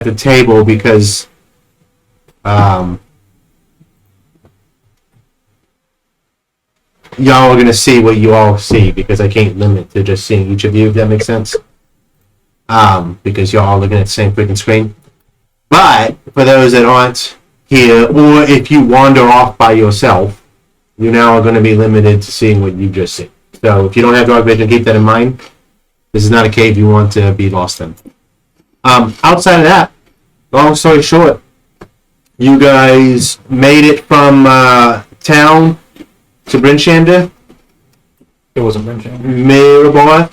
the table because y'all are going to see what you all see because I can't limit to just seeing each of you, if that makes sense. Because y'all are looking at the same freaking screen. But for those that aren't here, or if you wander off by yourself, you now are going to be limited to seeing what you just see. So if you don't have dark vision, keep that in mind. This is not a cave you want to be lost in. Outside of that, long story short, you guys made it from town to Brinchander. It wasn't Brinchander. Mirabar.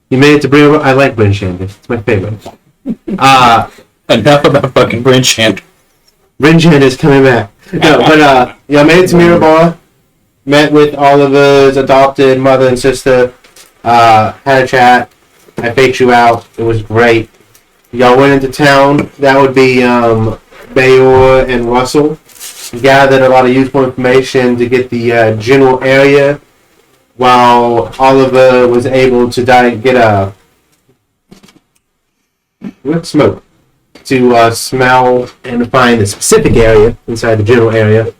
You made it to Brinchander. I like Brinchander. It's my favorite. Enough about fucking Brinchander. Brinchander is coming back. No, but yeah, I made it to Mirabar. Met with Oliver's adopted mother and sister. Had a chat. I faked you out. It was great. Y'all went into town. That would be Bayor and Russell. Gathered a lot of useful information to get the general area, while Oliver was able to get a smoke to smell and find the specific area inside the general area,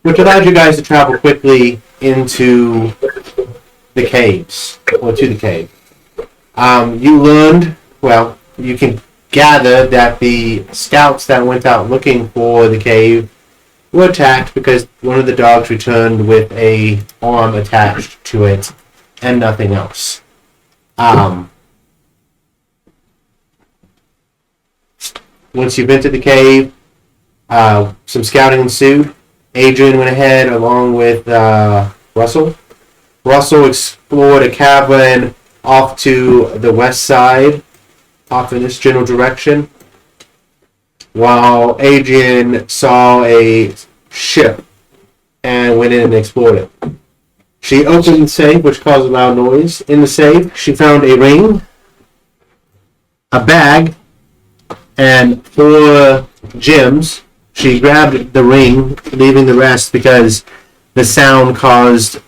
which allowed you guys to travel quickly into the caves, or to the cave. You learned, well, you can gather that the scouts that went out looking for the cave were attacked because one of the dogs returned with a arm attached to it and nothing else. Once you've entered the cave, some scouting ensued. Adrian went ahead along with Russell. Russell explored a cavern off to the west side, off in this general direction, while Adrian saw a ship and went in and explored it. She opened the safe, which caused a loud noise. In the safe, she found a ring, a bag, and 4 gems. She grabbed the ring, leaving the rest because the sound caused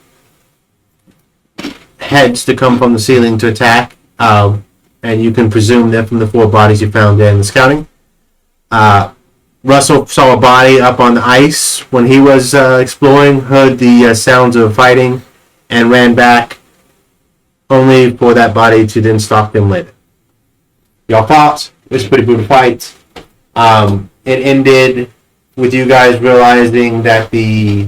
heads to come from the ceiling to attack, and you can presume that from the 4 bodies you found there in the scouting. Russell saw a body up on the ice when he was exploring, heard the sounds of fighting, and ran back, only for that body to then stalk them later. Y'all fought. It was a pretty brutal fight. It ended with you guys realizing that the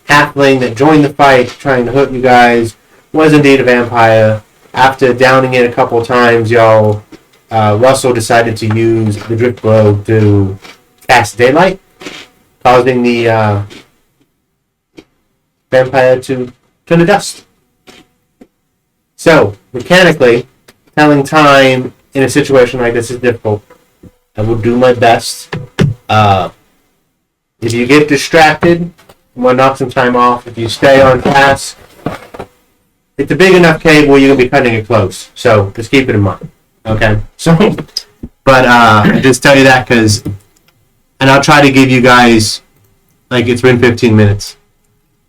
halfling that joined the fight, trying to hurt you guys, was indeed a vampire. After downing it a couple of times, y'all, Russell decided to use the drift glow to cast daylight, causing the vampire to turn to dust. So, mechanically, telling time in a situation like this is difficult. I will do my best. If you get distracted, I'm going to knock some time off. If you stay on task, it's a big enough cave where you're going to be cutting it close. So, just keep it in mind. Okay? So, but I just tell you that because, and I'll try to give you guys, like, it's been 15 minutes.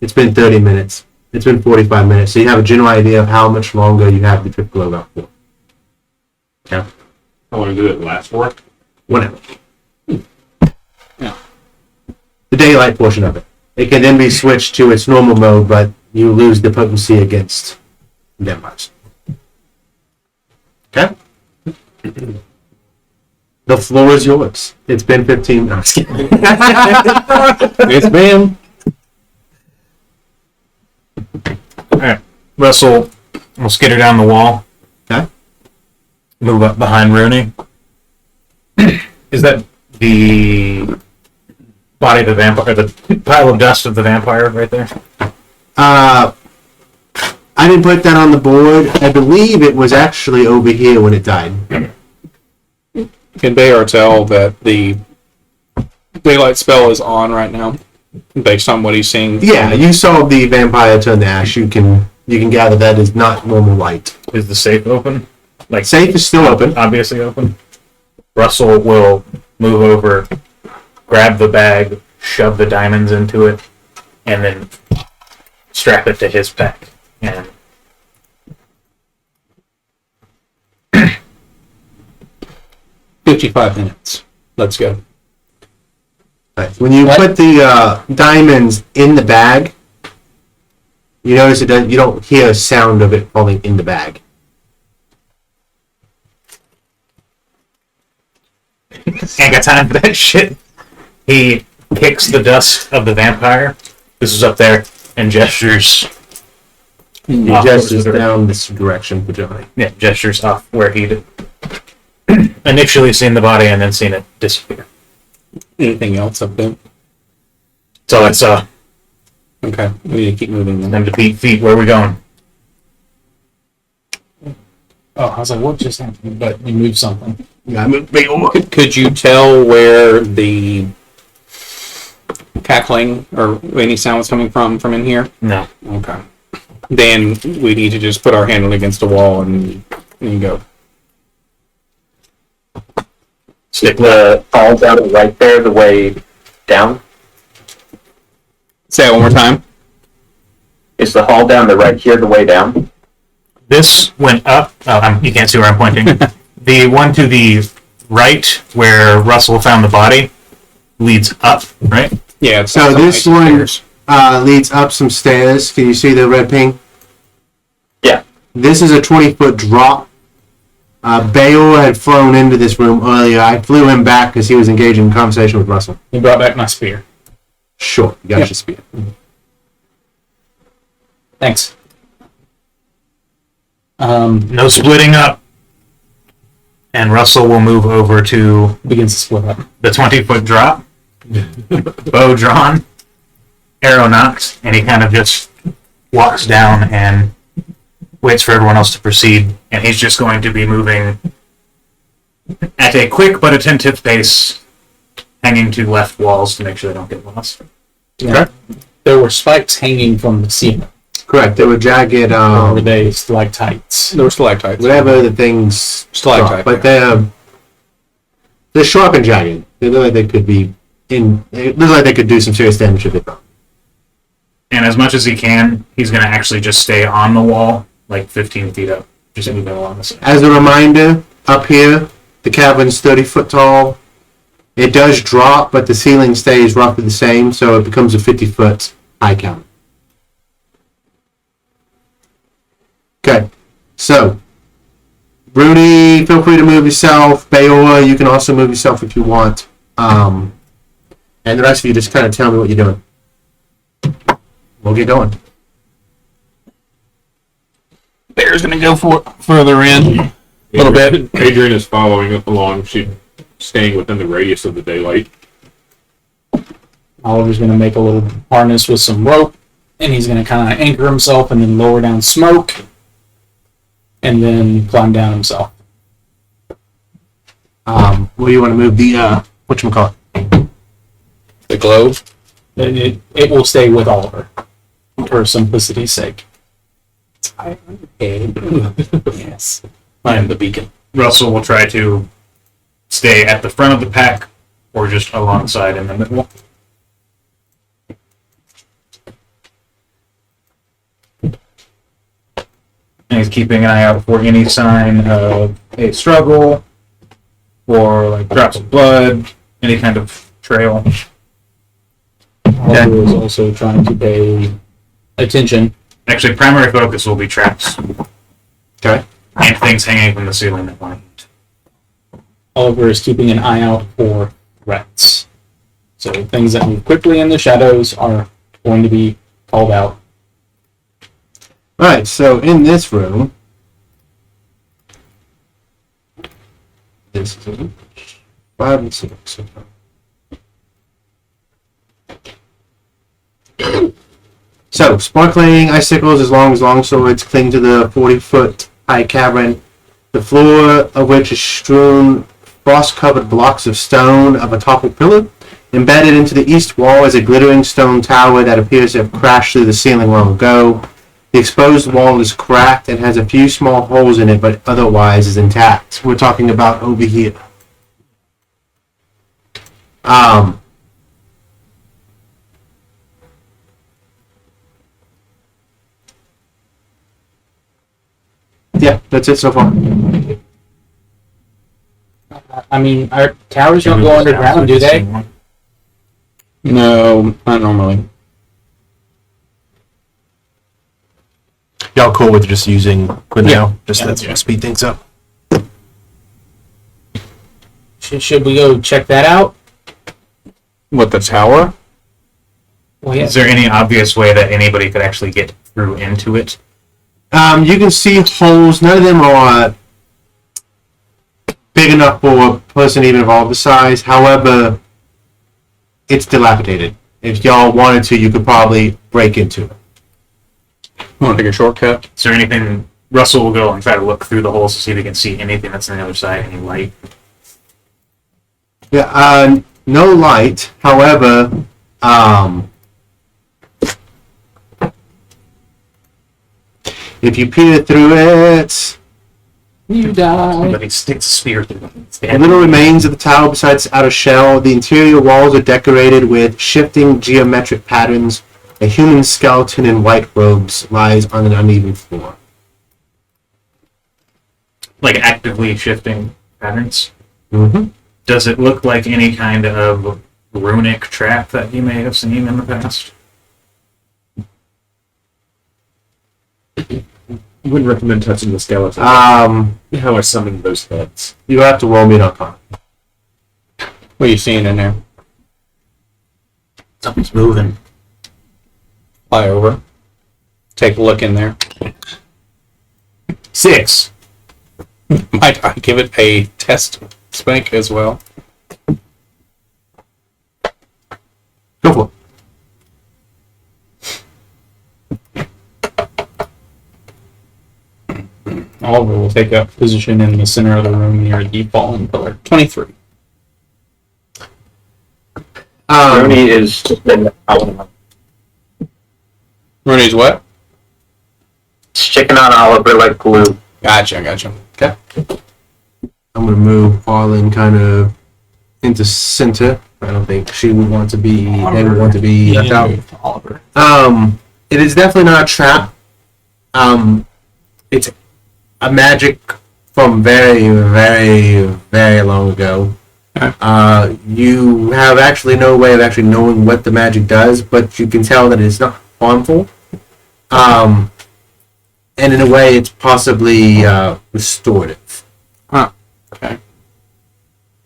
It's been 30 minutes. It's been 45 minutes. So you have a general idea of how much longer you have the trip glow out for. Yeah. How long did it last for? Whatever. Yeah. The daylight portion of it. It can then be switched to its normal mode, but you lose the potency against vampires. Okay? The floor is yours. It's been 15 minutes. It's been. Alright. Russell will skitter down the wall. Okay? Move up behind Rooney. Is that the body of the vampire, the pile of dust of the vampire right there? I didn't put that on the board. I believe it was actually over here when it died. Can Bayar tell that the daylight spell is on right now, based on what he's seeing? Yeah, you saw the vampire turn to ash. You can gather that is not normal light. Is the safe open? Like Safe is still open. Obviously open. Russell will move over, grab the bag, shove the diamonds into it, and then strap it to his pack. And 55 minutes. Let's go. Right. When you What? put the diamonds in the bag, you notice you don't hear a sound of it falling in the bag. Ain't got time for that shit. He kicks the dust of the vampire. This is up there and gestures. He off gestures towards the- down this direction for Johnny. Yeah, gestures off where he'd initially seen the body and then seen it disappear. Anything else up there? So let's Okay, we need to keep moving then. them to beat feet. Where are we going? Oh, I was like, what just happened? But we moved something. Yeah, I moved big one. Could you tell where the cackling or any sound was coming from in here? No. Okay. Then we need to just put our hand against the wall and go. Stick the falls out right there the way down. Say it one more time. Is the hall down the right here the way down? This went up. Oh, you can't see where I'm pointing. The one to the right, where Russell found the body, leads up, right? Yeah. It's So not this some one stairs. leads up some stairs. Can you see the red ping? Yeah. This is a 20-foot drop. Bayor had flown into this room earlier. I flew him back because he was engaged in conversation with Russell. You brought back my spear. Sure, you got Yep. your spear. Thanks. No splitting up. And Russell will move over to Begins to split up. the 20-foot drop. Bow drawn, arrow knocked, and he kind of just walks down and waits for everyone else to proceed. And he's just going to be moving at a quick but attentive pace, hanging to left walls to make sure they don't get lost. Yeah. There were spikes hanging from the ceiling. Correct. They were jagged, Or were they stalactites? There were stalactites. whatever the things. Stalactite, But they're sharp and jagged. They look like they could be It looks like they could do some serious damage if they fell. And as much as he can, he's going to actually just stay on the wall, like 15 feet up, just moving along the side. As a reminder, up here, the cavern's 30 foot tall. It does drop, but the ceiling stays roughly the same, so it becomes a 50-foot high cavern. Okay, so Rudy, feel free to move yourself. Bayola, you can also move yourself if you want. And the rest of you just kind of tell me what you're doing. We'll get going. Bear's gonna go further in a little bit. Adrian is following up along. She's staying within the radius of the daylight. Oliver's gonna make a little harness with some rope, and he's gonna kind of anchor himself and then lower down smoke, and then climb down himself. Where you want to move the whatchamacallit? The globe. It will stay with Oliver, for simplicity's sake. Yes. I am the beacon. Russell will try to stay at the front of the pack or just alongside in the middle. And he's keeping an eye out for any sign of a struggle or like drops of blood, any kind of trail. Oliver is also trying to pay attention. Actually, primary focus will be traps Okay. and things hanging from the ceiling that want to eat. Oliver is keeping an eye out for threats. So things that move quickly in the shadows are going to be called out. Alright, so in this room, this is 5 and 6. So, sparkling icicles as long as longswords cling to the 40-foot high cavern, the floor of which is strewn frost-covered blocks of stone of a toppled pillar. Embedded into the east wall is a glittering stone tower that appears to have crashed through the ceiling long ago. The exposed wall is cracked and has a few small holes in it, but otherwise is intact. We're talking about over here. Yeah, that's it so far. I mean, our towers don't go underground, do they? No, not normally. Y'all cool with just using Quinn Yeah. now? Just Yeah. let's speed things up. Should we go check that out? What, the tower? Well, yeah. Is there any obvious way that anybody could actually get through into it? You can see holes. None of them are big enough for a person even of all the size. However, it's dilapidated. If y'all wanted to, you could probably break into it. Want to take a shortcut? Is there anything? Russell will go and try to look through the holes to see if he can see anything that's on the other side, any light. Yeah, no light. However, if you peer through it, You die. Somebody sticks a spear through them. the little remains of the tower besides outer shell, the interior walls are decorated with shifting geometric patterns. A human skeleton in white robes lies on an uneven floor. Like actively shifting patterns. Mm-hmm. Does it look like any kind of runic trap that you may have seen in the past? Wouldn't recommend touching the skeleton. How I summoned those heads. You have to roll me an arcana. What are you seeing in there? Something's moving. Fly over. Take a look in there. 6. Might I give it a test spank as well? Go for it. Oliver will take up position in the center of the room near the fallen pillar. 23. Rooney is chicken on Rooney's what? chicken on Oliver like glue. Gotcha. Okay. I'm gonna move Arlen kind of into center. I don't think she would want to be. They would want to be left out. Oliver. It is definitely not a trap. It's a magic from very, very, very long ago. You have actually no way of actually knowing what the magic does, but you can tell that it's not harmful. And in a way, it's possibly restorative. Huh. Okay.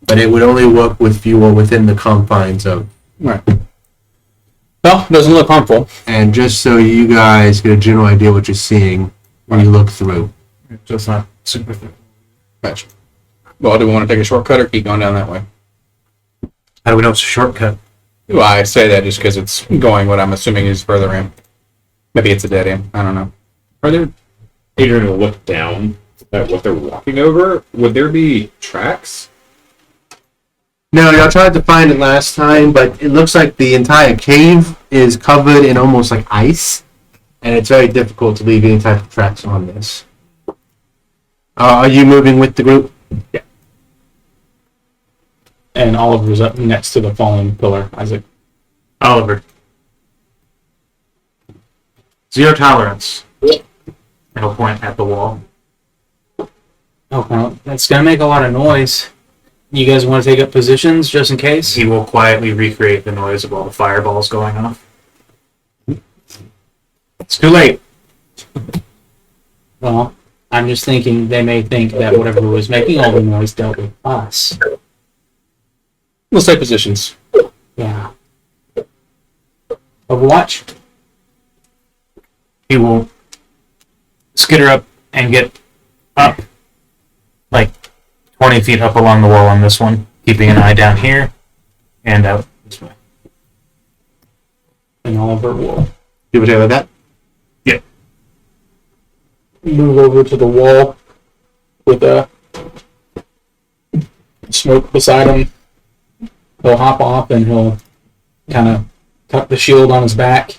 But it would only work with you or within the confines of. Right. Well, doesn't look harmful. And just so you guys get a general idea what you're seeing when you look through. Just not super. Gotcha. Well, do we want to take a shortcut or keep going down that way? How do we know it's a shortcut? Well, I say that just because it's going what I'm assuming is further in. Maybe it's a dead end. I don't know. Are there? Adrian will look down at what they're walking over. Would there be tracks? No, y'all tried to find it last time, but it looks like the entire cave is covered in almost like ice, and it's very difficult to leave any type of tracks on this. Are you moving with the group? Yeah. And Oliver's up next to the fallen pillar. Isaac. Oliver. 0 tolerance. And he'll point at the wall. Oh, well, that's gonna make a lot of noise. You guys want to take up positions just in case? He will quietly recreate the noise of all the fireballs going off. It's too late. Well, I'm just thinking they may think that whatever was making all the noise dealt with us. We'll stay positions. Yeah. Overwatch? He will skitter up and get up like 20 feet up along the wall on this one, keeping an eye down here and out this way. And Oliver will You would have that? Yeah. move over to the wall with a smoke beside him. He'll hop off and he'll kind of tuck the shield on his back.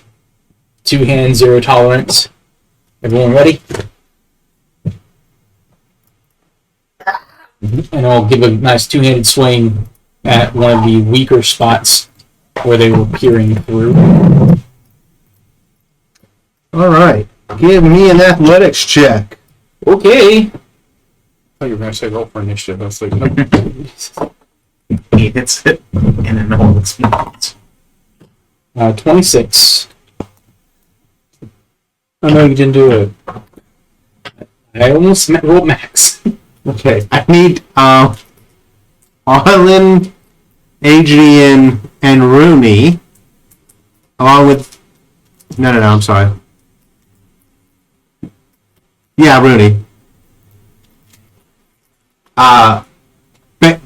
2 hands, 0 tolerance. Everyone ready? And I'll give a nice 2-handed swing at one of the weaker spots where they were peering through. All right. Give me an athletics check. Okay. thought you were going to say roll for initiative. I was like, nope. He hits it, and then all explodes. 26. Oh no, you didn't do it. I almost rolled max. Okay, I need Arlen, Adrian, and Rooney, along with. No, I'm sorry. Yeah, Rooney.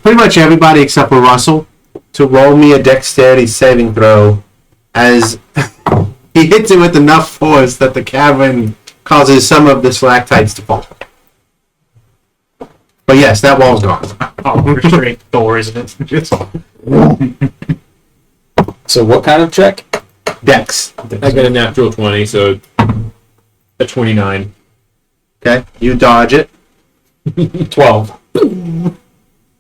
Pretty much everybody except for Russell to roll me a dexterity saving throw as he hits it with enough force that the cavern causes some of the stalactites to fall. But yes, that wall's gone. Oh, straight door, isn't it? Just So what kind of check? Dex. I got a natural 20, so a 29. Okay, you dodge it. 12.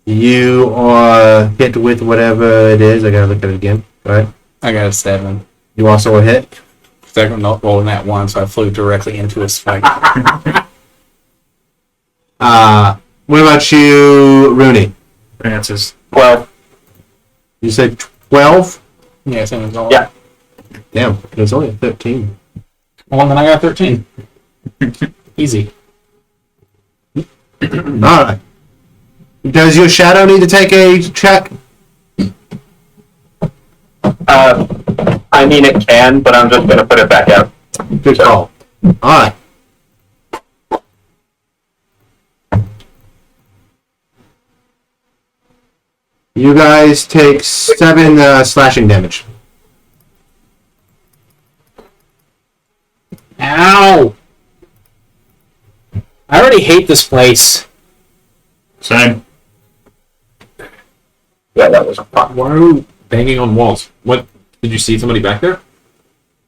You are hit with whatever it is. I gotta look at it again. Go ahead. I got a 7. You also a hit. Second not rolling that one, so I flew directly into a spike. What about you, Rooney? Francis. 12. You said 12? Yeah, same as all. Yeah. Damn, it was only a 13. Well, then I got 13. Easy. Alright. Does your shadow need to take a check? I mean, it can, but I'm just going to put it back out. Good call. Alright. You guys take 7 slashing damage. Ow! I already hate this place. Same. Yeah, that was fun. Why are we banging on walls? What? Did you see somebody back there?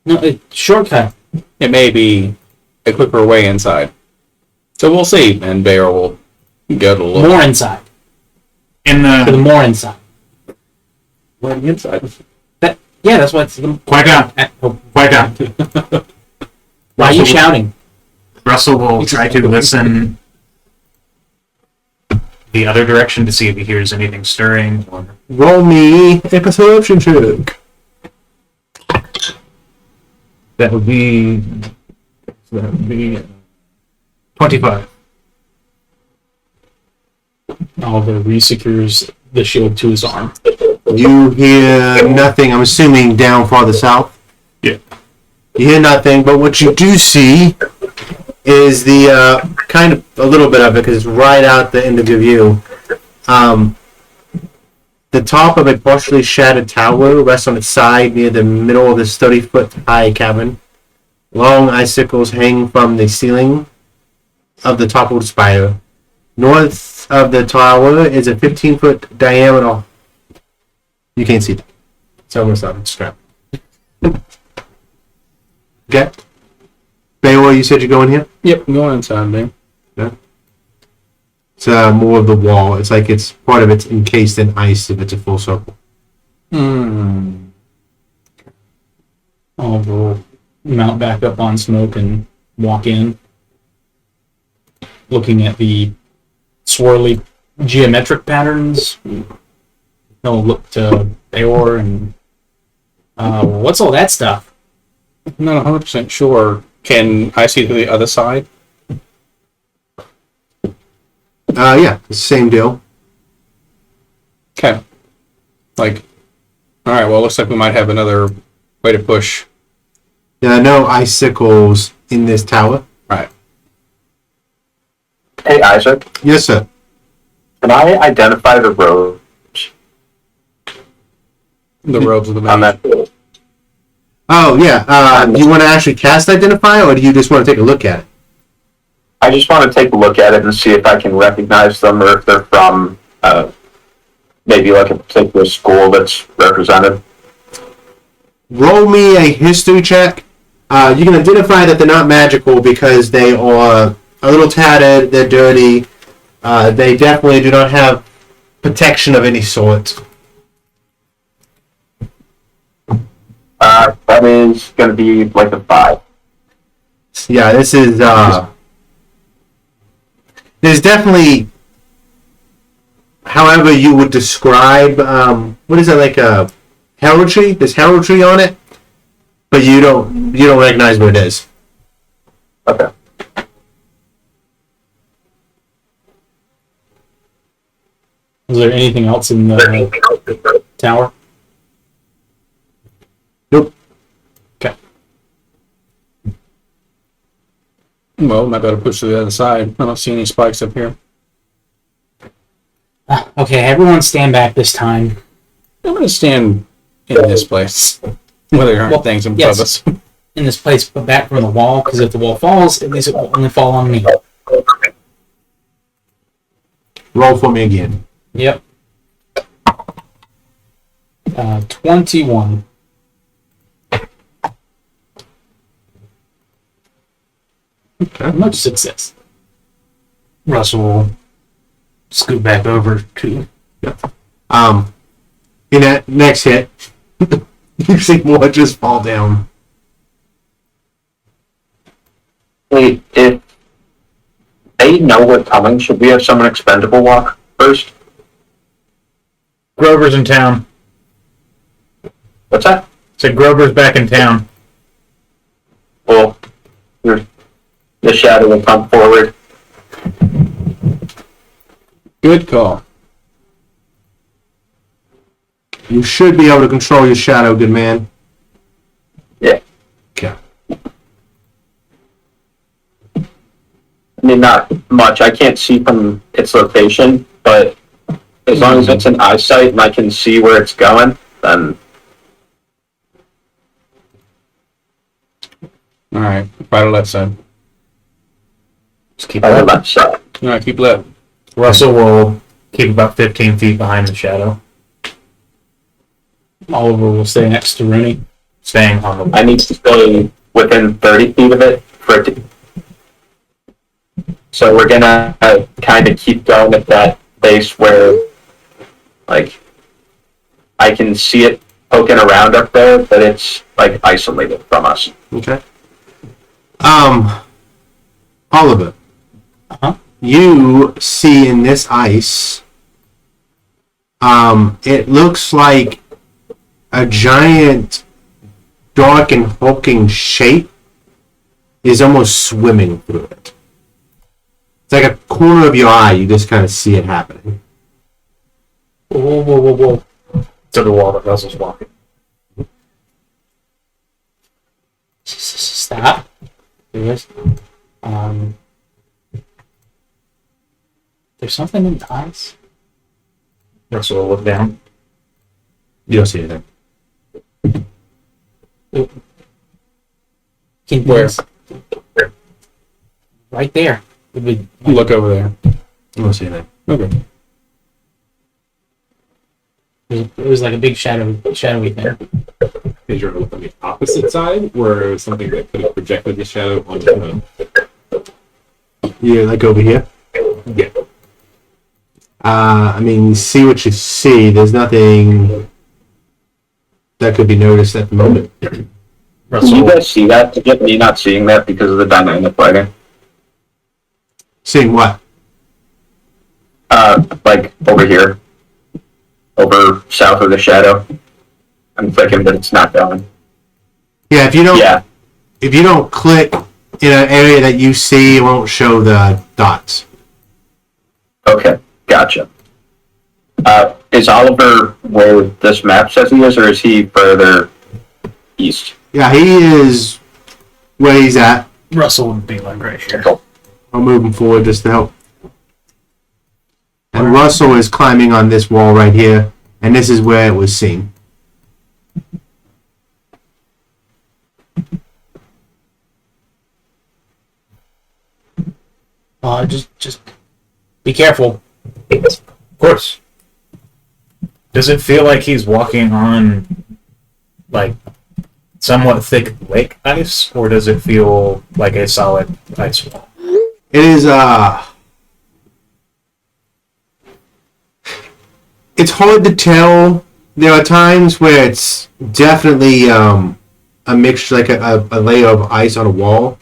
No, shortcut. It may be a quicker way inside. So we'll see, and Bear will go to look. More inside. In For the the more inside. We're on the inside. Yeah, that's what's the. quiet down, Oh, quiet down. why are you shouting? Russell will try to listen the other direction to see if he hears anything stirring. Or Roll me a perception check. that would be 25. Oliver resecures the shield to his arm. You hear nothing, I'm assuming down farther south. Yeah. You hear nothing, but what you do see is the kind of a little bit of it because it's right out the end of your view. The top of a partially shattered tower rests on its side near the middle of this 30-foot high cavern. Long icicles hang from the ceiling of the toppled spire. North of the tower is a 15-foot diameter. You can't see that. It's almost out. It's strapped. Okay. Baylor, you said you're going here? Yep, going inside, man. Yeah. It's more of the wall. It's like it's part of it's encased in ice if it's a full circle. Oliver will mount back up on Smoke and walk in, looking at the swirly geometric patterns. He'll look to Eeyore and what's all that stuff? I'm not 100% sure. Can I see to the other side? Yeah, it's the same deal. Okay. Like, alright, well, looks like we might have another way to push. There are no icicles in this tower. Right. Hey, Isaac, Yes, sir. can I identify the road The robes of the on mage. that field? Oh, yeah. Do you want to actually cast Identify, or do you just want to take a look at it? I just want to take a look at it and see if I can recognize them or if they're from maybe like a particular school that's represented. Roll me a history check. You can identify that they're not magical because they are a little tattered, they're dirty. They definitely do not have protection of any sort. That is going to be like a 5. Yeah, this is there's definitely however you would describe, what is that, like a heraldry? There's heraldry on it, but you don't recognize what it is. Okay. Is there anything else in the tower? Nope. Okay. Well, might be able to push to the other side. I don't see any spikes up here. Okay, everyone stand back this time. I'm going to stand in this place. Where there aren't Well, things above yes. us. In this place, but back from the wall, because if the wall falls, at least it will only fall on me. Roll for me again. Yep. 21. Okay. Much success. Russell will scoot back over to. In that next hit, you see more just fall down. Hey, if they know we're coming, should we have someone expendable walk first? Grover's in town. What's that? Said Grover's back in town. Well, the shadow will come forward. Good call. You should be able to control your shadow, good man. Yeah. Okay. I mean, not much. I can't see from its location, but as long as it's in eyesight and I can see where it's going, then Alright, right or left side. Just keep by the up. left side. Alright, keep left. Russell will keep about 15 feet behind the shadow, Oliver will stay next to Rooney. staying on the. I need to stay within 30 feet of it for it to. So we're gonna kind of keep going at that base where, like, I can see it poking around up there, but it's like isolated from us. Okay. Oliver. Uh-huh. You see in this ice, it looks like a giant, dark and hulking shape is almost swimming through it. It's like a corner of your eye. You just kind of see it happening. Whoa, whoa, whoa, whoa. To the wall that Russell's walking. Stop. Yes. There's something in the eyes. Russell will look down. You don't see anything. Can Where? Right there. It would, Look over there. You don't see anything. Okay. it was like a big shadowy thing. Did you look on the opposite side, where it was something that could have projected the shadow onto the... Yeah, like over here. Yeah. I mean, you see what you see. There's nothing that could be noticed at the moment. Can you Russell, guys see that? To get me not seeing that because of the dynamic lighting? Seeing what? Like over here, over south of the shadow. I'm thinking that it's not going. Yeah, if you don't, Yeah. if you don't click in an area that you see, it won't show the dots. Okay, gotcha. Is Oliver where this map says he is, or is he further east? Yeah, he is where he's at. Russell would be like right here. I'll move him forward just to help. And Russell is climbing on this wall right here, and this is where it was seen. Just be careful. Of course. Does it feel like he's walking on, like, somewhat thick lake ice, or does it feel like a solid ice wall? It is, it's hard to tell. There are times where it's definitely, a mixture, like a layer of ice on a wall.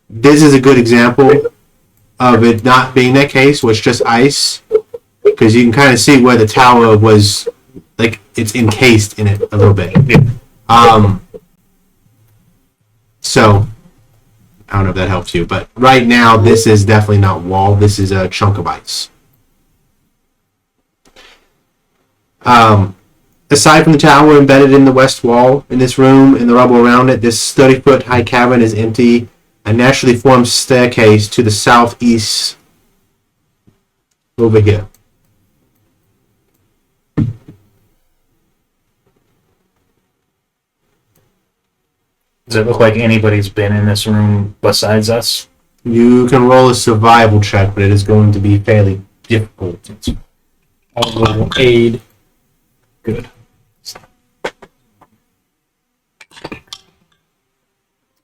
This is a good example of it not being that case, where it's just ice. because you can kind of see where the tower was, like it's encased in it a little bit. So I don't know if that helps you, but right now this is definitely not wall. This is a chunk of ice. Aside from the tower embedded in the west wall in this room and the rubble around it, this 30-foot high cavern is empty. A naturally formed staircase to the southeast over here. Does it look like anybody's been in this room besides us? You can roll a survival check, but it is going to be fairly difficult. I'll go aid. Good.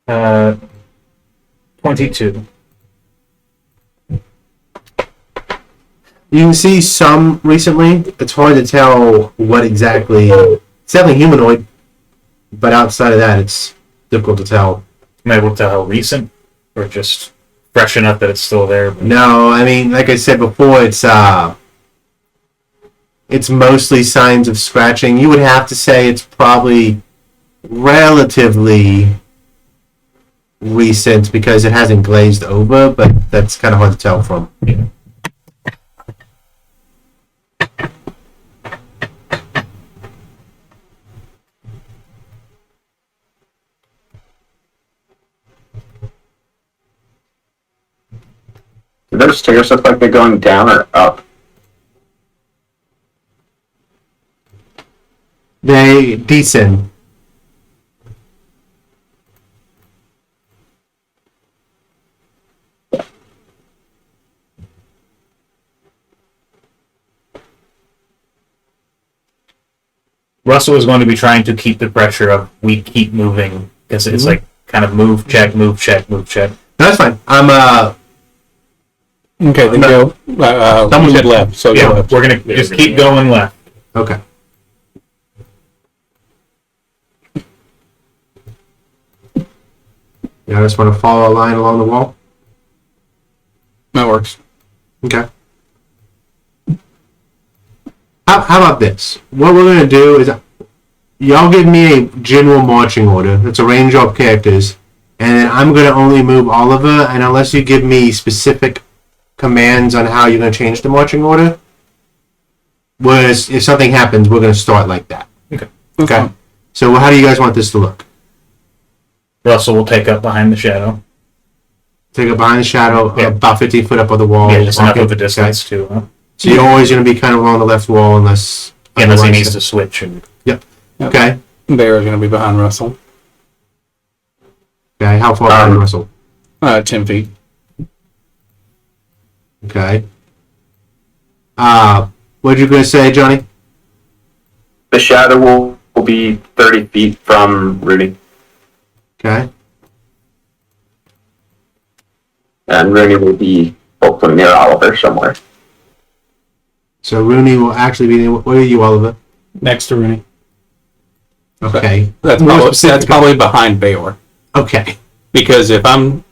Uh, 22. You can see some recently. It's hard to tell what exactly. It's definitely humanoid, but outside of that, it's difficult to tell. Am I able to tell how recent, or just fresh enough that it's still there? No, I mean, like I said before, it's mostly signs of scratching. You would have to say it's probably relatively recent because it hasn't glazed over, but that's kind of hard to tell from. Yeah. Do those stairs look like they're going down or up? They descend. Russell is going to be trying to keep the pressure of we keep moving because it's like kind of move, check, move, check, move, check. No, that's fine. Okay, then go. Someone said left, so go Yeah, left. we're gonna just keep going left. Okay. You just want to follow a line along the wall? That works. Okay. How about this? What we're going to do is, y'all give me a general marching order. That's a range of characters. And then I'm going to only move Oliver, and unless you give me specific commands on how you're going to change the marching order, whereas if something happens, we're going to start like that. Okay. So how do you guys want this to look? Russell will take up behind the shadow. Take it behind the shadow, Yeah. about 15 foot up on the wall. Yeah, just enough walking, of a distance to. So you're always going to be kind of along the left wall unless Unless he otherwise- needs to switch. And Okay. Bear is going to be behind Russell. Okay. How far behind Russell? 10 feet. Okay. What you going to say, Johnny? The shadow will be 30 feet from Rooney. Okay. And Rooney will be hopefully near Oliver somewhere. So Rooney will actually be. Where are you, Oliver? Next to Rooney. Okay. That's More probably, specific- that's probably behind Bayor. Okay. Because if I'm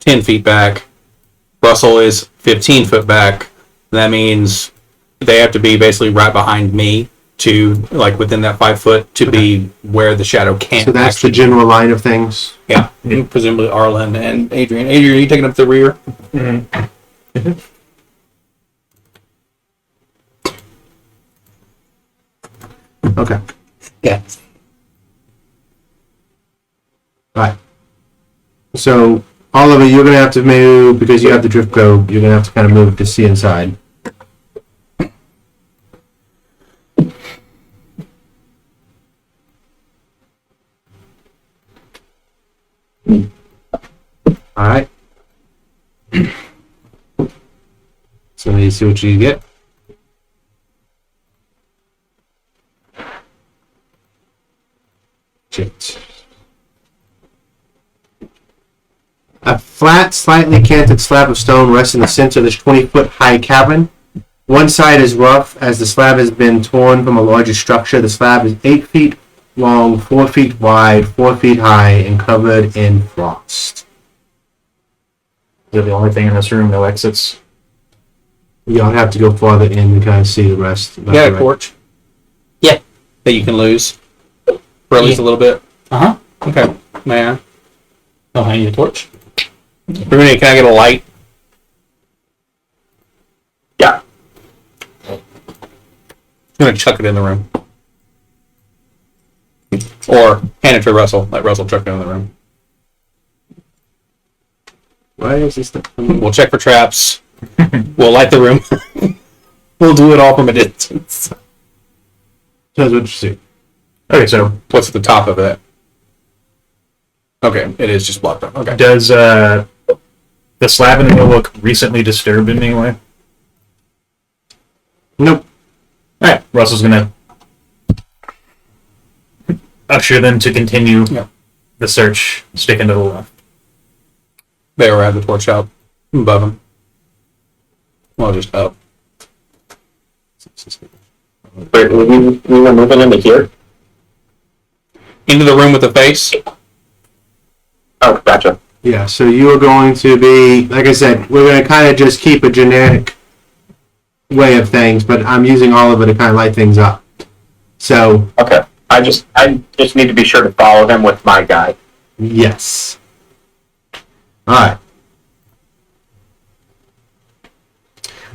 10 feet back, Russell is 15 foot back, that means they have to be basically right behind me to, like, within that 5 foot to be where the shadow can't. So that's the actually- general line of things. Yeah. Presumably Arlen and Adrian. Adrian, are you taking up the rear? Okay. Yeah. Right. So Oliver, you're gonna have to move because you have the drift probe. You're gonna have to kind of move to see inside. All right. So let me see what you get. Shit. A flat, slightly canted slab of stone rests in the center of this 20-foot high cavern. One side is rough as the slab has been torn from a larger structure. The slab is 8 feet long, 4 feet wide, 4 feet high, and covered in frost. they're the only thing in this room, no exits. Y'all have to go farther in to kind of see the rest. You got a torch? Yeah. That you can lose for at least a little bit. Uh huh. Okay, man. Oh, I need a torch. Bruni, can I get a light? Yeah. I'm gonna chuck it in the room. Or hand it to Russell. Let Russell chuck it in the room. Why is this stuff? We'll check for traps. We'll light the room. We'll do it all from a distance. That's what you see. Okay, so What's at the top of it? Okay, it is just blocked up. Okay. does the slab in the middle look recently disturbed in any way? Nope. Alright, Russell's gonna usher them to continue Yeah. the search, sticking to the left. They already have the torch out above them. Well, just up. Wait, we were moving into here? Into the room with the face. Oh, gotcha. Yeah, so you are going to be, like I said, we're going to kind of just keep a generic way of things, but I'm using all of it to kind of light things up. So, Okay. I just need to be sure to follow him with my guide. yes. Alright.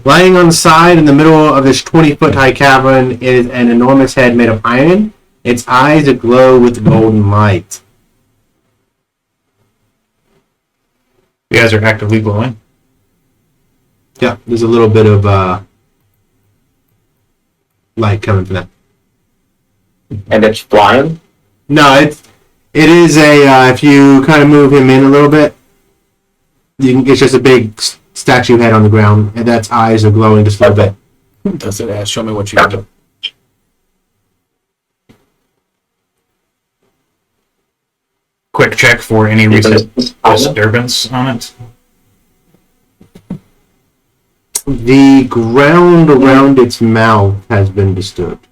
Lying on the side in the middle of this 20-foot high cavern is an enormous head made of iron. Its eyes aglow with golden light. You guys are actively glowing. Yeah, there's a little bit of light coming from that. And it's flying? No, it is a if you kind of move him in a little bit, it's just a big statue head on the ground, and that's eyes are glowing just a little bit. Does it ask? Show me what you Gotcha. do. Quick check for any recent disturbance on it. The ground around its mouth has been disturbed.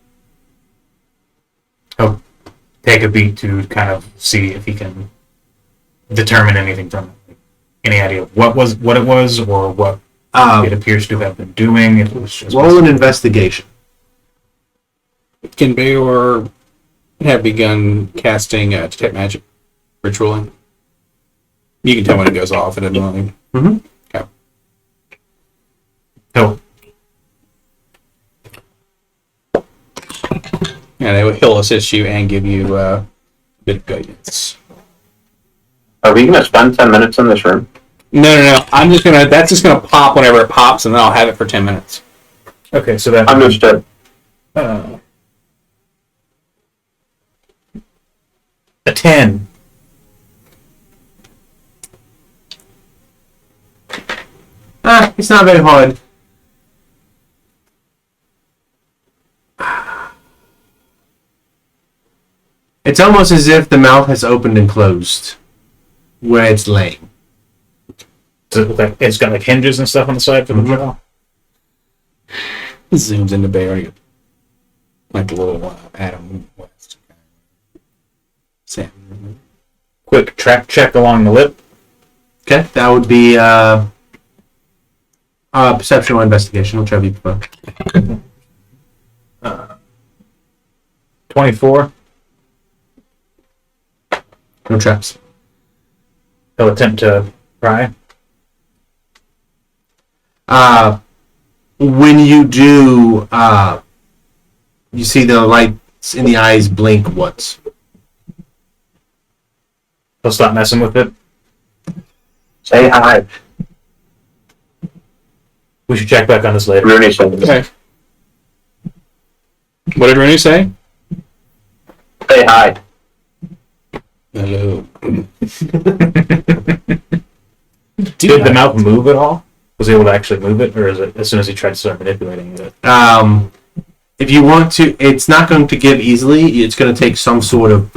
He'll take a beat to kind of see if he can determine anything from it. Any idea of what it was, or what it appears to have been doing? If it was just Roll an investigation. Can Bayor have begun casting detect magic ritualing? You can tell when it goes off. It doesn't really. Mm-hmm. Okay. he'll And he'll assist you and give you a bit of guidance. Are we going to spend 10 minutes in this room? No. That's just gonna pop whenever it pops, and then I'll have it for 10 minutes. Okay, so that Understood. a 10. It's not very hard. It's almost as if the mouth has opened and closed where it's laying. It's got like hinges and stuff on the side for the jaw. Zooms into Bayor, like a little Adam West. Sam. Quick track check along the lip. Okay, that would be perception or investigation, whichever you prefer. 24. No traps. He'll attempt to pry. When you do, you see the lights in the eyes blink once. He'll stop messing with it. Say hi. We should check back on this later. Rooney said, Okay. What did Rooney say? say hi. Hello. Did the mouth move at all? Was he able to actually move it, or is it as soon as he tried to start manipulating it? If you want to, it's not going to give easily. It's going to take some sort of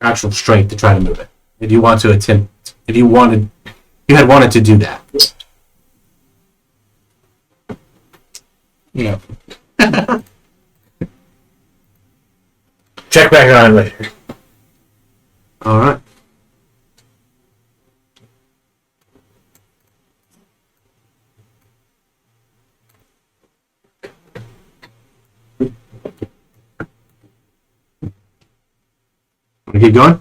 actual strength to try to move it. If you want to attempt, if you had wanted to do that. No. Check back on it later. All right. Want to keep going?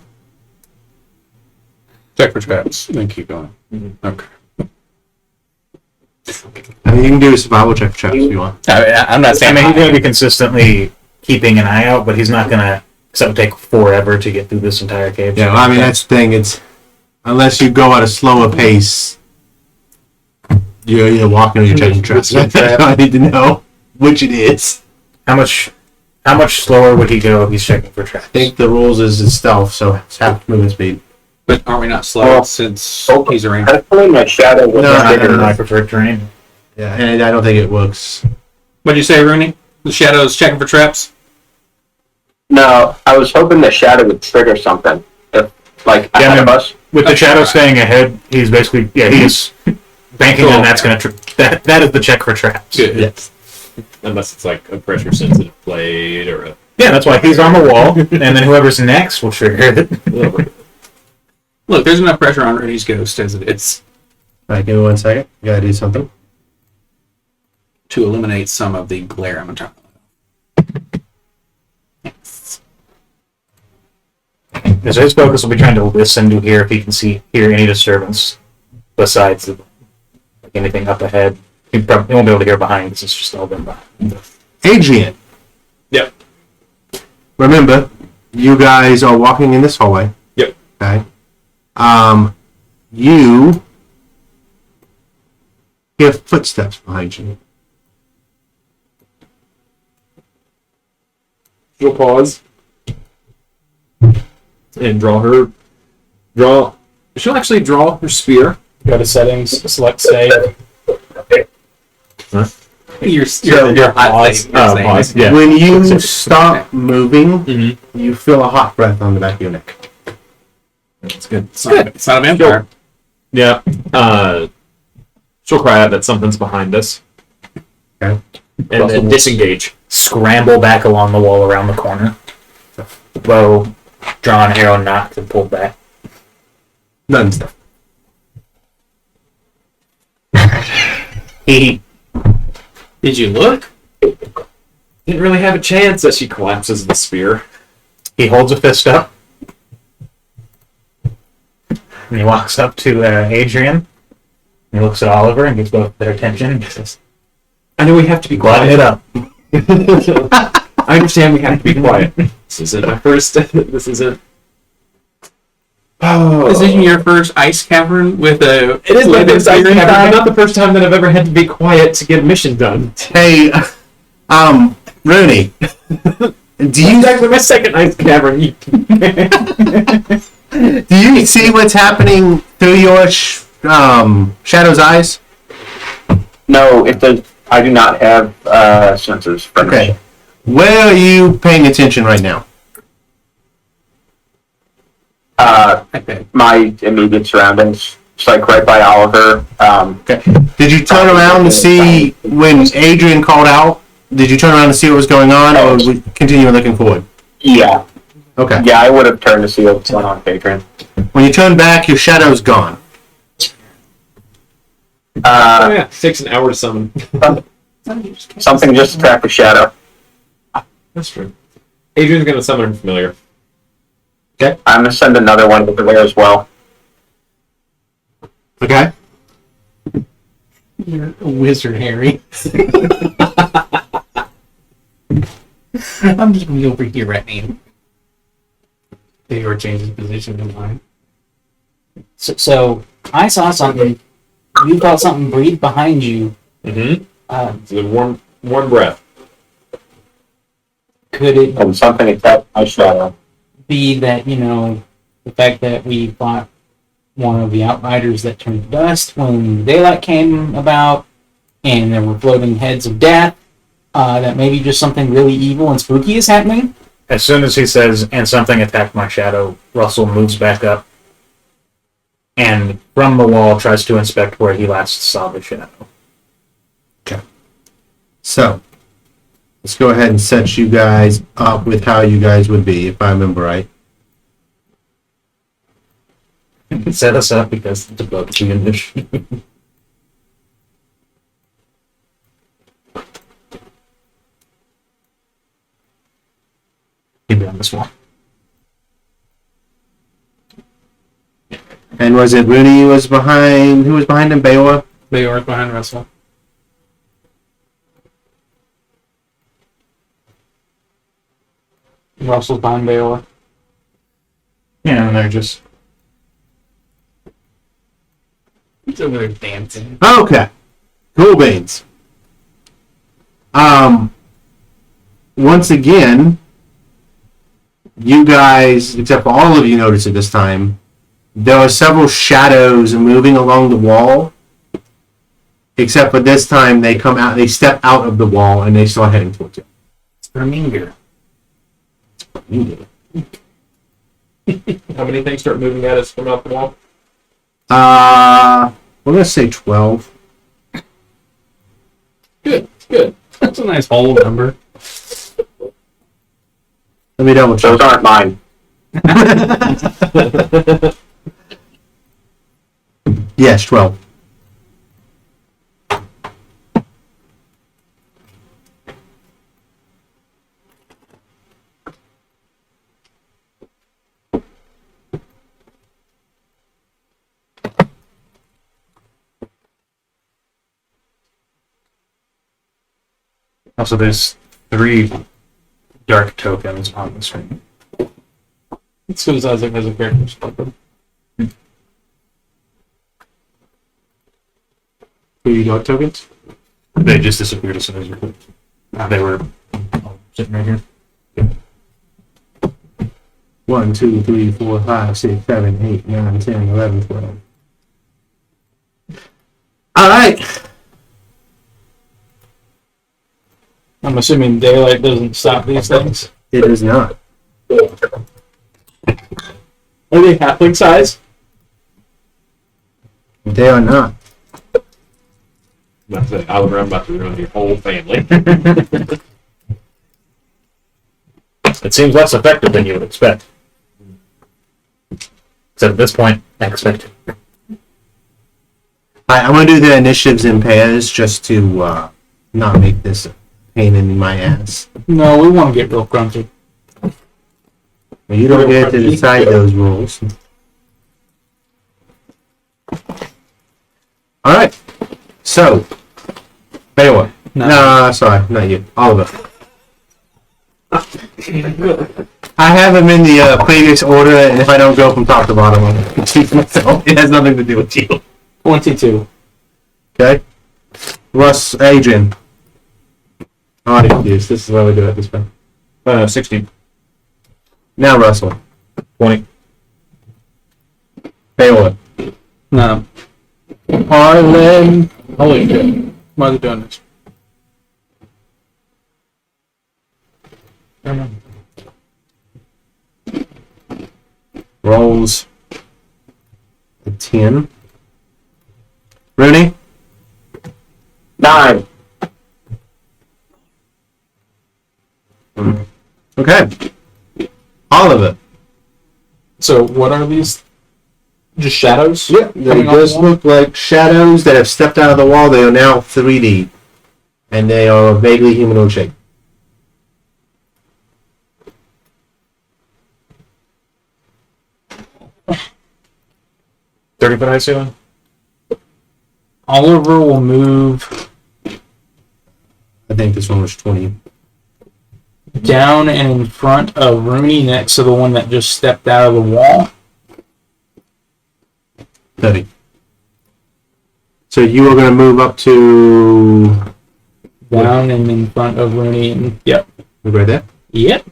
Check for traps. Then keep going. Mm-hmm. Okay. I mean, you can do a survival check for traps if you want. I'm not I saying mean, he's going to be consistently keeping an eye out, but he's not going to. Because it would take forever to get through this entire cave. Yeah, well, I mean, that's the thing. It's unless you go at a slower pace, you're either walking or you're checking traps. I need to know which it is. How much slower would he go if he's checking for traps? I think the rules is it's stealth, so it's half movement speed. But aren't we not slow Well, since Oh, he's a ranger? hopefully my shadow was No, bigger no, than no. My preferred terrain. Yeah, and I don't think it works. What'd you say, Rooney? The shadow's checking for traps? No, I was hoping the shadow would trigger something. If, like, Yeah, ahead of man. us. With the Okay, shadow right. staying ahead, he's basically he is banking Cool. on that's going to that is the check for traps. Good. Yes. Unless it's like a pressure sensitive blade or a Yeah, that's why he's on the wall, and then whoever's next will trigger it. Look, there's enough pressure on Rooney's ghost as it is All right, give me 1 second. You gotta do something. to eliminate some of the glare on the top. Yes. So his focus will be trying to listen to hear if he can hear any disturbance besides like anything up ahead. He won't be able to hear behind because it's just all been behind. Adrian, Yep. remember, you guys are walking in this hallway. Yep. Okay. You hear footsteps behind you. She'll pause and she'll actually draw her spear. Go to settings, select save. Your pause. Pause. Yeah. When you stop moving, Mm-hmm. you feel a hot breath on the back of your neck. That's good. It's not a vampire. Yeah. She'll cry out that something's behind us. Okay. And then disengage. Scramble back along the wall around the corner. Bow drawn, arrow knocked, and pulled back. None stuff. He Did you look? Didn't really have a chance as she collapses the spear. He holds a fist up. And he walks up to Adrian. And he looks at Oliver and gets both their attention. And he says, I know we have to be "Button it quiet. up." I understand we have to be quiet. This isn't my first. This isn't. Oh. This isn't your first ice cavern with a. It is my with a first ice spear cavern, inside? but not the first time that I've ever had to be quiet to get a mission done. Hey, Rooney, do you Exactly my second ice cavern. do you see what's happening through your shadow's eyes? No, I do not have sensors. For Okay. this. Where are you paying attention right now? Okay. My immediate surroundings. It's like right by Oliver. Okay. Did you turn around to see when Adrian called out? Did you turn around to see what was going on, or would continue looking forward? Yeah. Okay. Yeah, I would have turned to see what's going on, Patron. When you turn back, your shadow's gone. Oh yeah, it takes an hour to summon. Something just to track the shadow. That's true. Adrian's gonna summon a familiar. I'm gonna send another one over there as well. Okay. You're a wizard, Harry. I'm just gonna be over here right now. They were changing position to mine. So I saw something. You felt something breathe behind you. Mm-hmm. Um, So the warm breath. could it And something attacked my shadow. be that, the fact that we fought one of the outriders that turned to dust when daylight came about and there were floating heads of death, that maybe just something really evil and spooky is happening? As soon as he says, "and something attacked my shadow," Russell moves back up and from the wall tries to inspect where he last saw the shadow. So, let's go ahead and set you guys up with how you guys would be, if I remember right. Set us up because it's above the initiative. He'd be on this wall. And was it Rooney was behind? Who was behind him? Baylor? Baylor's behind Russell. Russell's behind Baylor. Yeah, and they're just He's over there dancing. Okay. Cool beans. Once again, you guys, except for all of you, notice at this time, there are several shadows moving along the wall. Except for this time, they come out, they step out of the wall, and they start heading towards you. It's Verminger. How many things start moving at us from out the wall? We're gonna say 12. Good, good. That's a nice whole number. Let me double check. Those aren't mine. Yes, 12. also there's 3 dark tokens on the screen. As soon as Isaac has a character split. Who you got tokens? They just disappeared as soon as you put. They were sitting right here. 1, 2, 3, 4, 5, 6, 7, 8, 9, 10, 11, 12. All right. I'm assuming daylight doesn't stop these things. It is not. Are they halfling size? They are not. That's it. I'm about to ruin your whole family. It seems less effective than you would expect. Except at this point, expected. All right, I'm going to do the initiatives in pairs just to not make this a pain in my ass. No, we want to get real crunchy. Well, you don't get to decide those rules. All right. So, Baylor. No, sorry, not you. Oliver. I have them in the previous order, and if I don't go from top to bottom, I'm going to confuse myself. It has nothing to do with you. 22. Okay? Russ, Adrian. I'm already confused. This is why we do it this way. 16. Now Russell. 20. Baylor. No. Harlan. Holy shit. Why are they doing this? Rolls a 10. Rooney? 9. Okay. Oliver. So, what are these? Just shadows? Yeah, they Coming off the just wall? look like shadows that have stepped out of the wall. They are now 3D. And they are vaguely humanoid shape. $30 high ceiling? Oliver will move I think this one was 20. down and in front of Rooney next to the one that just stepped out of the wall. 30. So you are going to move up to... Down and in front of Rooney. And, yep. right there? Yep.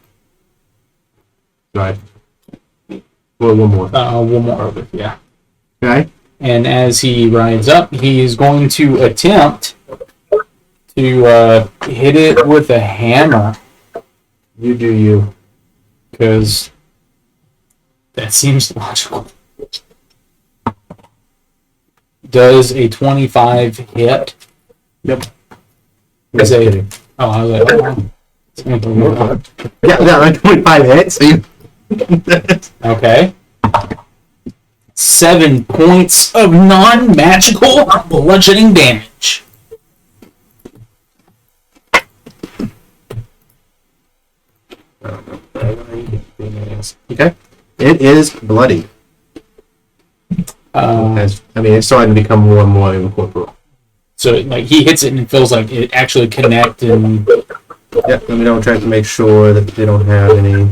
Right. Well, one more. One more over. Yeah. Okay. And as he rides up, he is going to attempt to hit it with a hammer. You do you. Because that seems logical. Does a 25 hit? Yep. Is Just a kidding. oh, I was like, oh, it's going to work hard. Yeah, like 25 hits. So you... Okay. 7 points of non-magical bludgeoning damage. Okay. It is bloody. As, I mean, it's starting to become more and more incorporeal. So like he hits it and it feels like it actually connect and Yep, let me double check to make sure that they don't have any.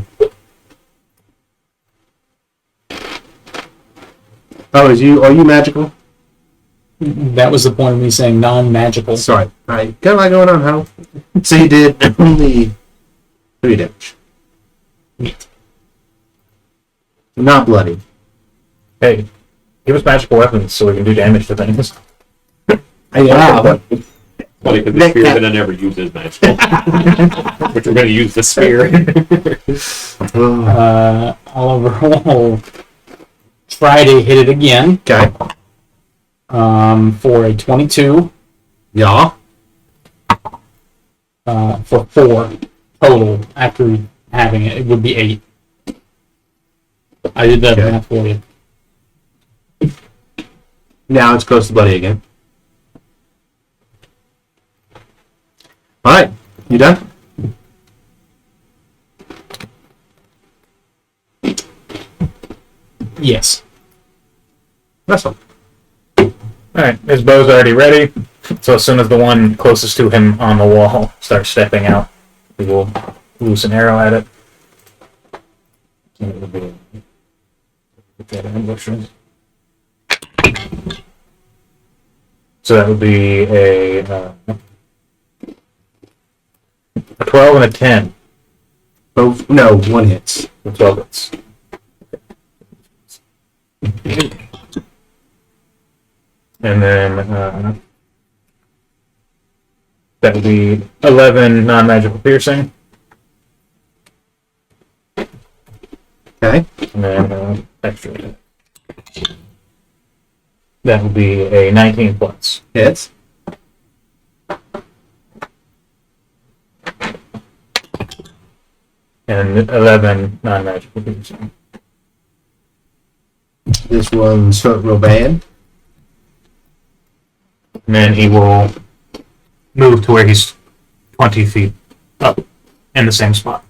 Oh, are you magical? that was the point of me saying non-magical. Sorry. Alright, got a lot going on, Hal. So you did only 3 damage. Neat. Not bloody. Hey, give us magical weapons so we can do damage to things. Wow. Funny because the spear that I never use is magical. Which we're going to use the spear. Oliver will try to hit it again. Okay. For a 22. Yeah. For 4 total after having it. It would be 8. I did that Okay. math for you. Now it's close to bloody again. Alright, you done? Yes. That's all. Alright, his bow's already ready. So as soon as the one closest to him on the wall starts stepping out, he will loose an arrow at it. So that would be a 12 and a 10. Both, no, one hits. 12 hits. And then that would be 11 non-magical piercing. Okay. And then extra. That would be a 19 plus. Hits. And 11 non-magical piercing. This one's hurt real bad. And then he will move to where he's 20 feet up in the same spot.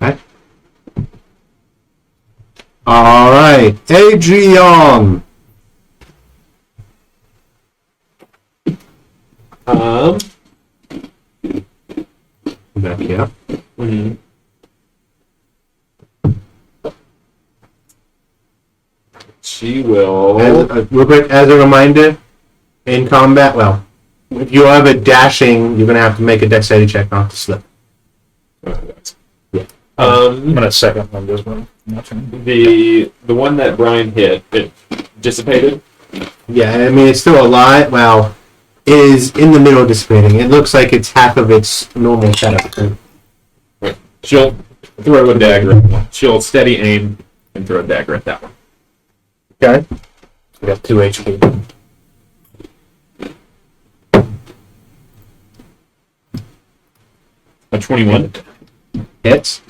Okay. Alright, Adrian. Back here. Mhm. She will. Real quick, as a reminder, in combat, well, if you have a dashing, you're going to have to make a dexterity check not to slip. I'm gonna second one this one. The one that Brian hit, it dissipated. Yeah, I mean, it's still alive. Well, it is in the middle of dissipating. It looks like it's half of its normal setup. She'll throw a dagger at one. She'll steady aim and throw a dagger at that one. Okay. We got 2 HP. A 21. Hits.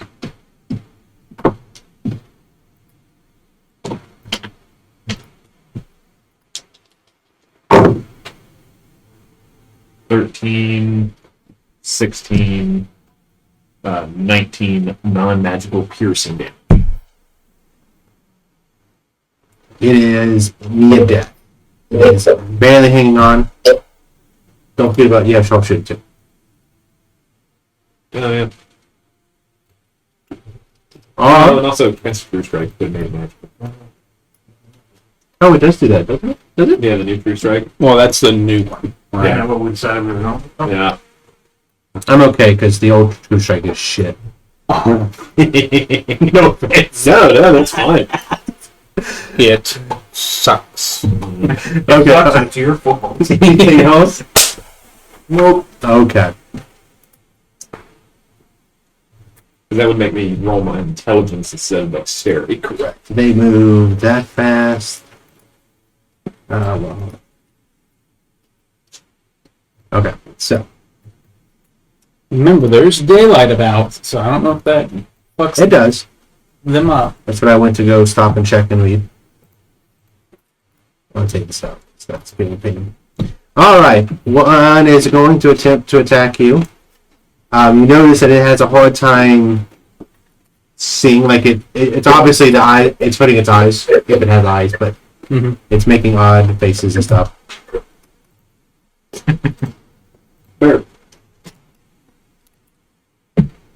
$13, 16, 19 non-magical piercing damage. It is near death. It is barely hanging on. Don't forget about, you have sharpshooter too. Oh, yeah. Oh, And also, Cast True Strike could have made magical. oh, it does do that, doesn't it? Does it? Yeah, the new True Strike. Well, that's the new one. Yeah. what we decided we were going. Yeah. I'm okay, because the old True Strike is shit. No offense. No, that's fine. It sucks. Okay. It's your fault. Anything else? Nope. Okay. That would make me roll my intelligence instead of dexterity. Correct. They move that fast. Well. Okay, so Remember, there's daylight about, so I don't know if that fucks it does. them up. That's what I went to go stop and check and read. I'll take this out. That's a good opinion. All right, one is going to attempt to attack you. You notice that it has a hard time seeing. Like it's obviously the eye. It's putting its eyes if it has eyes, but it's making odd faces and stuff. Where?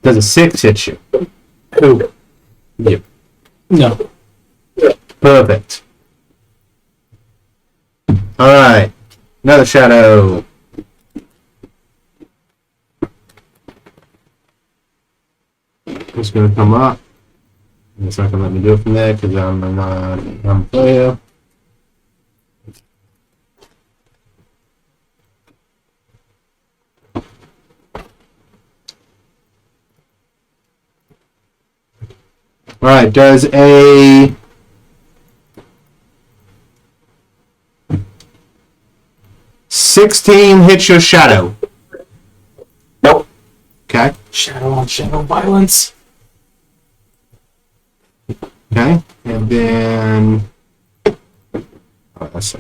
Does a 6 hit you? Who? Yep. No. Perfect. All right, another shadow. It's gonna come up. It's not gonna let me do it from there because I'm a player. All right, does a 16 hit your shadow? Nope. Okay. Shadow on shadow violence. Okay, and then that's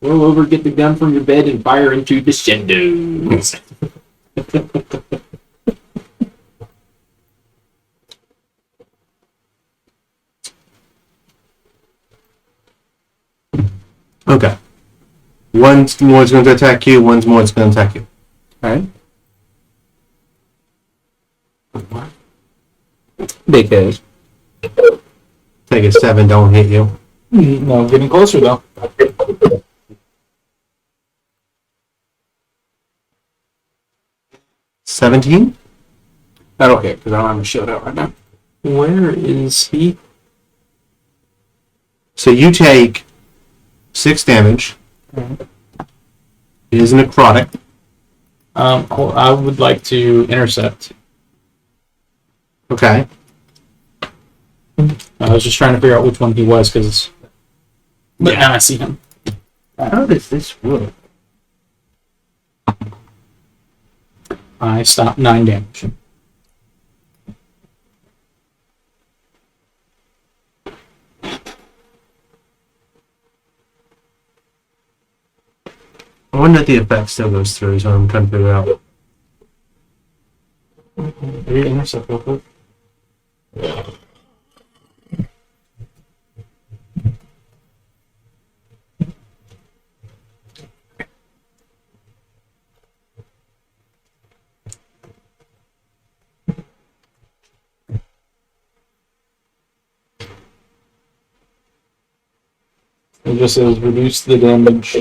Roll over, get the gun from your bed, and fire into the shadows. okay. One's more is going to attack you. One's more is going to attack you. All right. Big hit. Take a 7. Don't hit you. No, getting closer though. $17. That'll hit because I don't have a shield out right now. Where is he? So you take 6 damage. It is necrotic. Well, I would like to intercept. Okay. I was just trying to figure out which one he was because. But now I see him. How does this work? I stopped 9 damage. I wonder if the effect still goes through, so I'm trying to figure out. Maybe intercept real quick. It just says reduce the damage.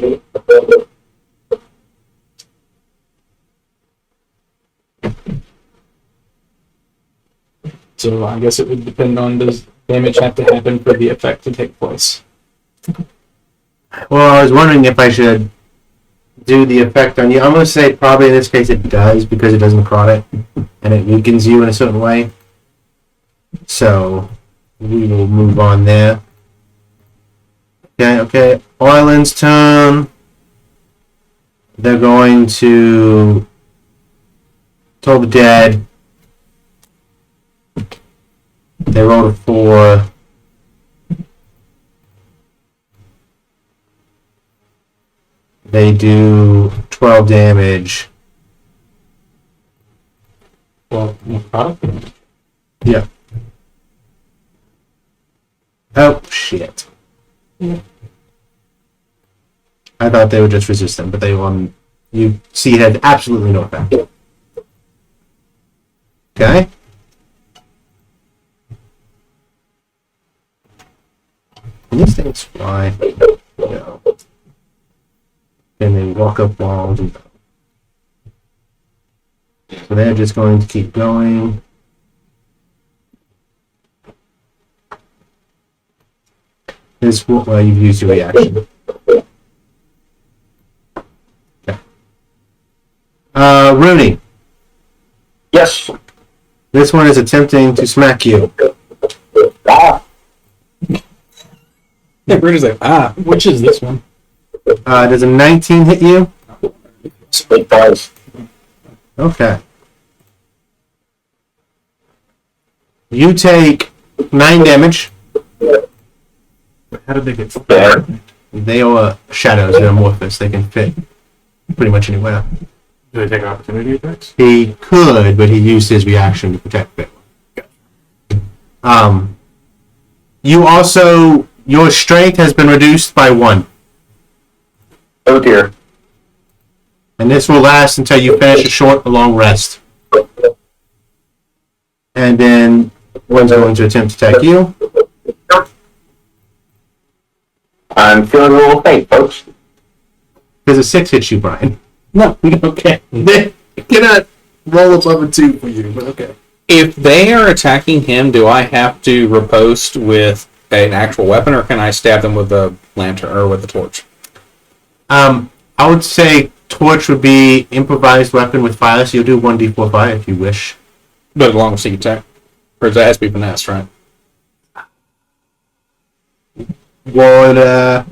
So I guess it would depend on does damage have to happen for the effect to take place. Well, I was wondering if I should do the effect on you. I'm going to say probably in this case it does because it does necrotic and it weakens you in a certain way. So we will move on there. Okay. Orland's turn. They're going to Toll the Dead. They rolled a 4. They do 12 damage. Well, necrotic. Yeah. Oh, shit. Yeah. I thought they were just resistant, but they you see it had absolutely no effect. Okay? And these things fly. No. And they walk up walls and so they're just going to keep going. This well, you've used your reaction. Okay. Rooney. Yes. This one is attempting to smack you. Ah. Yeah, Bruno's like, Which is this one? Does a 19 hit you? It does. Okay. You take 9 damage. How did they get There. They are shadows. They're amorphous. They can fit pretty much anywhere. Do they take opportunity attacks? He could, but he used his reaction to protect Baylor. You also, your strength has been reduced by 1. Oh dear. And this will last until you finish a short or long rest. And then one's going to attempt to attack you. I'm feeling a little faint, folks. Does a 6 hit you, Brian? No, okay. They cannot roll above a 2 for you, but okay. If they are attacking him, do I have to riposte with an actual weapon, or can I stab them with a lantern or with a torch? I would say torch would be improvised weapon with fire, so you'll do 1d4 fire if you wish. But as long as he attack, or that has to be finesse, right? Would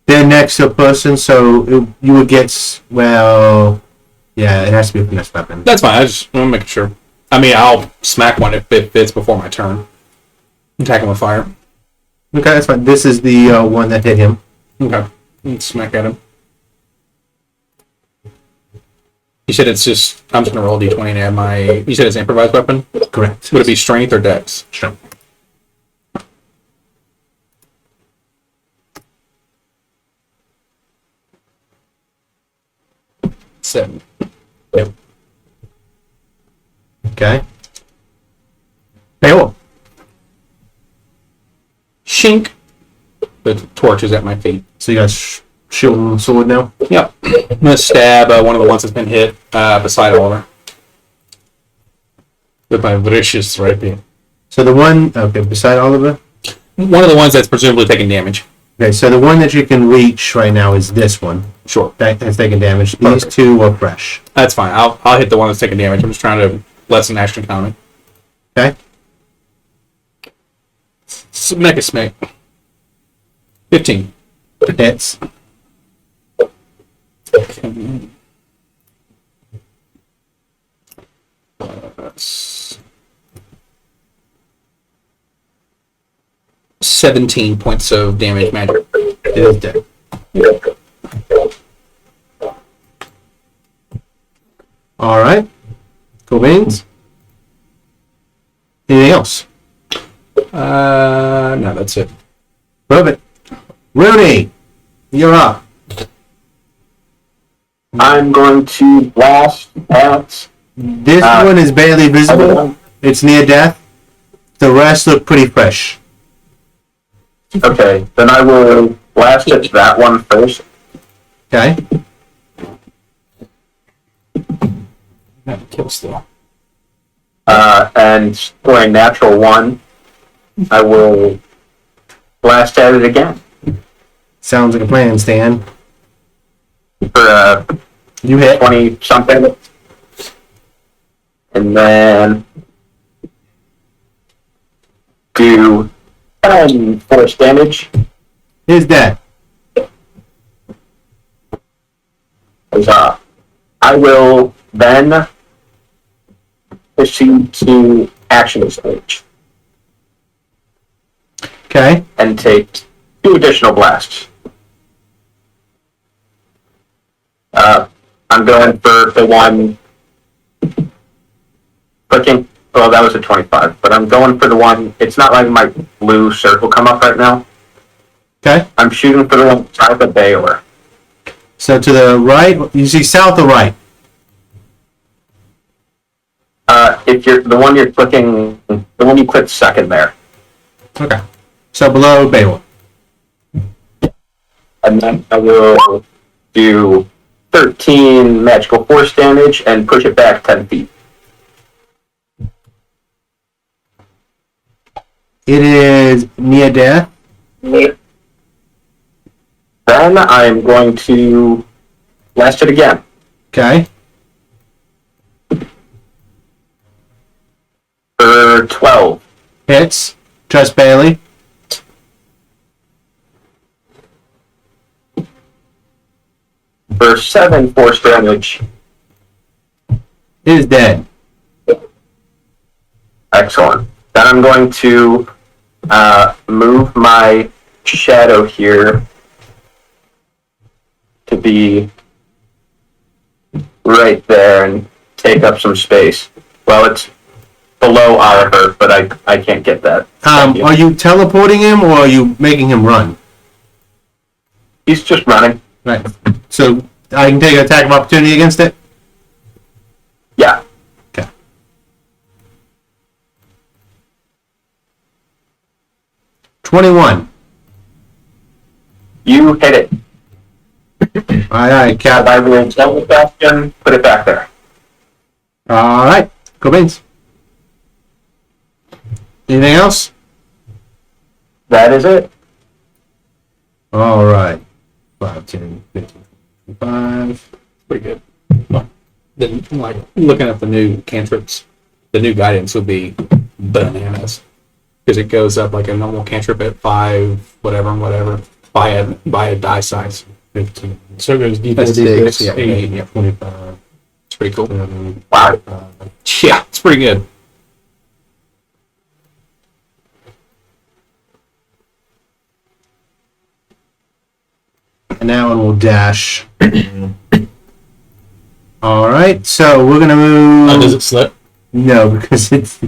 they're next to a person, so you would get yeah, it has to be a finesse weapon. That's fine. I'm making sure. I mean, I'll smack one if it fits before my turn. Attack him with fire. Okay, that's fine. This is the one that hit him. Okay. Smack at him. You said it's just, I'm just going to roll a d20 and add my, you said it's improvised weapon? Correct. Would it be strength or dex? Strength. Seven. Okay. Beowulf. Shink. The torch is at my feet. So you got shield and sword now? Yep. I'm going to stab one of the ones that's been hit beside Oliver. With my vicious rapier. So the one, okay, beside Oliver? One of the ones that's presumably taking damage. Okay, so the one that you can reach right now is this one. Sure. That's taking damage. These Perfect. 2 are fresh. That's fine. I'll hit the one that's taking damage. I'm just trying to lessen action economy. Okay? Make a smite. 15. Hits. That's 17 points of damage magic. It is dead. Alright. Cool beans. Anything else? No, that's it. Perfect. Rooney, you're up. I'm going to blast at. This one is barely visible. It's near death. The rest look pretty fresh. Okay, then I will blast at that one first. Okay? Not a kill still. And for a natural 1, I will blast at it again. Sounds like a plan, Stan. For You hit. 20 something. And then do 10 force damage. Is dead. I will then proceed to action stage Okay? and take 2 additional blasts. I'm going for the one clicking. Well, that was a 25, but I'm going for the one. It's not like my blue circle come up right now. Okay? I'm shooting for the one south of Baylor. So to the right, you see south or right? If you're the one you're clicking, the one you clicked second there, Okay. So below Baylor. and then I will do 13 magical force damage and push it back 10 feet. It is near death. Then I'm going to blast it again. Okay? For 12. Hits. Just barely. For 7 force damage. It is dead. Excellent. Then I'm going to move my shadow here to be right there and take up some space. Well, it's below Oliver, but I can't get that. Thank you. Are you teleporting him or are you making him run? He's just running. Right. So I can take an attack of opportunity against it? Yeah. Okay. $21. You hit it. Alright, Cap. I will double question, put it back there. Alright. Cool beans. Anything else? That is it. Alright. 5, 10, 15, 5. Pretty good. Then, like, looking at the new cantrips, the new guidance would be bananas. Because it goes up like a normal cantrip at 5, whatever, and whatever, by a die size. 15. So it goes deep That's as deep. 6, yeah, 8, yeah. 25. It's pretty cool. 7, Wow. Yeah, it's pretty good. And that one will dash. Alright, so we're gonna move. Oh, does it slip? No, because it's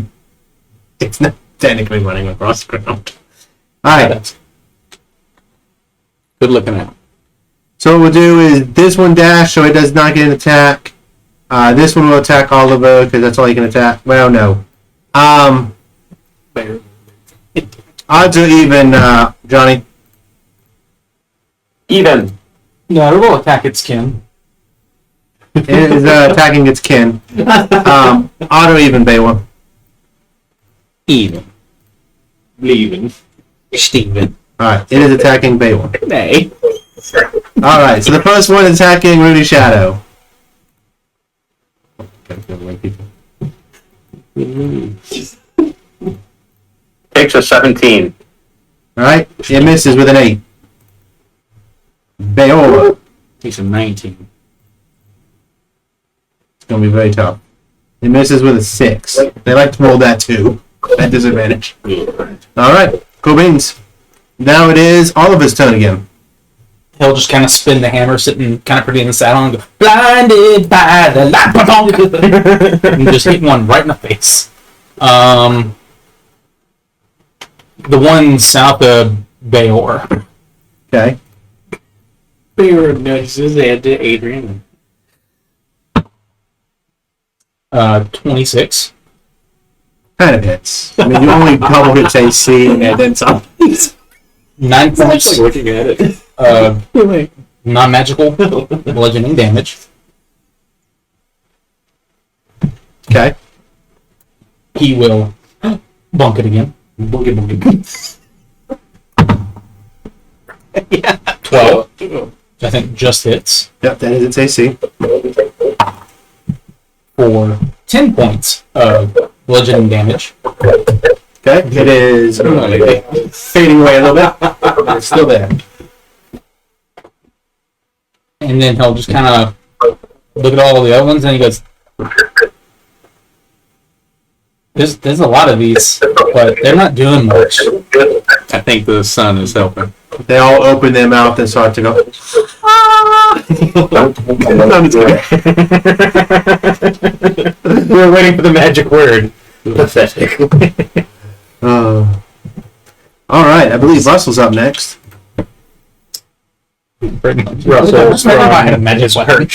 not technically running across the ground. Alright, Good looking at. so what we'll do is this one dash, so it does not get an attack. This one will attack Oliver because that's all you can attack. Well, no. Odds are even, Johnny. Even. No, it will attack its kin. It is attacking its kin. Odd or even, Baylor. Even. Leaving. Steven. Alright, it is attacking Baylor. Nay. Alright, so the first one is attacking Rudy Shadow. Takes a 17. Alright, it misses with an 8. Bayola. He's a 19. It's going to be very tough. It misses with a 6. They like to roll that too. At disadvantage. Alright, cool beans. Now it is Oliver's turn again. He'll just kind of spin the hammer, sitting kind of pretty in the saddle, and go, blinded by the light. And just hit one right in the face. The one south of Bayor. Okay. Bayor notices they had to Adrian. 26. Kind of hits. I mean, you only double hits AC and then some. 9 points looking at it. non-magical bludgeoning damage. Okay. He will bunk it again. Boogie boogie. Yeah. 12. Which I think just hits. Yep, that is its AC. For 10 points of bludgeoning damage. Okay. It is fading away a little bit. But it's still there. And then he'll just kind of look at all the other ones and he goes, There's a lot of these, but they're not doing much. I think the sun is helping. They all open their mouth and start to go. We're waiting for the magic word. Pathetic. Alright, I believe Russell's up next. Russell, I had a magic weapon.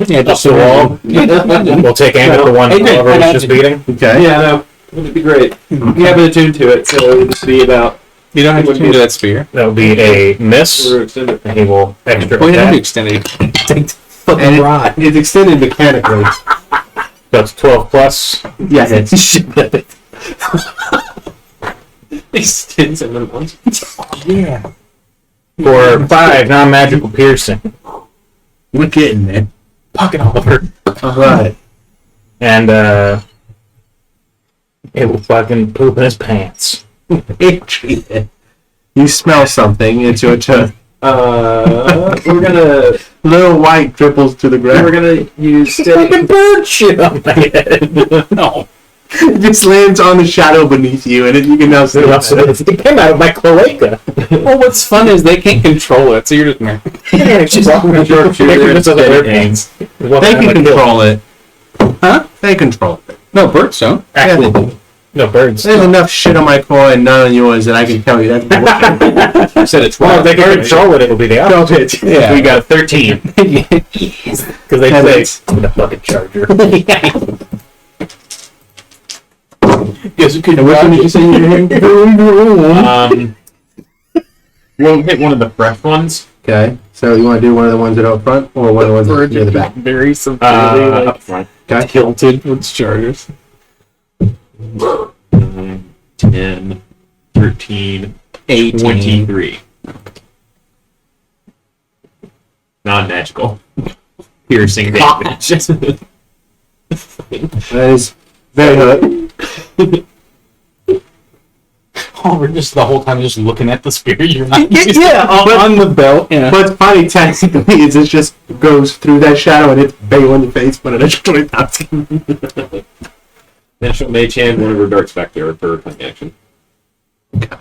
Yeah, just the wall. We'll take aim at the one Oliver was just beating. Okay. Yeah, no, it'd be great. You have an attune to it, so it'll just be about. You don't have to do that spear. That will be a miss, We're extended. and he will extra We have to attack. extend it. And it's extended mechanically. That's 12 plus. Yeah, it's. Extends and then once. Yeah. For 5 non-magical piercing. We're getting there. Pocket Oliver. Alright. And, it will fucking poop in his pants. Adrian, you smell something. It's your turn. We're gonna Little white dribbles to the ground. use steady. Fucking bird shit on my head. No. It just lands on the shadow beneath you, and you can now see it. It came out of my cloaca. Well, what's fun is they can't control it, so you're just She's walking around making this other airplanes. They can control it. Huh? They control it. No, birds don't. Actually, no birds. There's enough shit on my core and none on yours that I can tell you that's I said it's wrong. If they can control it, it'll be the opposite. Yeah. We got 13. Because they And play it's- with a fucking charger. Yes, it could. And which one did you say you were We'll hit one of the fresh ones. Okay, so you want to do one of the ones that are up front, or one of the ones that are near the back? Very severely Up front. Okay. tilted with chargers. 10, 13, 18. 23. Non-magical. Piercing damage. That is very hurt. Oh, we're just the whole time just looking at the spear. You're not. Yeah, on the belt. Yeah. What's funny technically is it just goes through that shadow and it's Bale in the face, but it actually knocks him. Then she'll mage hand one of her darts back there for her cunning action.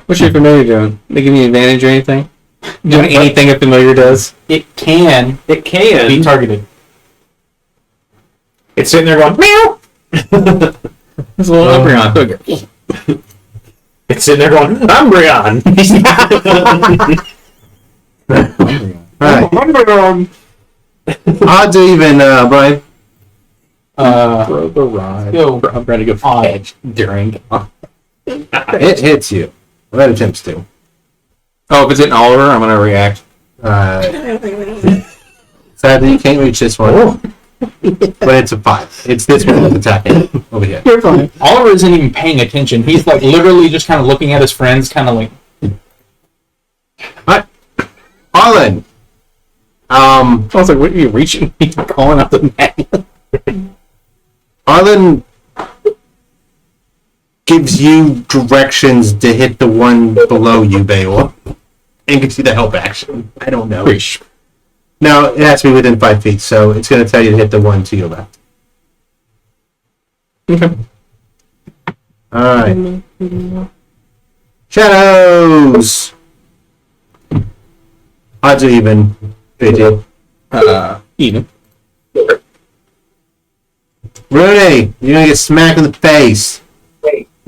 What's your familiar doing? They give you advantage or anything? Doing anything a familiar does? It can It can. be targeted. It's sitting there going, meow! It's a little Umbreon. It's sitting there going, Umbreon! Alright, Umbreon! odds are even, Brian. Throw the ride. Go. I'm ready to go for edge during. It hits you. Well, that attempts to. Oh, if it's in Oliver, I'm gonna react. Sadly, you can't reach this one. But it's a 5. It's this one that's attacking over here. You're fine. Oliver isn't even paying attention. He's like literally just kind of looking at his friends, kind of like. Alright. Arlen. I was like, what are you reaching? Calling out the man. Arlen gives you directions to hit the one below you, Bayor. And gives you the help action. I don't know. Now, it has to be within 5 feet, so it's going to tell you to hit the one to your left. Okay. Alright. Shadows! Odds are even. 50. Even. Rooney, you're going to get smacked in the face.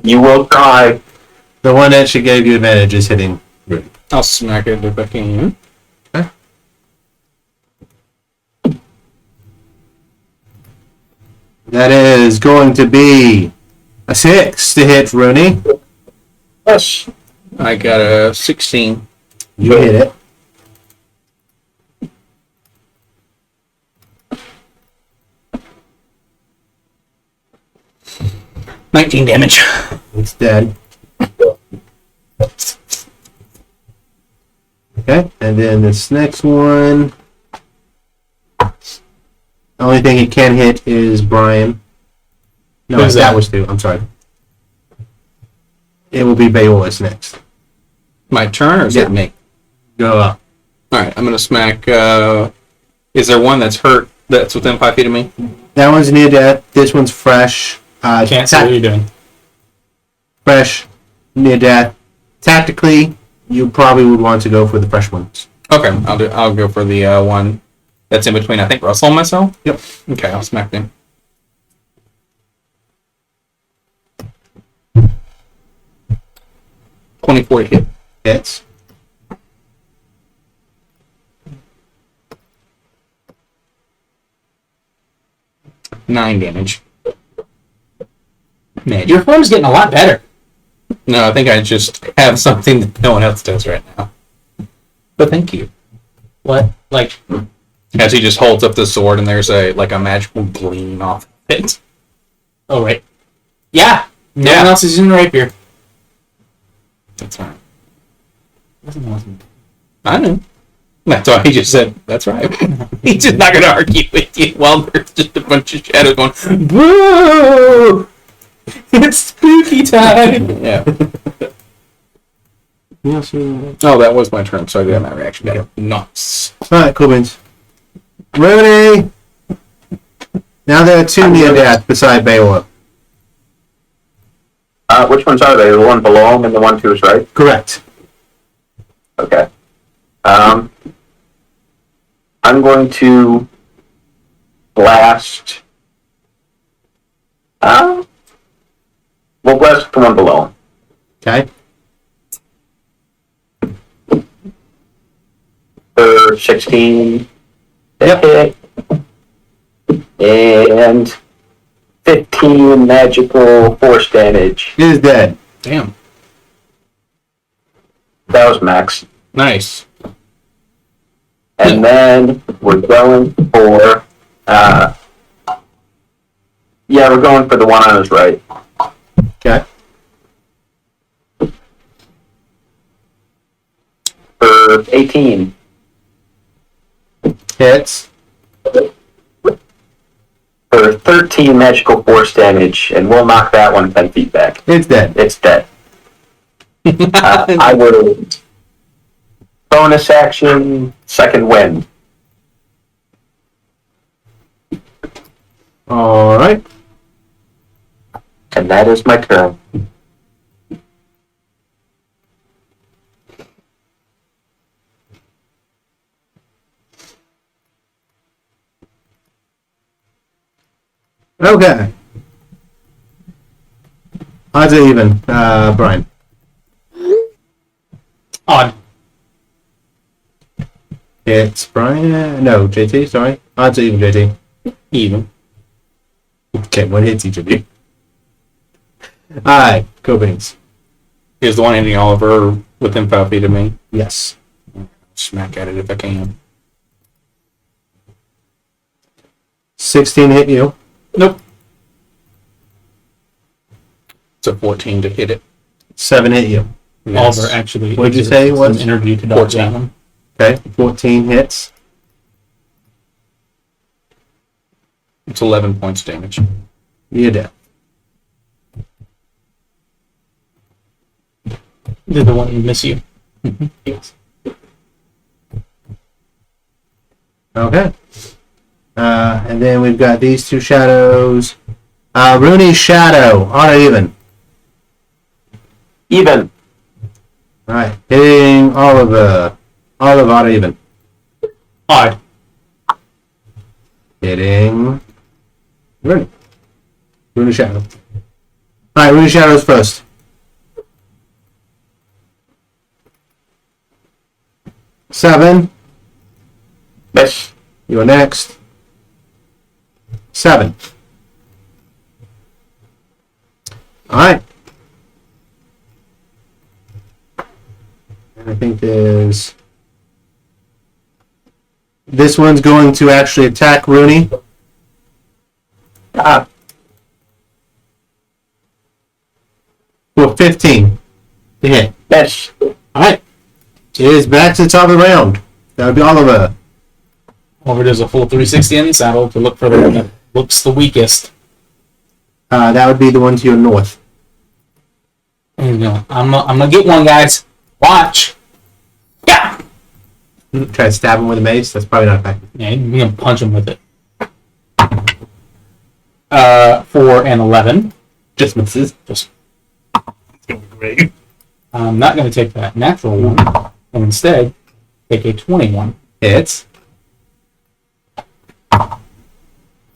You will try. The one that should give you advantage is hitting Rooney. I'll smack it if I can. That is going to be a 6 to hit Rooney. Yes. I got a 16. You hit it. $19 damage. It's dead. Okay, and then this next one. The only thing it can hit is Brian. No, Who's that that? was 2. I'm sorry. It will be Beowulf next. My turn, or is Yeah. it me? Go up. Alright, I'm gonna smack, is there one that's hurt that's within 5 feet of me? That one's near death. This one's fresh. Can't see what you're doing. Fresh, near death. Tactically, you probably would want to go for the fresh ones. Okay, I'll go for the one that's in between, I think, Russell and myself? Yep. Okay, I'll smack him. $24 to hit. Hits. $9 damage. Magic. Your form's getting a lot better. No, I think I just have something that no one else does right now. But thank you. What? Like, As he just holds up the sword and there's a magical gleam off of it. oh right. Yeah. No Yeah. one else is in the rapier. That's right. I know. That's why he just said, that's right. He's just not going to argue with you while there's just a bunch of shadows going, boo! It's spooky time! Yeah. Oh, that was my turn, so I did have my reaction. Yeah. Nice. Alright, cool beans. Rooney! Now there are 2 near death beside Beowulf. Which ones are they? The one below him and the one to his right? Correct. Okay. I'm going to blast. We'll blast the one below him. Okay. For 16 Yep. hit. And 15 magical force damage. He is dead. Damn. That was max. Nice. And then we're going for, we're going for the one on his right. Okay. For 18. Hits. For 13 magical force damage, and we'll knock that one 10 feet back. It's dead. It's dead. I will bonus action, second wind. All right. And that is my turn. Okay. Odds are even. Brian. Odd. It's Brian. No, JT. Sorry. Odds are even, JT. Even. Okay, one hits each of you. All right, go Beans. Is the one hitting Oliver within 5 feet of me? Yes. Smack at it if I can. 16 hit you. Nope. It's a 14 to hit it. 7 hit you. Oliver actually. What'd you say it was? Some energy to dodge 14. that one. Okay, 14 hits. It's 11 points damage. You're dead. Did the one miss you? Yes. Okay. And then we've got these two shadows. Rooney's shadow. Odd or even? Even. All right. Hitting Oliver. Oliver, odd or even? Odd. Hitting Rooney. Rooney shadow. All right, Rooney shadows first. Seven. Miss. You're next. 7. All right. And I think there's... This one's going to actually attack Rooney. Ah, For 15 to hit. miss. All right. It is back to the top of the round. That would be Oliver. Oliver does a full 360 in the saddle to look for the one that looks the weakest. That would be the one to your north. And you go, I'm gonna get one, guys. Watch. Yeah. Try to stab him with a mace. That's probably not effective. Yeah, I'm gonna punch him with it. For an 11. Just misses. Just. It's going to be great. I'm not gonna take that natural one, and instead take a 21 Hits.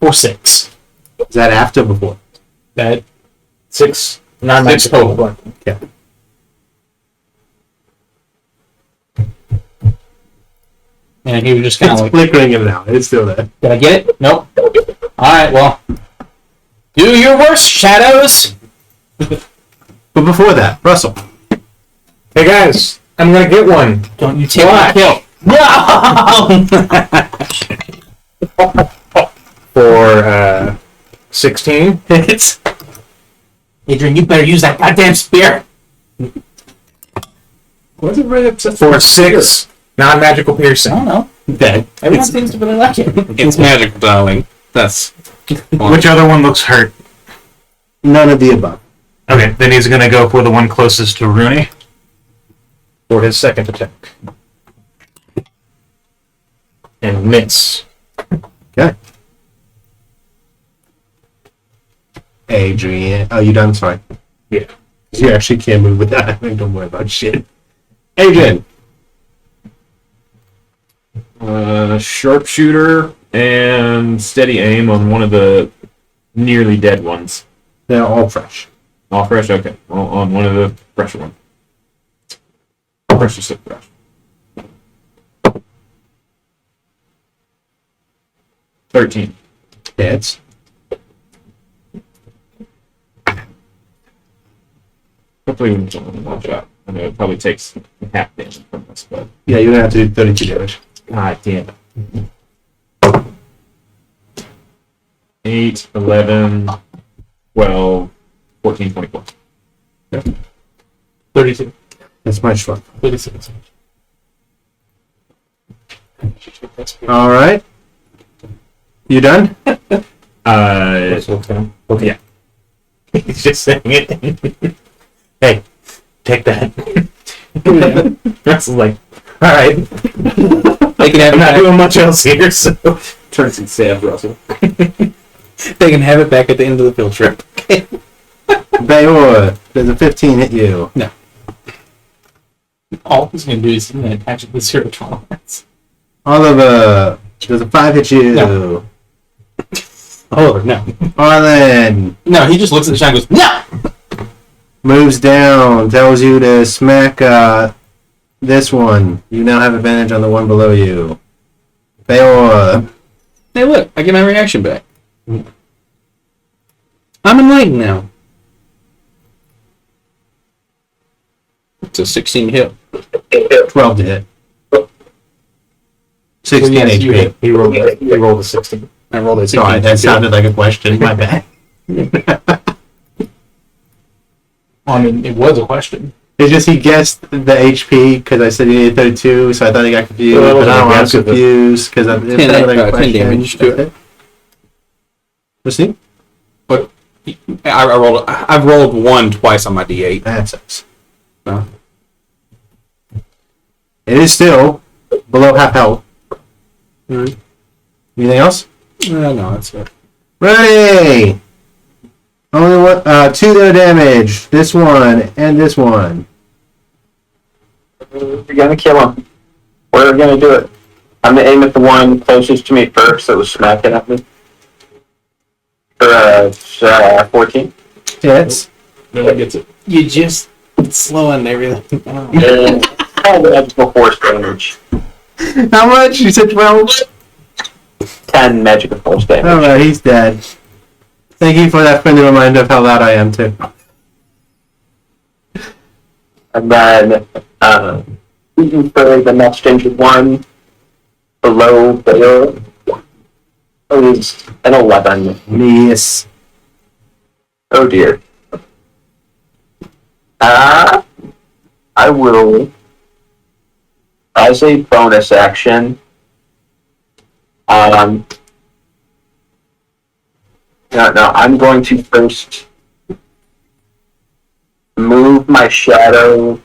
for 6. Is that after or before? That 6 6 total. Yeah. And he was just kind It's of like, flickering it out. It's still there. did I get it? Nope. Alright, well. Do your worst, shadows! But before that, Russell. Hey guys, I'm gonna get one. Don't you take my kill. No! For 16. Hits. Adrian, you better use that goddamn spear. What's it right up to? For 6 non-magical I piercing. don't know. Dead. Everyone seems to really like it. It's magic, darling. That's Which other one looks hurt? None of the above. Okay, then he's gonna go for the one closest to Rooney. For his second attack. And miss. Okay. Adrian. Oh, you done? Sorry. Yeah. You actually can't move with that. Don't worry about shit. Adrian. Sharpshooter and steady aim on one of the nearly dead ones. They're all fresh. All fresh? Okay. Well, on one of the fresher ones. Fresh is fresh. 13. Hits. Hopefully it's only one shot. I know it probably takes half damage from this, but Yeah, you're gonna have to do 32 damage. god damn it. 8, 11, 12, 14, 24. 32. That's my shrug. 36. All right. You done? Okay. Yeah. He's just saying it. Hey, take that. Russell's like, alright. They can have I'm it not back. doing much else here, so. Turns and stabs Russell. They can have it back at the end of the field trip. Bayor, does a 15 hit you? All he's going to do is he's going to attach it with 0 tolerance. Oliver, does a 5 hit you? No. Oh, no. Arlen No, he just looks at the shot and goes, no! moves down, tells you to smack this one. You now have advantage on the one below you. Bayor, Hey, look, I get my reaction back. I'm enlightened now. It's a 16 hit. 12 to hit. 16 yes, you HP. hit. He rolled a 16. I rolled a 16. Sorry, that sounded like a question. My bad. I mean, it was a question. It's just he guessed the HP because I said he needed 32, so I thought he got confused. Well, that but I don't wasn't a know, I'm guess, but- confused because it 10 sounded like a 10 question. damage to it. What's he? But I've rolled 1 twice on my D8. That sucks. No. It is still below half health. Mm. Anything else? No, that's it. Ready! Only one, 2 to damage. This one and this one. You're gonna kill him. We're gonna do it. I'm gonna aim at the one closest to me first that was smacking at me. For 14. Hits. No one gets it. You just slowing everything down. And magical force damage. How much? You said 12? 10 magical force damage. Alright, he's dead. Thank you for that friendly reminder of how loud I am, too. And then, for the next injured one, below Bayo, is an 11. Yes. Oh dear. I will, as a bonus action, no, I'm going to first move my shadow,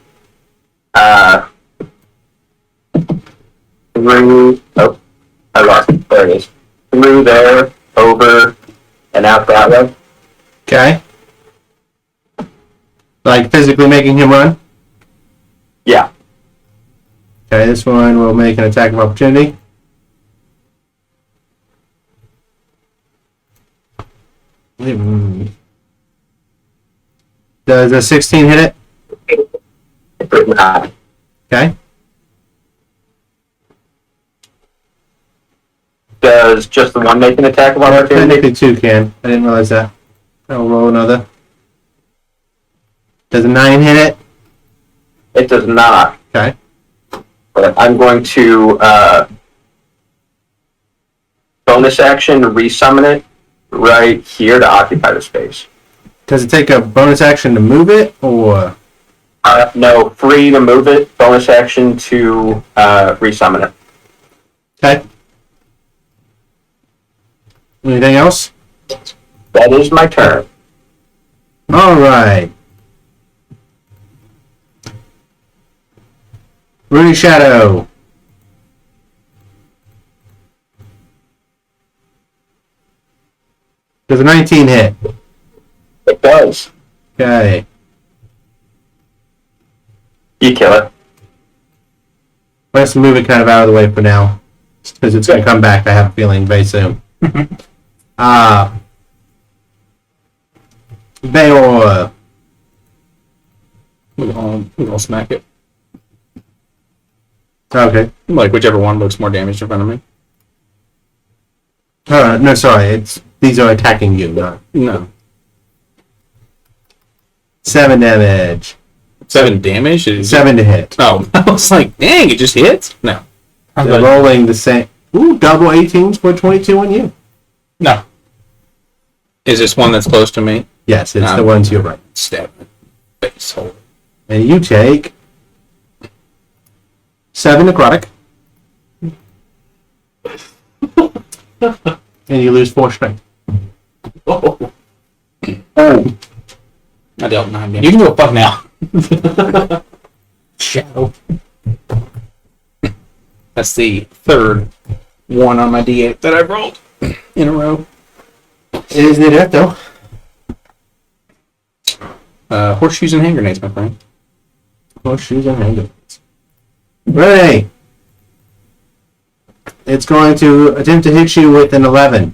through, oh, I lost it, there it is, through there, over, and out that way. Okay. Like physically making him run? Yeah. Okay, this one will make an attack of opportunity. Does a 16 hit it? Okay. Does just the one make an attack of opportunity? Technically 2 can. I didn't realize that. I'll roll another. Does a 9 hit it? It does not. Okay. But I'm going to bonus action resummon it right here to occupy the space. Does it take a bonus action to move it, or? No, free to move it, bonus action to resummon it. Okay. Anything else? That is my turn. Alright. Rune Shadow. Does a 19 hit? It does. Okay. You kill it. Let's move it kind of out of the way for now, because it's going to come back. I have a feeling very soon. Bayor. We're gonna smack it. Okay. Like whichever one looks more damage in front of me. No, sorry. These are attacking you. Not No. 7 damage. 7 damage? Is 7 to hit. Oh, I was like, dang, it just hits? No. They're rolling the same. Ooh, double 18s for 22 on you. No. Is this one that's close to me? Yes, it's the one to your right. Stab it. Face hole. And you take 7 necrotic. And you lose 4 strength. Oh. Oh. I dealt 9 damage. You can go fuck now. Shadow. That's the third one on my D8 that I've rolled in a row. It is near death, though. Horseshoes and hand grenades, my friend. Horseshoes and handguns. Ready. It's going to attempt to hit you with an 11.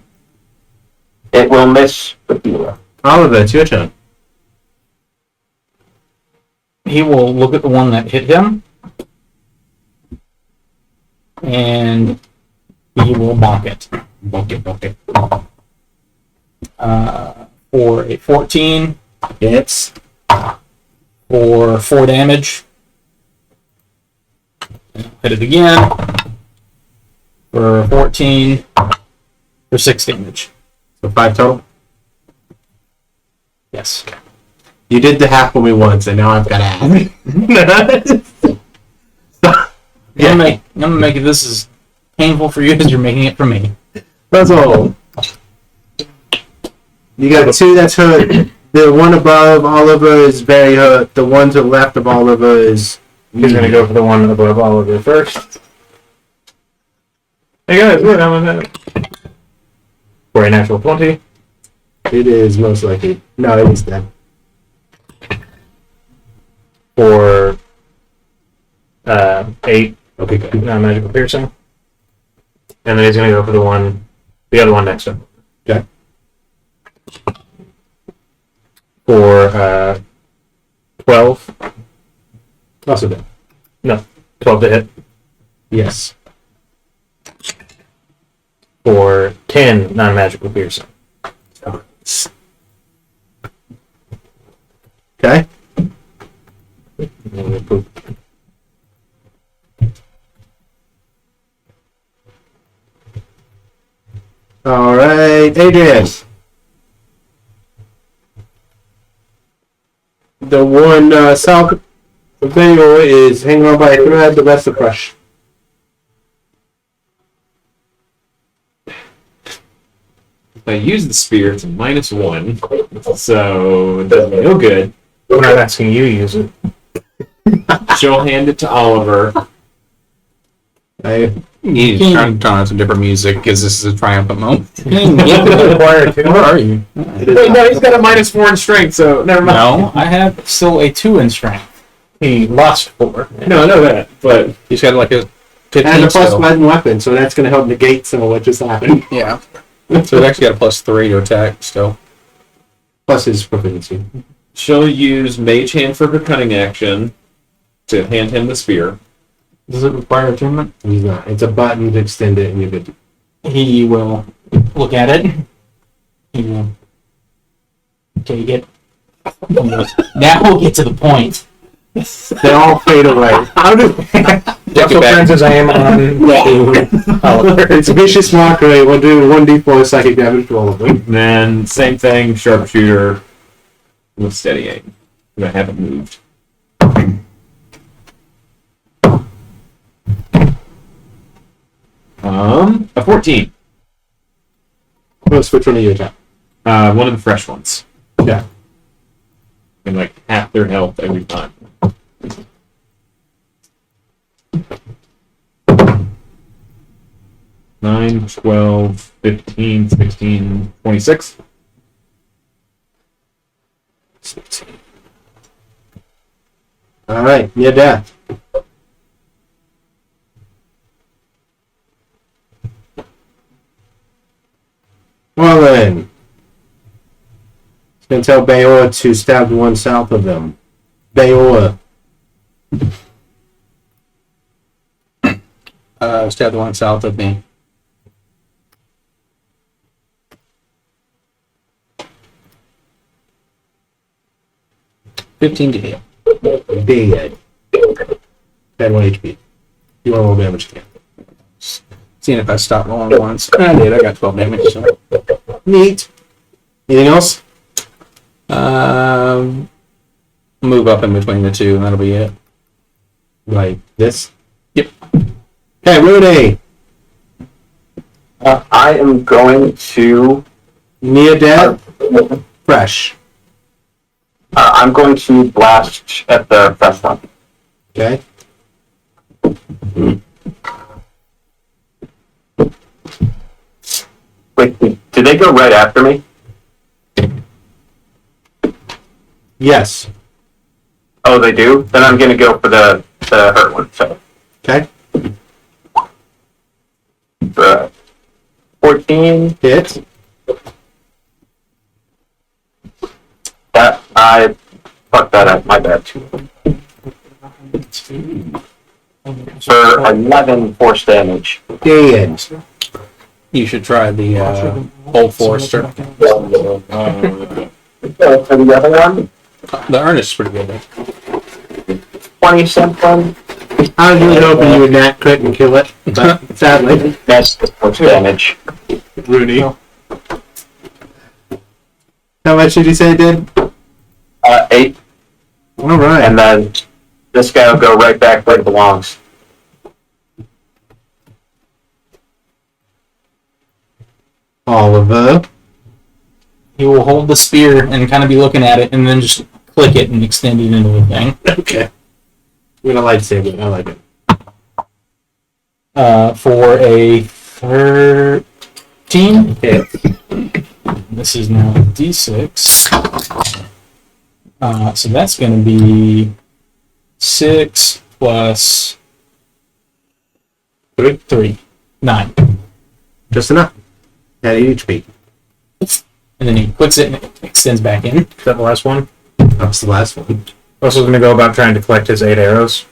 It will miss the fewer. Oliver, it's your turn. He will look at the one that hit him, and he will bonk it. Bonk it. For a 14, Hits. for 4 damage. Hit it again. For 14, for 6 damage. So 5 total. Yes. You did the half for me once, and now I've got to add. I'm gonna make this as painful for you as you're making it for me. That's all. You got 2 that's hurt. The one above Oliver is very hurt. The one to the left of Oliver is... He's gonna go for the one above Oliver first. Hey guys, look, I'm in that. For a natural 20. It is most likely. No, it is dead. For 8 Okay, good. non-magical piercing. And then he's gonna go for the other one next to him. Okay. For 12. Also dead. No, 12 to hit. Yes. For 10 non-magical piercing. Okay. All right, Adrian. The one south of Bangor is hanging on by a thread. The rest are crushed. If I use the spear, it's a -1, so it does me no good. We're not asking you to use it. She'll hand it to Oliver. I, You need to turn on some different music because this is a triumphant moment. Where are you? Wait, no, he's got a -4 in strength, so never mind. No, I have still a 2 in strength. He lost 4. No, I know that, but He's got like a 15 and a plus still. 1 weapon, so that's going to help negate some of what just happened. Yeah. So it's actually got a +3 to attack still. Plus his proficiency. she'll use Mage Hand for her cunning action to hand him the spear. Does it require attunement? He's not. It's a button to extend it, and you're good. He will look at it. He will take it. Now we'll get to the point. They all fade away. How do? So friends as I am on Oliver. It's vicious mockery. We'll do 1d4 psychic damage to all of them. And then same thing, sharpshooter with steady aim. I haven't moved. A 14. Let's switch one of you attack. One of the fresh ones. Yeah. And like half their health every time. Nine, 12, 15, 16, 26. All right, near death. Well then, it's going to tell Bayor to stab the one south of them. Bayor. Stab the one south of me. $15 to hit. Dead. Bad 1 HP. You want more damage again. Seeing if I stop rolling once. I did. I got 12 damage. So. Neat. Anything else? Move up in between the two, and that'll be it. Like this? Yep. Okay, Rudy. I am going to. Near death. Fresh. I'm going to blast at the fresh one. Okay. Wait, did they go right after me? Yes. Oh, they do? Then I'm going to go for the hurt one. So, Okay. 14. Hit. That I fucked that up. My bad. For 11 force damage. Dead. You should try the Old Forester. For the other one, The Ernest is pretty good. 20 something. I was really hoping you would not crit and kill it, but sadly. That's the force damage. Rudy. How much did you say it did? 8. All right. And then this guy will go right back where it belongs. Oliver. He will hold the spear and kind of be looking at it, and then just click it and extend it into the thing. Okay. We're gonna lightsaber. I like it. For a 13 Hit. This is now D6. So that's going to be 6 plus 3. 9. Just enough. At 8 HP. And then he clicks it and it extends back in. Is that the last one? That was the last one. Also going to go about trying to collect his 8 arrows.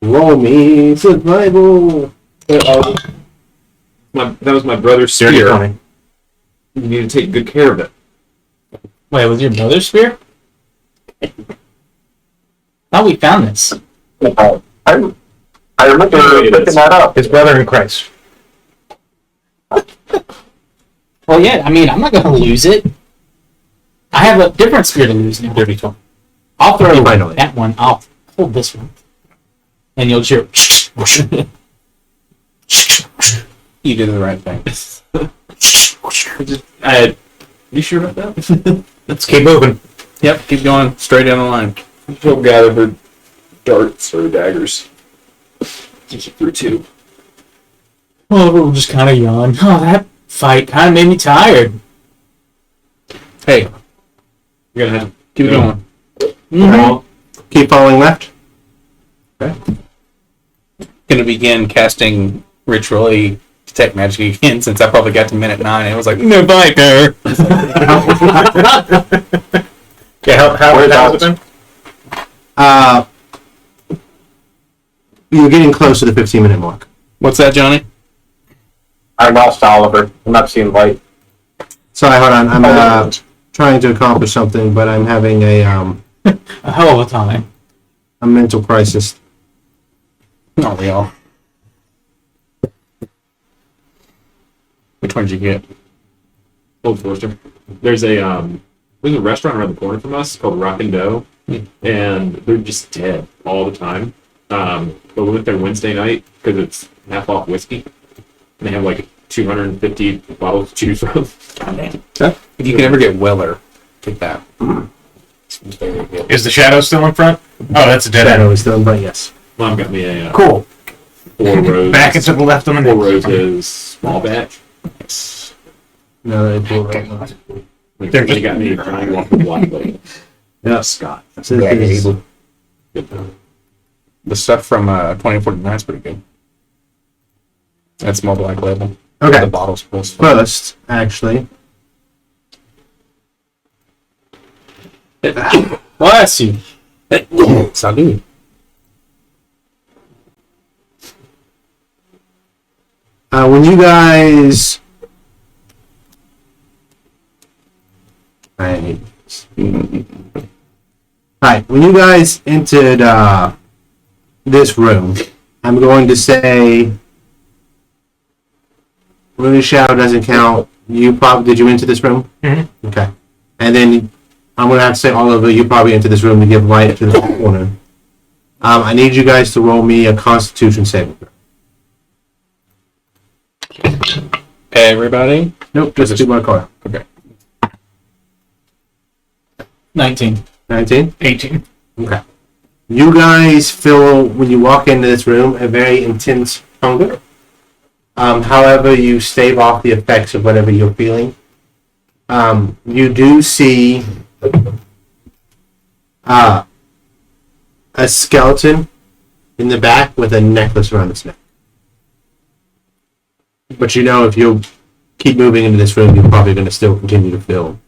Roll me survival. That was my brother's Dirty spear. 20. You need to take good care of it. Wait, was your brother's spear? Thought we found this. I remember looking that up. His brother in Christ. Well, yeah, I mean, I'm not going to lose it. I have a different spear to lose now. Dirty 20. I'll throw Finally. that one. I'll hold this one. And you'll hear. You did the right thing. You sure about that? Let's keep moving. Yep, keep going straight down the line. Don't gather for darts or daggers. Just through 2. Oh, we'll just kind of yawn. Oh, that fight kind of made me tired. Hey, You're gonna have keep No. going. Mm-hmm. Keep falling left. Gonna begin casting ritually detect magic again since I probably got to minute 9 and it was like, no viper. Okay, how has it been? You're getting close to the 15-minute mark. What's that, Johnny? I lost Oliver. I'm not seeing light. Sorry, hold on. I'm trying to accomplish something, but I'm having a A hell of a time. mental crisis. Not real. Which one did you get? Old Forester. There's a restaurant around the corner from us called Rock and Dough, and they're just dead all the time. But we went there Wednesday night because it's half off whiskey, and they have like 250 bottles to choose from. If you can ever get Weller, take that. Is the shadow still in front? Oh, that's a dead Shadow end. is still, but yes. Mom got me a Cool. 4 roses. Back and to the left on the 4 next. roses small batch. No, they pulled right now. Like, they got me a giant walking black lady. Yeah. Scott. So this is The stuff from 2049 is pretty good. That's more Black Label. Okay. The bottle's full. First, actually, Bless you. Salud. when you guys, right, when you guys entered this room, I'm going to say, room of shadow doesn't count. You probably did you enter this room? Mm-hmm. Okay, and then I'm going to have to say Oliver, you probably entered this room to give light to the corner. I need you guys to roll me a Constitution saving throw. Everybody? Nope, just two more card. Okay. 19. 19? 18. Okay. You guys feel, when you walk into this room, a very intense hunger. However, you stave off the effects of whatever you're feeling. You do see a skeleton in the back with a necklace around its neck. But you know if you keep moving into this room, you're probably going to still continue to feel.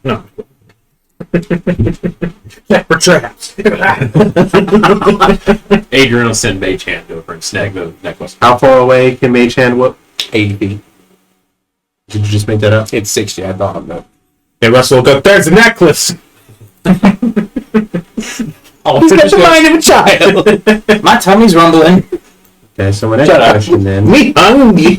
No. We're traps. Adrian will send Mage Hand over and snag the necklace. How far away can Mage Hand look? 80 feet. Did you just make that up? It's 60, I thought of that. Hey, Russell, look, there's a necklace. Oh, he's got the mind of a child. My tummy's rumbling. Okay, so my next question then. Me hungry.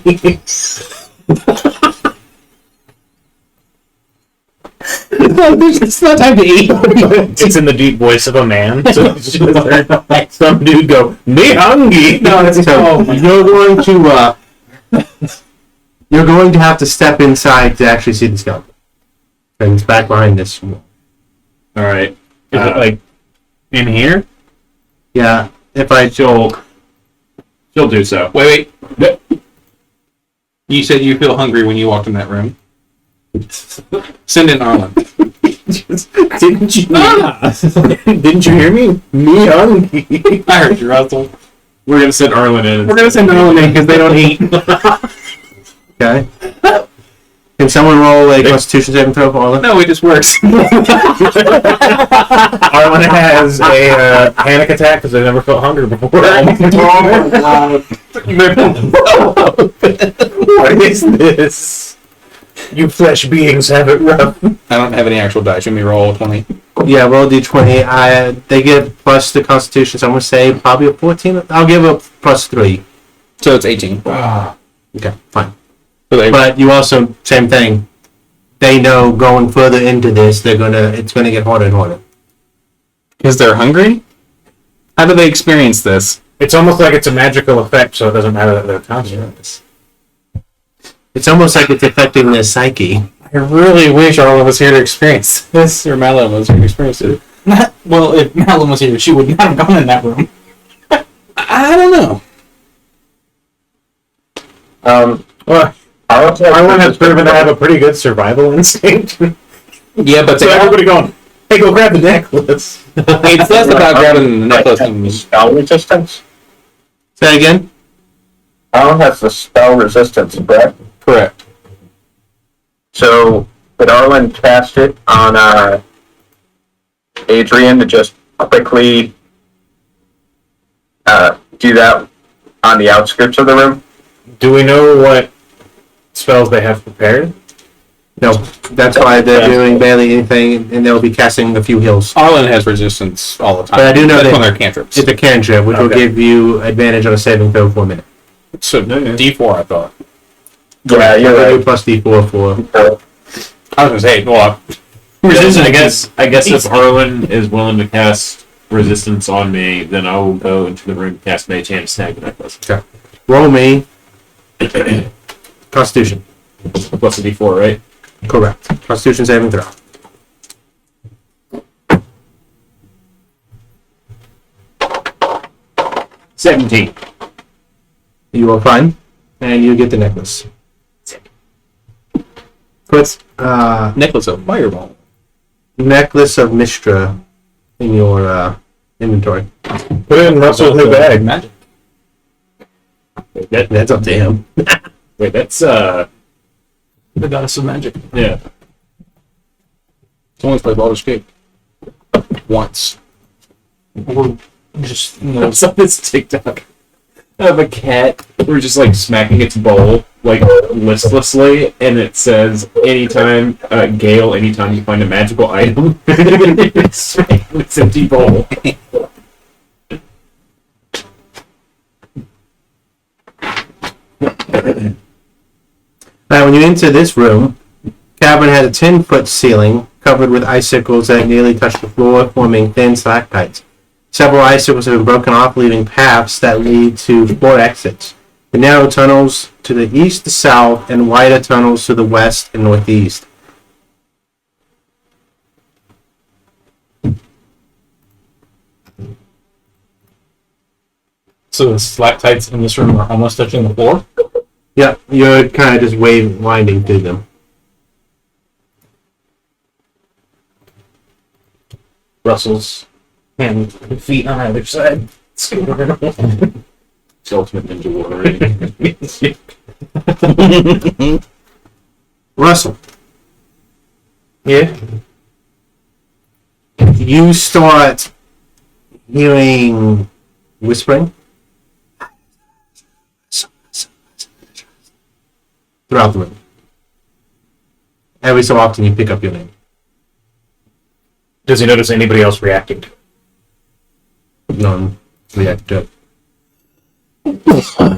It's not time to eat. It's in the deep voice of a man. So it's just like some dude go, me hungry. No, it's So you're going to have to step inside to actually see the skeleton. And it's back behind this wall. All right. Is it like in here? Yeah, if I She'll do so. Wait. You said you feel hungry when you walked in that room. Send in Arlen. Didn't you? Didn't you hear me? Me hungry. I heard you, Russell. We're gonna send Arlen in. We're gonna send Arlen in because they don't eat. okay. Can someone roll a Constitution saving throw for Orla? No, it just works. Arlen has a panic attack because they never felt hunger before. What is this? You flesh beings have it rough. I don't have any actual dice. You may roll 20. Yeah, roll d20. They give plus the Constitution, so I'm going to say probably a 14. I'll give a plus 3. So it's 18. Okay, fine. So they, But you also, same thing. They know going further into this, it's gonna get harder and harder. because they're hungry? How do they experience this? It's almost like it's a magical effect, so it doesn't matter that they're conscious. It's almost like it's affecting their psyche. I really wish Arlen was here to experience this. Or Mallow was going to experience it. Well, if Madeline was here, she would not have gone in that room. I don't know. Well, Arlen has proven to have a pretty good survival instinct. Yeah, but So everybody going, hey, go grab the necklace. it's less about grabbing the necklace than Spell resistance? Say again? Arlen has the spell resistance, correct? correct. So, could Arlen cast it on Adrian to just quickly do that on the outskirts of the room? Do we know what spells they have prepared? No, that's why they're doing barely anything, and they'll be casting a few heals. Arlen has resistance all the time. But I do know That's that- when they're cantrips. It's a cantrip, which will Okay. give you advantage on a saving throw for a minute. So D4, I thought. Yeah, you're They'll do right. plus D4 for. I was going to say, well, I guess if Arlen is willing to cast resistance on me, then I will go into the room, cast Mage Hand, snag the necklace. Roll me. Constitution. Plus a D4, right? Correct. Constitution saving throw. $17. You are fine, and you get the necklace. Put necklace of fireball. necklace of Mistra in your inventory. Put it in Russell's new bag. Magic. That's up to him. Wait, that's The goddess of magic. yeah. Someone's played Baldur's Gate. Once. Or just I saw this TikTok of a cat. We're just like smacking its bowl like listlessly, and it says anytime Gale, anytime you find a magical item, it's smacking its empty bowl. Now, when you enter this room, cabin has a 10-foot ceiling covered with icicles that nearly touch the floor, forming thin stalactites. Several icicles have been broken off, leaving paths that lead to floor exits. The narrow tunnels to the east, the south, and wider tunnels to the west and northeast. so the stalactites in this room are almost touching the floor. Yeah, you're kind of just winding through them. Russell's hands and feet on either side. It's ultimate ninja warrior. Russell, Yeah. you start hearing whispering throughout the room. Every so often you pick up your name. Does he notice anybody else reacting? None react to it.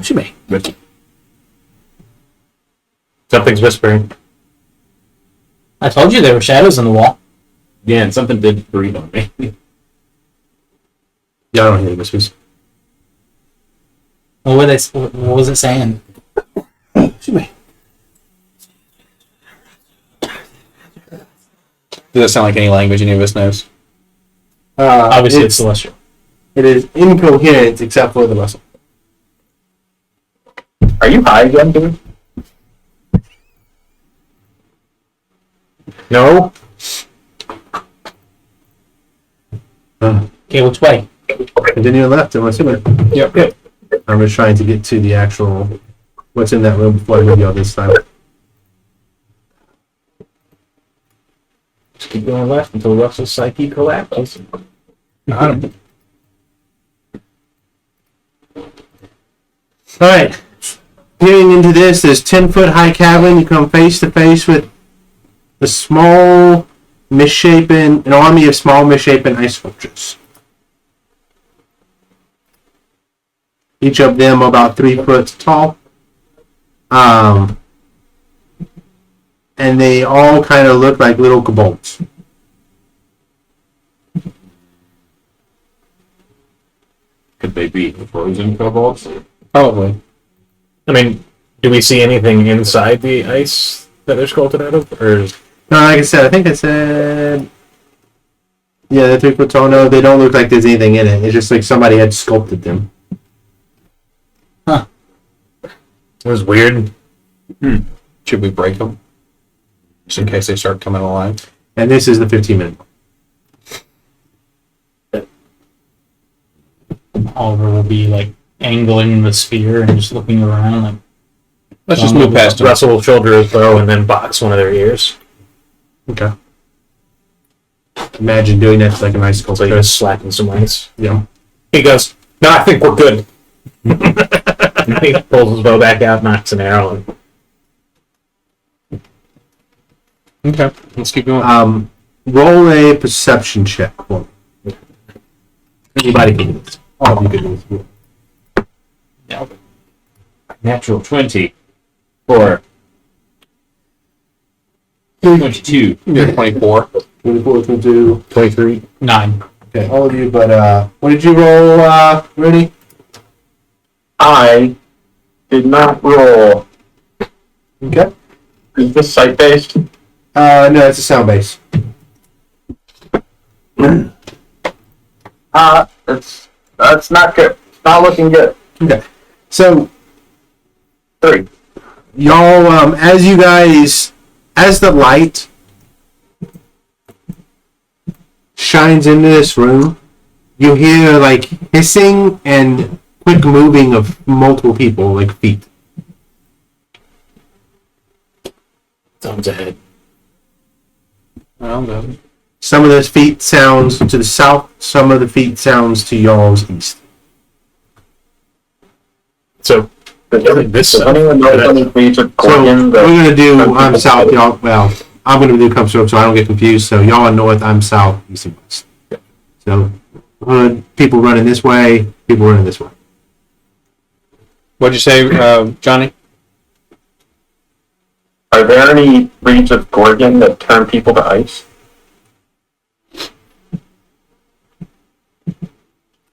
Shimmy. Something's whispering. I told you there were shadows on the wall. Yeah, and something did breathe on me. Yeah, I don't hear the whispers. What were they? What was it saying? Shimmy. Does that sound like any language any of us knows? Obviously, it's celestial. It is incoherent except for the Russell. Are you high again, dude? No? Okay, which way? Continue left, I'm assuming. Yep. I'm just trying to get to the actual what's in that room before I give you all this time. Just keep going left until Russell's psyche collapses. Got him. Alright. Peering into this 10-foot high cabin, you come face to face with a small, an army of small, misshapen ice sculptures. Each of them about 3 foot tall. And they all kind of look like little kobolds. Could they be frozen kobolds? Probably. I mean, do we see anything inside the ice that they're sculpted out of? Or No, like I said, I think I said... Yeah, they're 3 foot tall. No, they don't look like there's anything in it. It's just like somebody had sculpted them. it was weird. Should we break them? Just in case they start coming alive. And this is the 15-minute. Oliver will be like angling the spear and just looking around. Like, Let's just move past them. Russell will shoulder his bow and then box one of their ears. Okay. Imagine doing that to like an ice So sculpture. he goes slapping some ice. Yeah. He goes, "No, I think we're good." And he pulls his bow back out, knocks an arrow, and Okay. Let's keep going. Roll a perception check for me. Anybody can do this. All of you can do this. Natural 20 for 22. You're 24. 24, 22. 23. 9. Okay, all of you, but what did you roll, Rudy? I did not roll. Okay. Is this site based? No, it's a sound base. That's not good. It's not looking good. Okay. So, 3. y'all, as the light shines into this room, you hear like hissing and quick moving of multiple people, like feet. Someone's ahead. Well, no. Some of those feet sounds to the south, some of the feet sounds to y'all's east. So, this Does anyone know any breeds of So we're Gorgon that gonna do some I'm people south, fight? y'all. Well, I'm gonna do come through so I don't get confused. So y'all are north, I'm south, east and west. So people running this way, people running this way. What'd you say, Johnny? Are there any breeds of Gorgon that turn people to ice?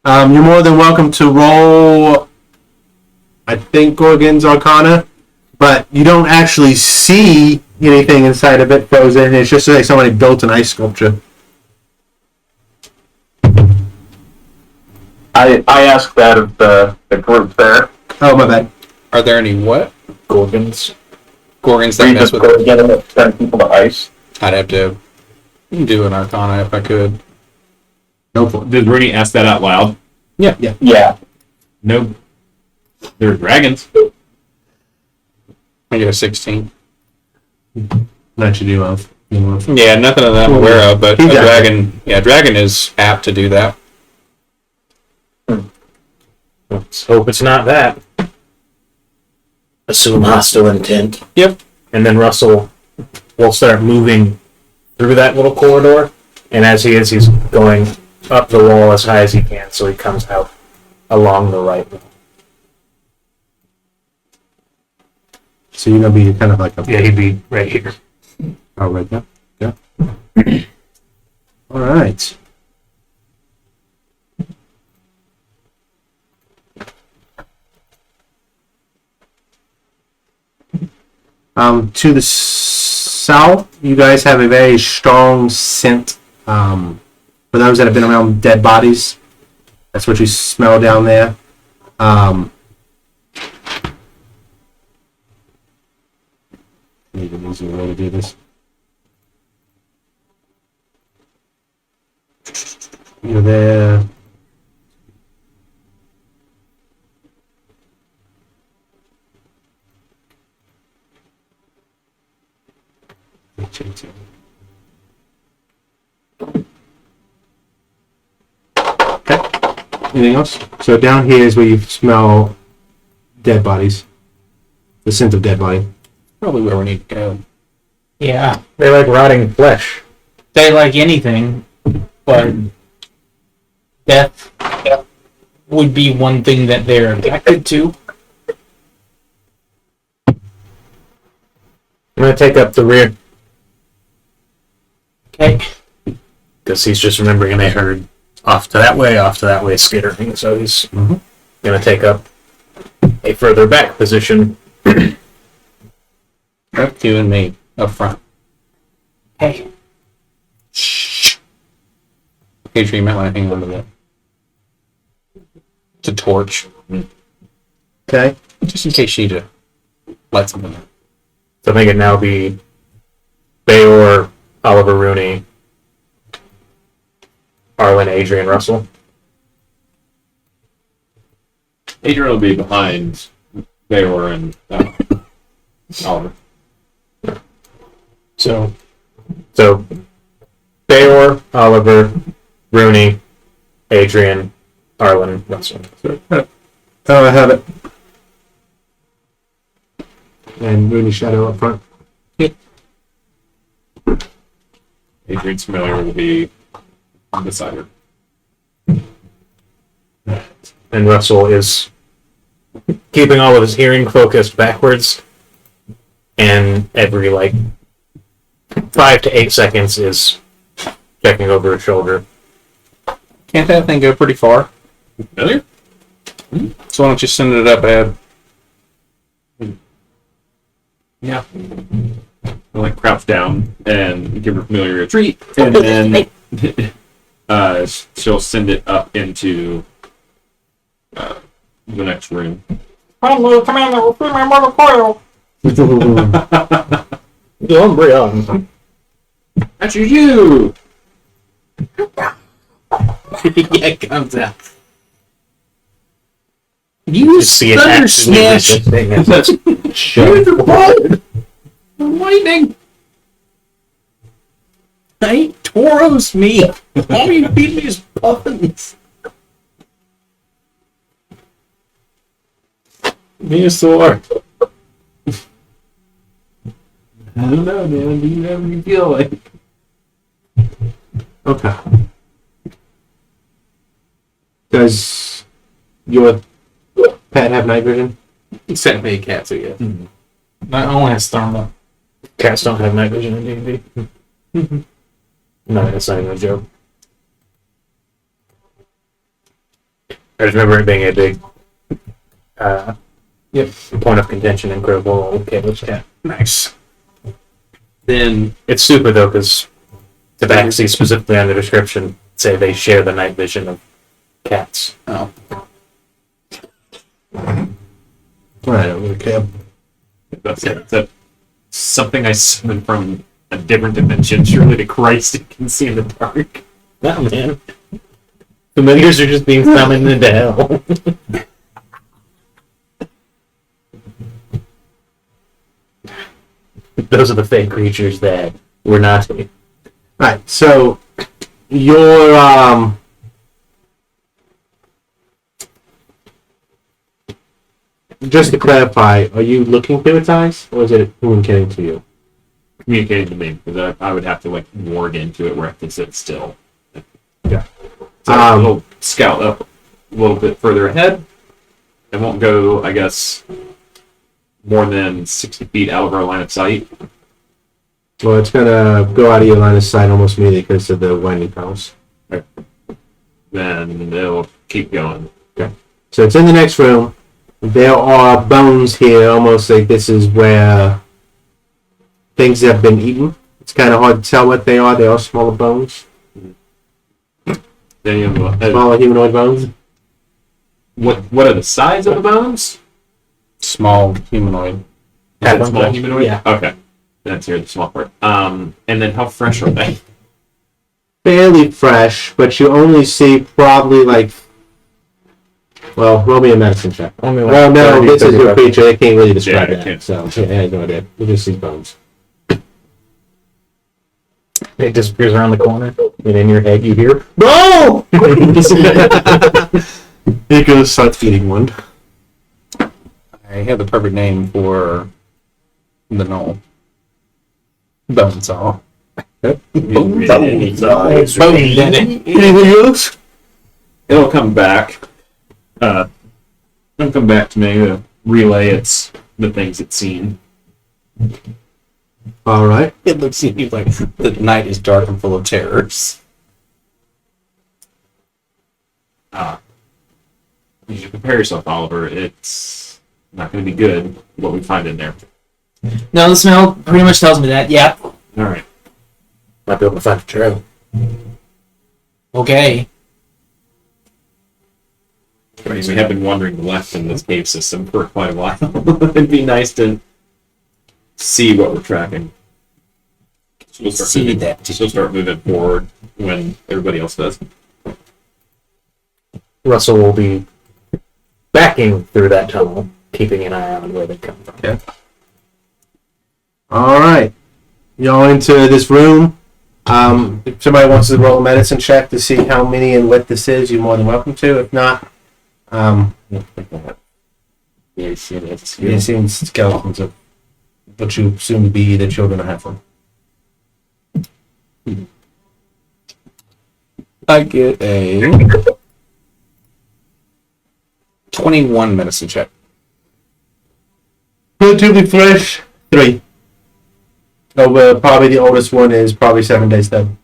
You're more than welcome to roll, I think, Gorgon's Arcana, but you don't actually see anything inside of it frozen. It's just like somebody built an ice sculpture. I asked that of the group there. Oh, my bad. Are there any what? Gorgons. Gorgons that Breeds mess of with... Gorgon that turn people to ice. I'd have to do an Arcana if I could. Go for it. Did Rooney ask that out loud? Yeah. No. They're dragons. I get a 16. Not you do of. Yeah, nothing of that I'm aware of, but a Exactly. dragon... Yeah, dragon is apt to do that. Let's hope it's not that. Assume hostile intent. Yep. And then Russell will start moving through that little corridor. And as he is, he's going up the wall as high as he can, so he comes out along the right wall. So you're gonna be kind of like a Yeah, he'd be right here. Oh, right there. Yeah. All right. To the south, you guys have a very strong scent. For those that have been around dead bodies, that's what you smell down there. Need an easier way to do this. You're there. Okay. Anything else? So down here is where you smell dead bodies. The scent of dead body. Probably where we need to go. Yeah, They like rotting flesh. they like anything, but death would be one thing that they're attracted to. I'm going to take up the rear, Okay. because he's just remembering they heard off to that way, skittering. So he's going to take up a further back position. Up you and me up front. Hey. Adrian, you might want to hang on to that. It's a torch, Okay. just in case you need to light something up. So I think it now be Bayor, Oliver Rooney, Arlen, Adrian, Russell. Adrian will be behind Bayor and Oliver. So Bayor, Oliver, Rooney, Adrian, Arlen, Russell. Oh, I have it. And Rooney Shadow up front. Adrian's familiar will be beside her. And Russell is keeping all of his hearing focused backwards, and every 5 to 8 seconds is checking over his shoulder. Can't that thing go pretty far? Familiar? So why don't you send it up ahead? Yeah. I'll crouch down and give her familiar a treat, and then she'll send it up into the next room. Commander, will free my mother coil. Umbreon. That's you! Yeah, it comes out. You See it thunder actually smash! resisting as it's shoved forward. Lightning! I ain't Tauros me! All you beat me is puffins! Me a sword. I don't know, man. Do you ever feel like? Okay. Does your pet have night vision? Except me, cat, so yeah. That only has thermal. Cats don't have night vision in D&D. No, that's not even a joke. I just remember it being a big point of contention in Critical Campus Cat. Nice. Then it's stupid though, because the backseat specifically on the description say they share the night vision of cats. Oh. I don't really care. That's something I summoned from a different dimension. Surely to Christ, it can see in the dark. No, man. Familiars are just being summoned into hell. Those are the fake creatures that were not. Right, so your just to clarify, are you looking through its eyes, or is it communicating to you? Communicating to me, because I would have to like ward into it where I can sit still. Yeah. So it'll scout up a little bit further ahead. It won't go, I guess, more than 60 feet out of our line of sight. Well, it's gonna go out of your line of sight almost immediately because of the winding tunnels. Then it'll keep going. So it's in the next room. There are bones here, almost like this is where things have been eaten. It's kind of hard to tell what they are. They are smaller bones, Then you have, smaller humanoid bones. what are the size of the bones? Small humanoid. Small humanoid? Yeah. Okay. That's here, the small part. And then how fresh are they? Fairly fresh, but you only see probably like. Well, roll me a medicine check. Only Well, no, 30, this is your 35. creature. I can't really describe Yeah, I that. can't. So, yeah, I have no idea. You just see bones. It disappears around the corner, and in your head you hear, "No!" It goes, starts eating one. I have the perfect name for the knoll. Bonesaw. Anything else? It'll come back. It'll come back to me to relay the things it's seen. All right. It looks at you like the night is dark and full of terrors. You should prepare yourself, Oliver. It's not going to be good what we find in there. No, the smell pretty much tells me that. Yeah. All right. Might be able to find a trail. Okay. We have been wandering left in this cave system for quite a while. It'd be nice to see what we're tracking. So we'll start moving forward when everybody else does. Russell will be backing through that tunnel, keeping an eye on where they come from. Okay. All right. Y'all into this room. If somebody wants to roll a medicine check to see how many and what this is, you're more than welcome to. If not, you're seeing skeletons of what you assume to be the children of Heflin. I get a 21 medicine check. Relatively fresh. 3. Oh, probably the oldest one is probably 7 days dead.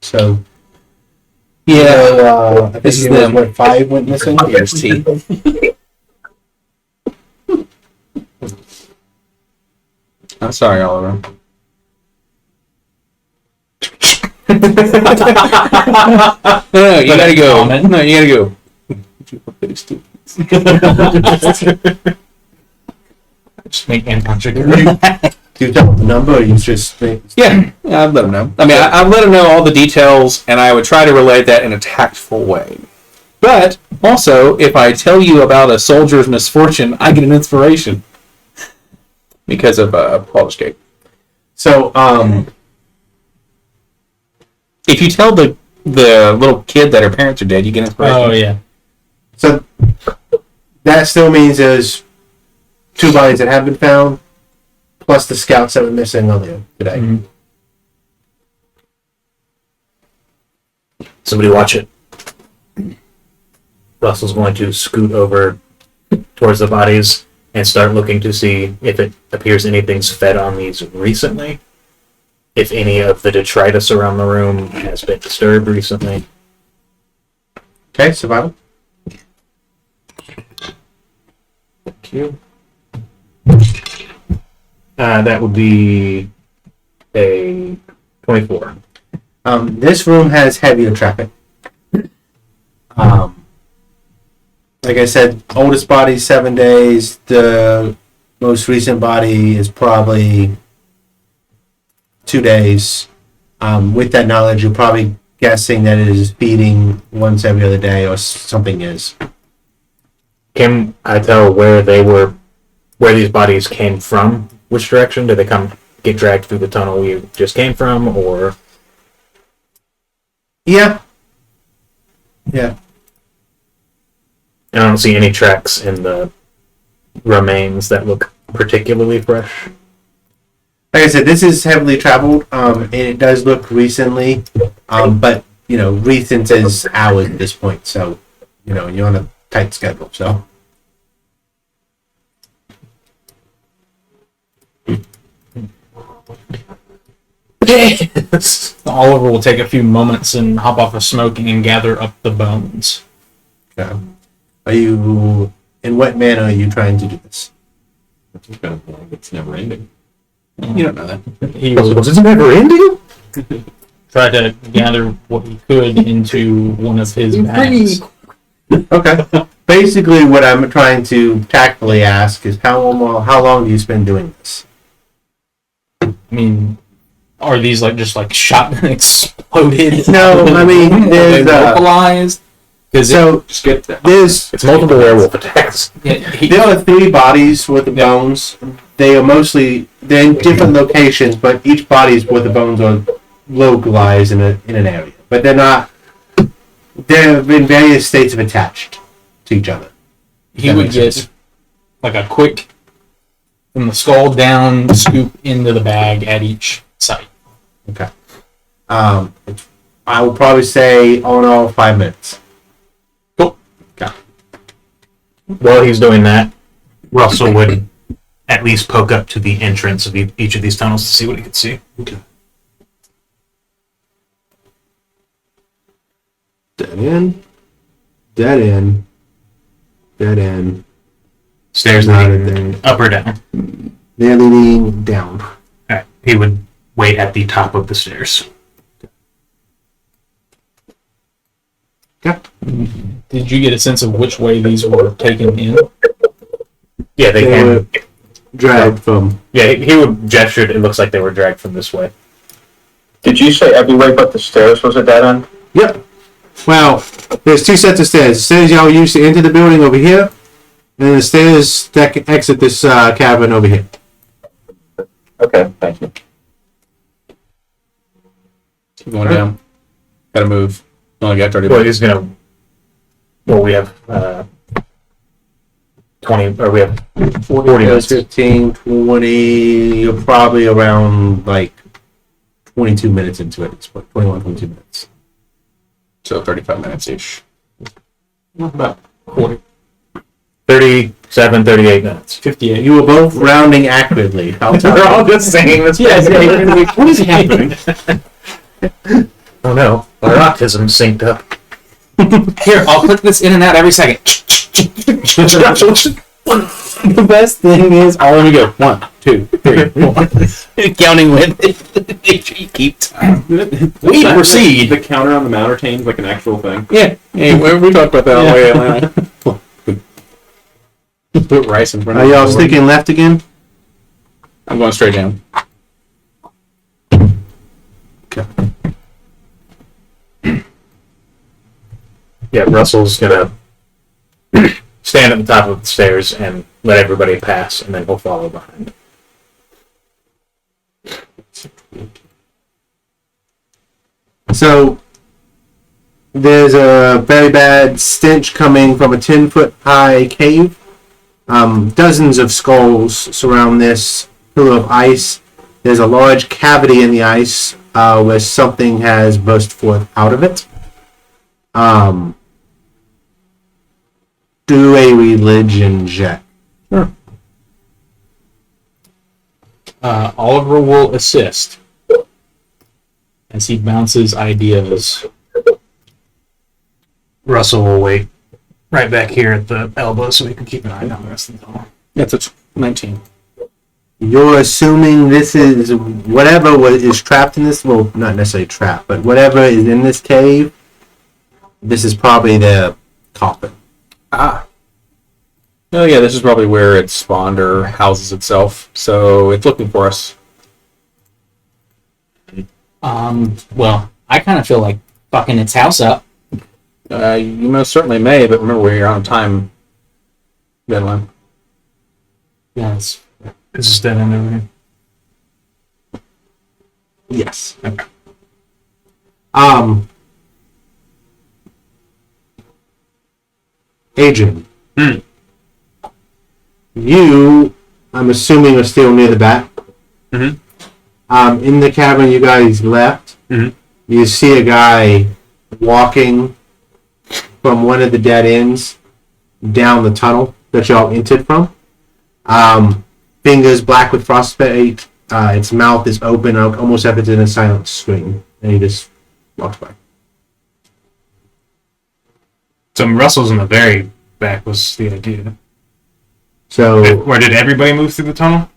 So, I think This is it was, them. what, 5 went missing? Here's teeth. I'm sorry, Oliver. No, you gotta go. No, you gotta go. Just make Anton sugar. Do you tell them the number, or you just Yeah, I'd let him know. I mean, I'd let him know all the details, and I would try to relate that in a tactful way. But also, if I tell you about a soldier's misfortune, I get an inspiration because of Baldur's Gate. So, If you tell the little kid that her parents are dead, you get inspiration. Oh yeah. so that still means there's 2 bodies that have been found, plus the scouts that were missing earlier today. Mhm. Somebody watch it. Russell's going to scoot over towards the bodies and start looking to see if it appears anything's fed on these recently. If any of the detritus around the room has been disturbed recently. Okay, survival. Thank you. That would be a 24. This room has heavier traffic. Like I said, oldest body 7 days. The most recent body is probably 2 days. With that knowledge, you're probably guessing that it is feeding once every other day, or something is. Can I tell where these bodies came from? Which direction? Did they get dragged through the tunnel you just came from, or? Yeah. Yeah. I don't see any tracks in the remains that look particularly fresh. Like I said, this is heavily traveled, and it does look recently, but recent is hours at this point, so you're on a tight schedule. So Oliver will take a few moments and hop off of smoking and gather up the bones. are you? In what manner are you trying to do this? It's just kind of like it's never ending. You don't know that. He will Was it never ending? try to gather what he could into one of his bags. Okay. Basically, what I'm trying to tactfully ask is how long do you spend doing this? I mean, are these just shot and exploded? No, I mean Are they there's localized? Because so Just get that. there's It's multiple werewolf attacks. there are 3 bodies with the bones. They're in different locations, but each body's where the bones are localized in an area. But they're not. They're in various states of attached to each other. he That would makes get sense. a quick from the skull down scoop into the bag at each site. Okay. I would probably say all in all 5 minutes. Cool. Okay. While he's doing that, Russell would at least poke up to the entrance of each of these tunnels to see what he could see. Dead end. Dead end. Dead end. Stairs Not a leading thing. up or down. They're leaning down. Alright, he would wait at the top of the stairs. Okay. Did you get a sense of which way these were taken in? yeah, they They can. were dragged from. Yeah, he would gesture. It looks like they were dragged from this way. Did you say every way but the stairs was a dead end? Yep. Well, there's 2 sets of stairs. The stairs y'all used to enter the building over here, and then the stairs that can exit this cavern over here. Okay, thank you. Keep going down. Gotta move. Only got 30 Well, minutes. he's gonna. Well, we have 20, or we have 40 minutes. 15, 20. You're probably around 22 minutes into it. It's 21, 22 minutes. So 35 minutes ish. About 40. 37, 38 minutes. 58. You were both rounding accurately. I'll tell They're you. all just saying this. What is happening? Oh no, our autism synced up. Here, I'll click this in and out every second. The best thing is, I'll let me go. 1, 2, 3, 4. Counting with. Make sure you keep time. We proceed. The counter on the mountain is like an actual thing. Yeah. Hey, we talked about that on the way Atlanta. Put rice in front Are of y'all you. sticking left again? I'm going straight down. Okay. Yeah, Russell's gonna stand at the top of the stairs and let everybody pass, and then he'll follow behind. So there's a very bad stench coming from a 10-foot high cave. Dozens of skulls surround this pillar of ice. There's a large cavity in the ice where something has burst forth out of it. Do a religion check. Oliver will assist as he bounces ideas. Russell will wait right back here at the elbow so we can keep an eye on the rest of the tunnel. That's a 19. You're assuming this is whatever is trapped in this. Well, not necessarily trapped, but whatever is in this cave. This is probably the coffin. Ah. Oh yeah, this is probably where it spawned or houses itself. So it's looking for us. Well, I kind of feel like fucking its house up. You most certainly may, but remember you're on a time deadline. Yes. Is this dead end over here? Yes. Okay. Adrian. You, I'm assuming, are still near the back. Mhm. In the cavern you guys left, Mhm. you see a guy walking from one of the dead ends down the tunnel that y'all entered from. Fingers black with frostbite. Its mouth is open, almost as if it's in a silent scream. And he just walks by. So Russell's in the very back was the idea. So, Where did everybody move through the tunnel?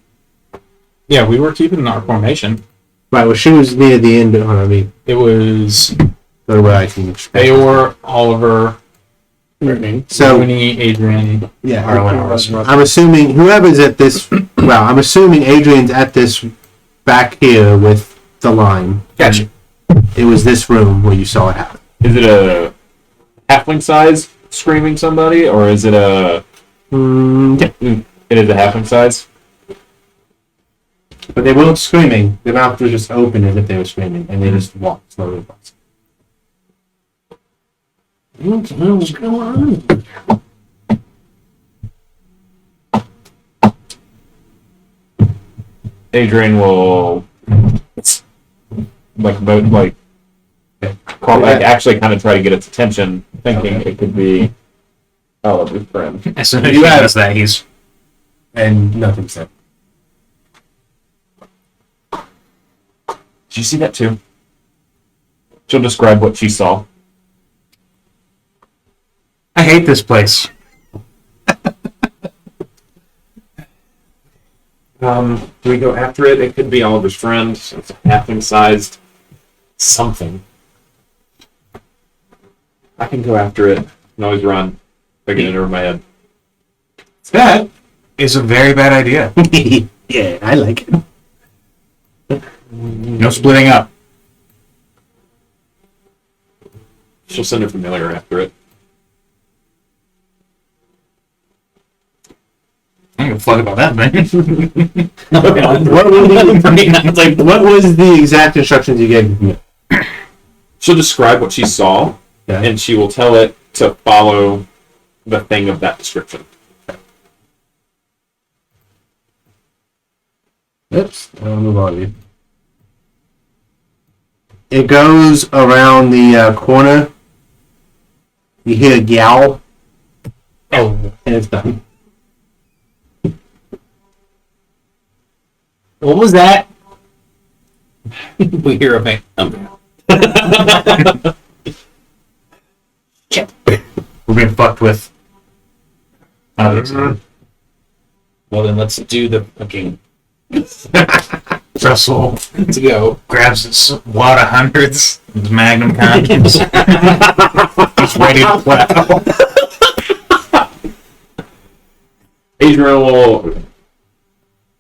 Yeah, we were keeping our formation. right, well, she was near the end. Hold on, let me It was go to where I can expect. Aor, Oliver, So, Rooney, Adrian. yeah, Arlen, Russell. I'm assuming whoever's at this. Well, I'm assuming Adrian's at this back here with the line. Gotcha. It was this room where you saw it happen. Is it a halfling size screaming somebody, or is it a? Yeah. It is a halfling size. But they weren't screaming. Their mouth was just open as if they were screaming, and they just walked slowly past. What the hell is going on? Adrian will actually kind of try to get its attention, thinking it could be Oliver's friend. As soon as he does that, he's And nothing said. Did you see that too? She'll describe what she saw. I hate this place. Do we go after it? It could be Oliver's friend. It's a halfling-sized something. I can go after it. I can always run. If I get it over my head. That is a very bad idea. Yeah, I like it. No splitting up. She'll send a familiar after it. I don't give a fuck about that, man. What was the exact instructions you gave me? She'll describe what she saw, Okay. and she will tell it to follow the thing of that description. Oops, I'll move on. Dude. It goes around the corner. You hear a growl, Oh, and it's done. What was that? We hear a bang. We're being fucked with. well then let's do the fucking. Russell Let's go. grabs his wad of hundreds, his magnum condoms. He's ready to plow. Adrian will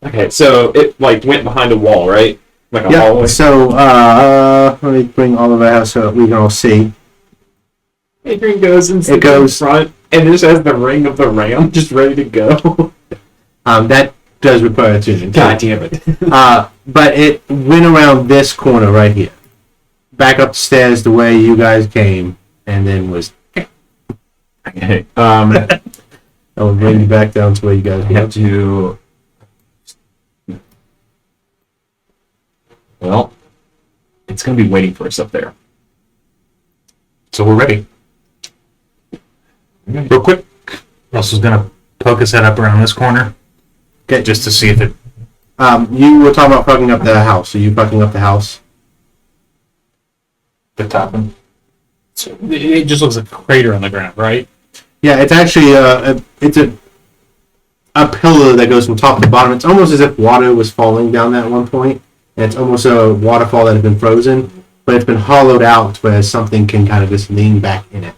Okay, so it like went behind a wall, right? Like a Yeah. hallway. So let me bring all of it out so we can all see. Adrian goes and sits goes- in front and just has the ring of the ram just ready to go. That does require tuning. God damn it. But it went around this corner right here, back up the stairs the way you guys came, and then was. Okay. I will bring you back down to where you guys I were. have to. Well, it's gonna be waiting for us up there. So we're ready. Real quick, Russell's gonna poke his head up around this corner, Okay. just to see if it. You were talking about fucking up the house. Are you fucking up the house? The top one. So it just looks like a crater on the ground, right? Yeah, it's actually it's a pillar that goes from top to bottom. It's almost as if water was falling down that one point, and it's almost a waterfall that has been frozen, but it's been hollowed out where something can kind of just lean back in it.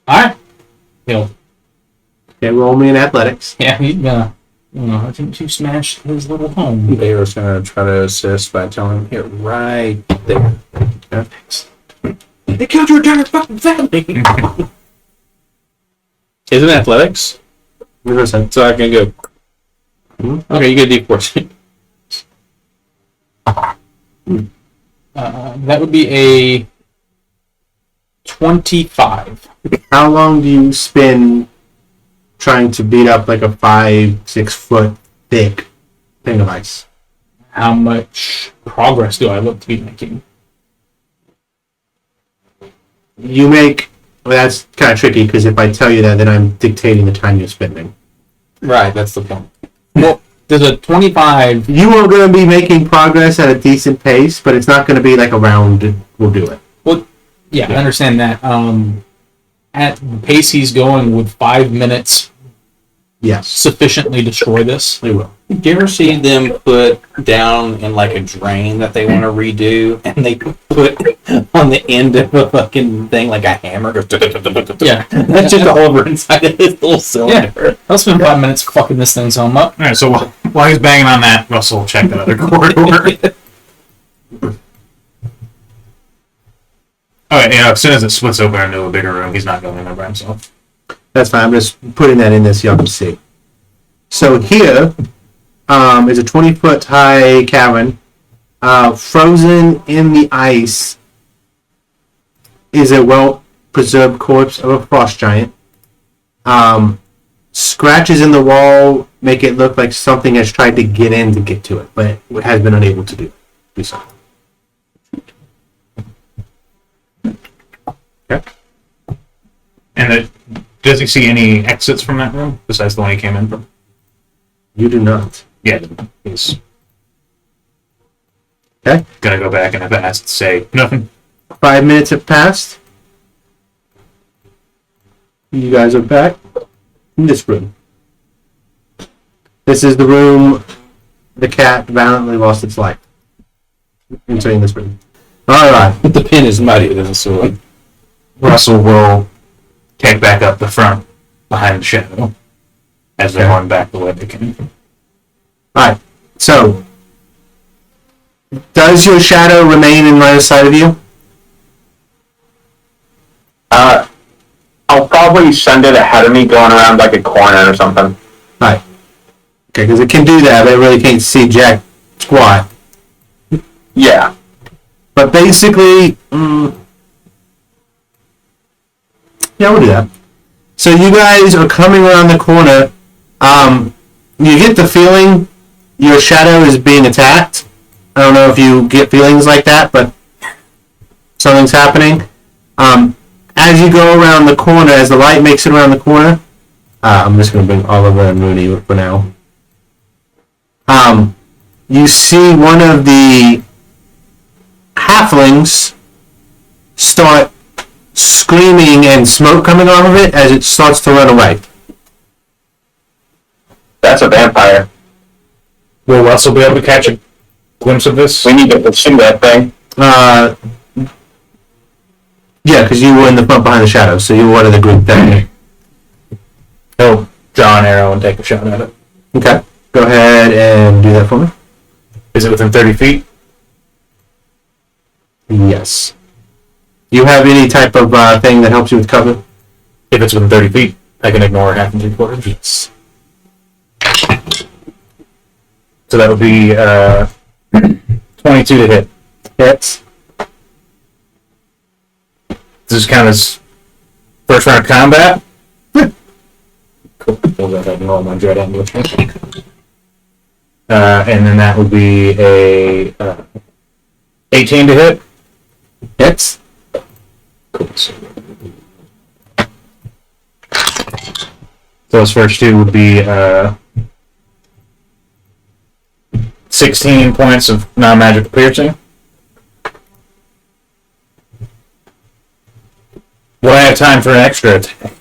Alright. He'll, Okay, roll me in athletics. Yeah, he's gonna, I think to smash his little home. Bear's gonna try to assist by telling him here, right there. They killed your entire fucking family! Isn't it athletics? 100%. So I can go. Okay, you get a D14. That would be a 25. How long do you spend trying to beat up like a 5-6 foot thick thing of ice? How much progress do I look to be making? You make. Well, that's kind of tricky because if I tell you that, then I'm dictating the time you're spending. Right, that's the point. Well, there's a 25. You are going to be making progress at a decent pace, but it's not going to be like a round. We'll do it. Well, yeah, I understand that. At the pace he's going, would 5 minutes Yes, sufficiently destroy this? we will. Do you ever see them put down in like a drain that they want to redo, and they put on the end of a fucking thing like a hammer goes? Yeah. That's just all over inside of this little cylinder. I'll spend 5 minutes fucking this thing so I'm up. All right. So while he's banging on that, Russell will check the other corridor. All right. As soon as it splits open into a bigger room, he's not going in there by himself. That's fine. I'm just putting that in there so y'all can see. So here is a 20-foot high cavern. Frozen in the ice is a well-preserved corpse of a frost giant. Scratches in the wall make it look like something has tried to get in to get to it, but it has been unable to do so. Okay. And does he see any exits from that room besides the one he came in from? You do not. Yeah, he's Okay. gonna go back and have asked to say nothing. 5 minutes have passed. You guys are back in this room. This is the room the cat valiantly lost its life. Entering this room. Alright. The pin is mightier than the sword. Russell will take back up the front behind the shadow as they're Okay. going back the way they came. Alright. So, does your shadow remain in line of sight of you? I'll probably send it ahead of me going around like a corner or something. Alright. Okay, because it can do that, but it really can't see jack squat. Yeah. But basically, yeah, we'll do that. So you guys are coming around the corner. You get the feeling your shadow is being attacked. I don't know if you get feelings like that, but something's happening. As you go around the corner, as the light makes it around the corner, I'm just going to bring Oliver and Mooney for now. You see one of the halflings start screaming and smoke coming off of it as it starts to run away. That's a vampire. Will Russell be able to catch a glimpse of this? We need to pursue that thing. Yeah, because you were in the front behind the shadows, so you were one of the group that. He'll draw an arrow and take a shot at it. Okay. Go ahead and do that for me. Is it within 30 feet? Yes. Do you have any type of thing that helps you with cover? If it's within 30 feet, I can ignore half and 3/4. Yes. So that would be 22 to hit. Hits. Does this count as first round of combat? Cool. We'll go ahead and roll my dread end with me. And then that would be a 18 to hit. Hits. Cool. Those first two would be 16 points of non-magical piercing. Will I have time for an extra attack?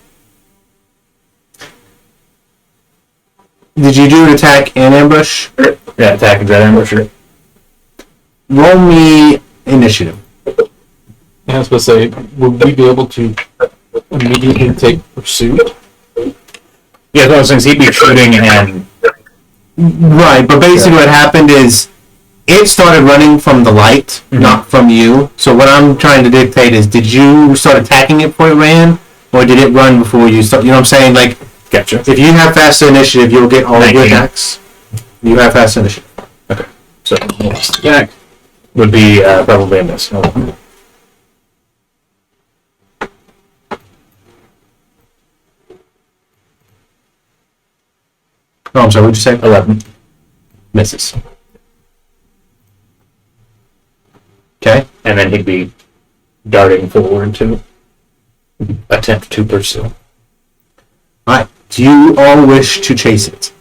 Did you do an attack and ambush? Yeah, attack and dread ambusher. Roll me initiative. I was supposed to say, would we be able to immediately take pursuit? Yeah, those things he'd be shooting and Right, but basically what happened is it started running from the light, not from you. So what I'm trying to dictate is, did you start attacking it before it ran, or did it run before you start? You know what I'm saying? Like, gotcha. if you have faster initiative, you'll get all of your 19. attacks. You have faster initiative. Okay, so attack would be probably a miss. Hold on. Oh, I'm sorry. What'd you say? 11. Misses. Okay. And then he'd be darting forward to attempt to pursue. All right. Do you all wish to chase it?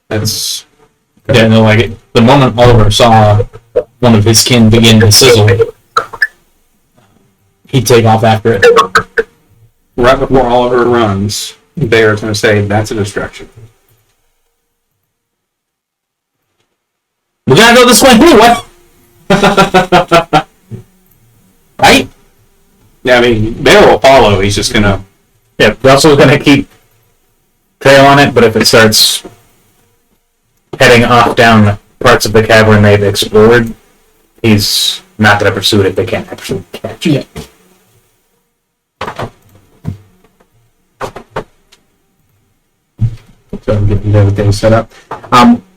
That's yeah, no, like the moment Oliver saw one of his kin begin to sizzle, he'd take off after it. Right before Oliver runs, Bear's going to say, that's a distraction. We gotta go this way anyway. Right? Yeah, I mean, Bear will follow. He's just going to... Yeah, Russell's going to keep trail on it, but if it starts heading off down parts of the cavern they've explored, he's not going to pursue it if they can't actually catch it. Yeah. So I'm getting everything set up.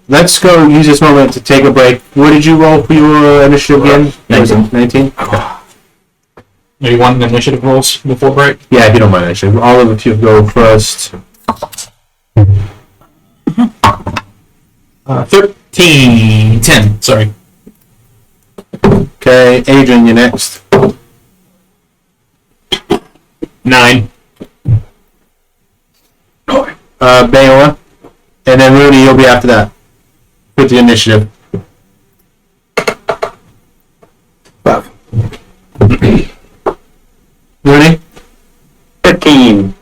Let's go use this moment to take a break. What did you roll for your initiative again? 19. 19? Are you wanting initiative rolls before break? Yeah, if you don't mind, actually. All of you go first. 13. 10, sorry. Okay, Adrian, you're next. 9. Bayola. And then Rudy, you'll be after that. With the initiative. 5. Rudy? 15.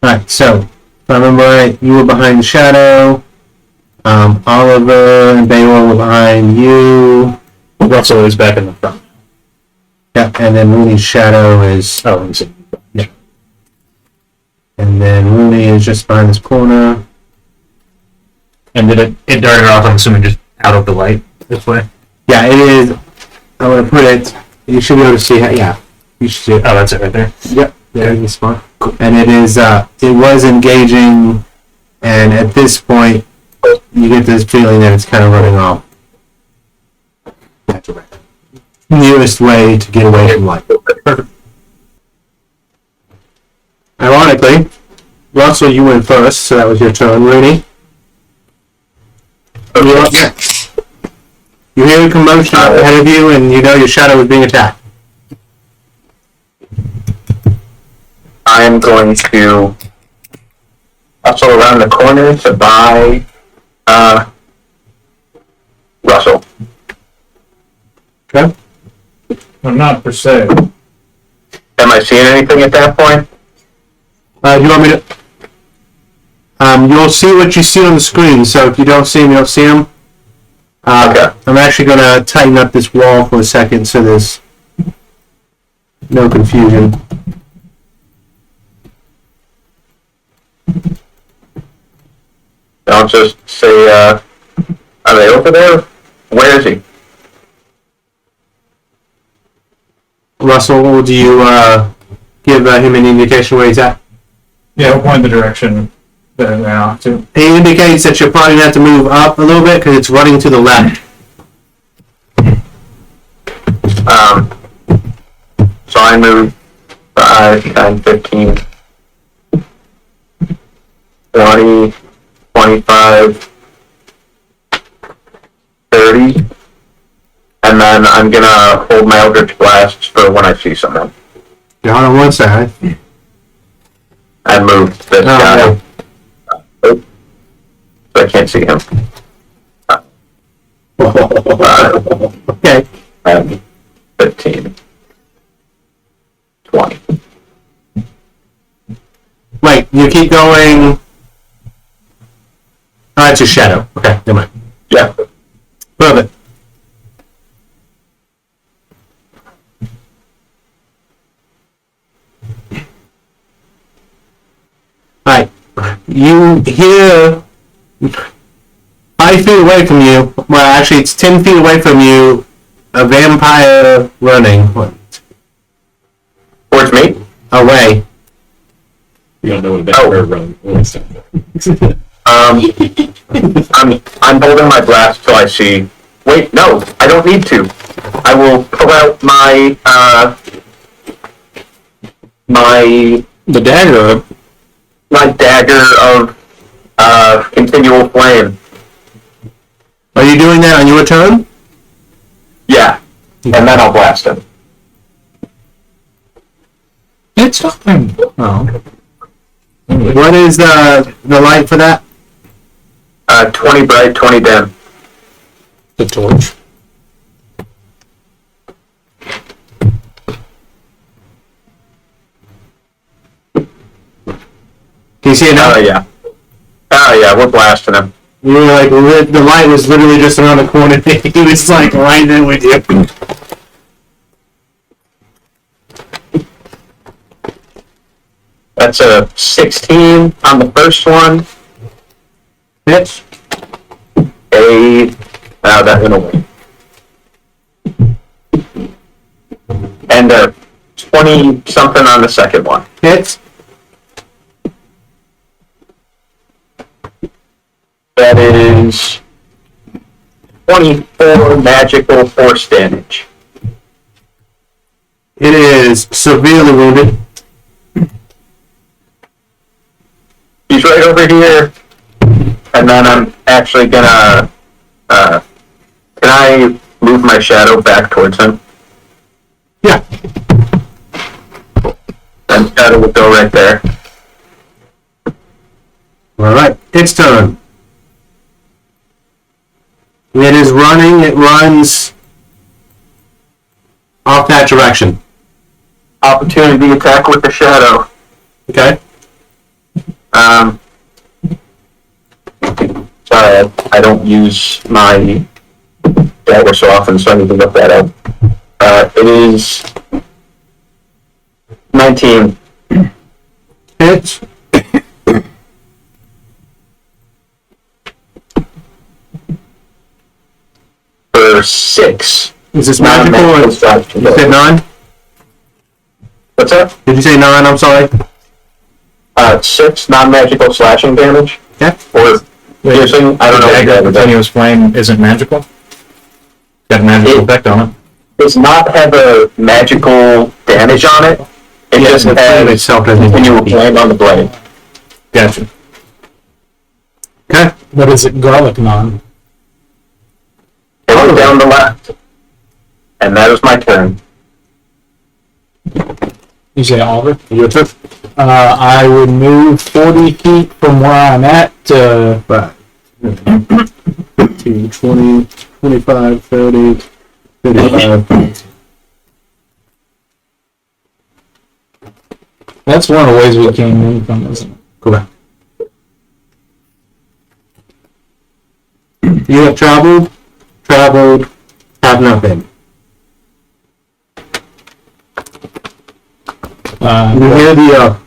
Alright, so, if I remember right, you were behind the shadow. Oliver and Bayola were behind you. Russell is back in the front. Yeah, and then Rooney's shadow is... Oh, he's in. Yeah. And then Rooney is just behind this corner. And did it darted off, I'm assuming, just out of the light this way? Yeah, it is... I'm going to put it... You should be able to see how... Yeah. You should see it. Oh, that's it right there. Yep. There in the spot. Cool. And it is... it was engaging, and at this point, you get this feeling that it's kind of running off. That's right. Nearest way to get away from light. Perfect. Ironically, Russell, you went first, so that was your turn. Rooney, you're up next. You hear a commotion up ahead of you, and you know your shadow is being attacked. I am going to hustle around the corner to buy Russell. Okay. I'm not per se. Am I seeing anything at that point? Do you want me to... You'll see what you see on the screen, so if you don't see them, you don't see them. Okay. I'm actually going to tighten up this wall for a second so there's no confusion. I'll just say, are they over there? Where is he? Russell, do you give him an indication where he's at? Yeah, we'll point the direction that they're off to. He indicates that you're probably going to have to move up a little bit because it's running to the left. So I move 5, 10, 15, 20, 25, 30, and then I'm gonna hold my Eldritch Blasts for when I see someone. Yeah, hold on one second. And move this guy. Yeah. Oh, I can't see him. Okay. And 15, 20. Wait, you keep going. Oh, it's a shadow. Okay, never mind. Yeah. Perfect. Alright. You hear 5 feet away from you, well actually it's 10 feet away from you, a vampire running. What? Towards me? Away. You don't know what a vampire run. I'm holding my blast till I see. Wait, no, I don't need to. I will pull out my The dagger. my dagger of continual flame. Are you doing that on your turn? Yeah, and then I'll blast him. It's fine. Oh. What is the light for that? 20 bright, 20 dim. The torch. Can you see it now? Oh yeah. Oh yeah, we're blasting him. You were like, the light was literally just around the corner. He was like right there with you. That's a 16 on the first one. Bitch. That went away. And a 20 something on the second one. Hits. That is 24 magical force damage. It is severely wounded. He's right over here. And then I'm actually gonna, can I move my shadow back towards him? Yeah. And shadow will go right there. Alright, its turn. It is running, it runs off that direction. Opportunity attack with the shadow. Okay? Sorry, I don't use my dagger so often, so I need to look that up. It is 19. Hits. For 6. Is this magical or you said 9? What's that? Did you say 9? I'm sorry. 6 non-magical slashing damage. Yeah. Or piercing. I don't know. Dagger of continuous flame isn't magical. Got a magical effect on it. Does not have a magical damage on it. It just the flame has itself doesn't continual flame on the blade. Gotcha. Okay. What is it? Garlic non. Going down the left. And that is my turn. You say Oliver? Your turn. I would move 40 feet from where I'm at to 15, 20, 25, 30, 35. That's one of the ways we came in from, isn't it? Correct. You have traveled, have not been. You hear the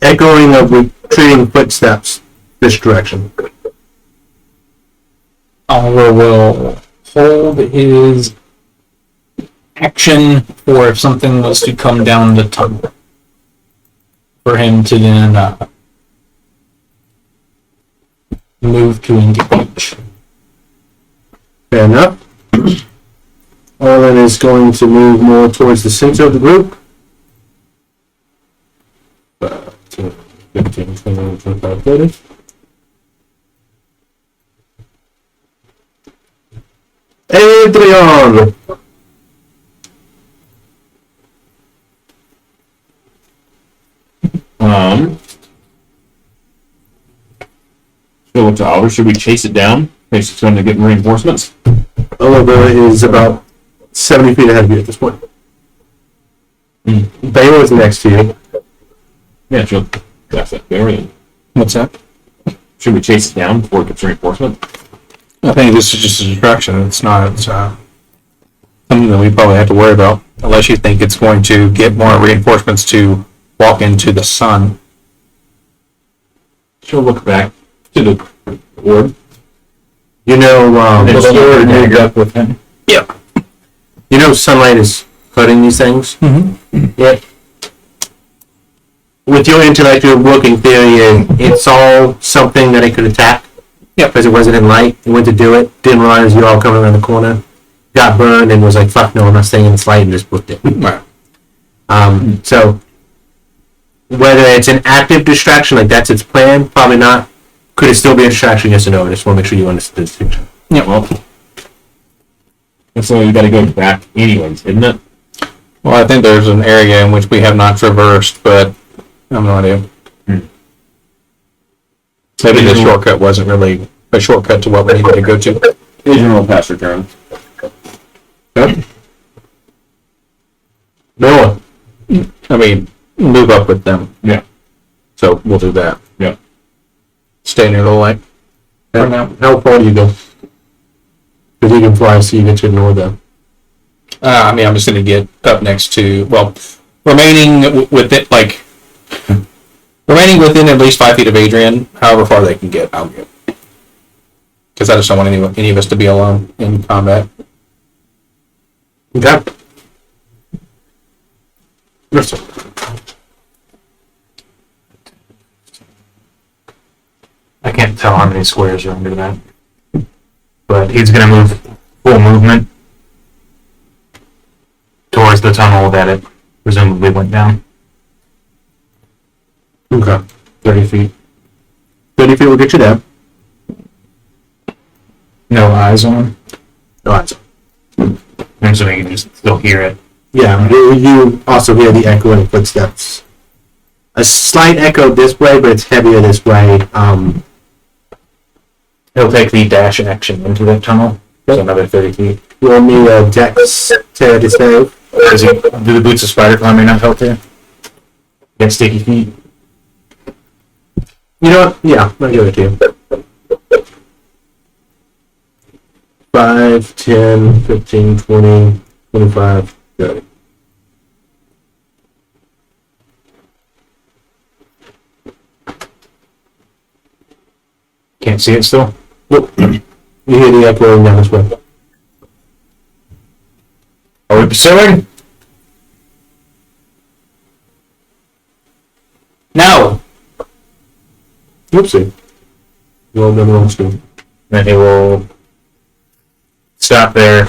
echoing of retreating footsteps this direction. Oliver will hold his action for if something was to come down the tunnel. For him to then move to engage. Fair enough. Orlin is going to move more towards the center of the group. 15, 20, 25, 30. Adrian! So what's Oliver? Should we chase it down? In case it's going to get reinforcements? Oliver is about 70 feet ahead of you at this point. Baylor is next to you. Yeah, sure. That's that. Very. What's that? Should we chase it down before it gets reinforcement? I think this is just a distraction. It's not something that we probably have to worry about, unless you think it's going to get more reinforcements to walk into the sun. She'll look back to the orb. You know, moved up with him. you know, sunlight is hurting these things. Mm-hmm. Yep. With your intellectual working theory, it's all something that it could attack. Yeah, because it wasn't in light. It went to do it, didn't realize you all coming around the corner, got burned, and was like, "Fuck no, I'm not staying in this light," and just booked it. Right. So whether it's an active distraction, like that's its plan, probably not. Could it still be a distraction? Yes or no? I just want to make sure you understand the distinction. Yeah, well. So you got to go back anyways, isn't it? Well, I think there's an area in which we have not traversed, but I have no idea. Maybe the shortcut wasn't really a shortcut to what we needed to go to. Adrian will pass your turn. Yep. Noah. I mean, move up with them. Yeah. So we'll do that. Yeah. Stay near the light. How far do you go? Because you can fly, so you get to ignore them. I mean, I'm just going to get up next to, well, remaining within, like, remaining within at least 5 feet of Adrian, however far they can get, I'll get. Because I just don't want any of us to be alone in combat. Okay. Yes, I can't tell how many squares are under that. But he's going to move full movement towards the tunnel that it presumably went down. Okay. 30 feet. 30 feet will get you there. No eyes on him. No eyes. I'm assuming you can just still hear it. Yeah, you also hear the echoing footsteps. A slight echo this way, but it's heavier this way. He'll take the dash action into that tunnel. So another 30 feet. Roll me a dex to save. Do the boots of spider climbing not help here? Get sticky feet. You know what? Yeah, I'll give it to you. 5, 10, 15, 20, 25, 30. Can't see it still? Nope. You hear the echoing down this way. Are we pursuing? No! Oopsie. Roll the wrong screen. Then he will stop there.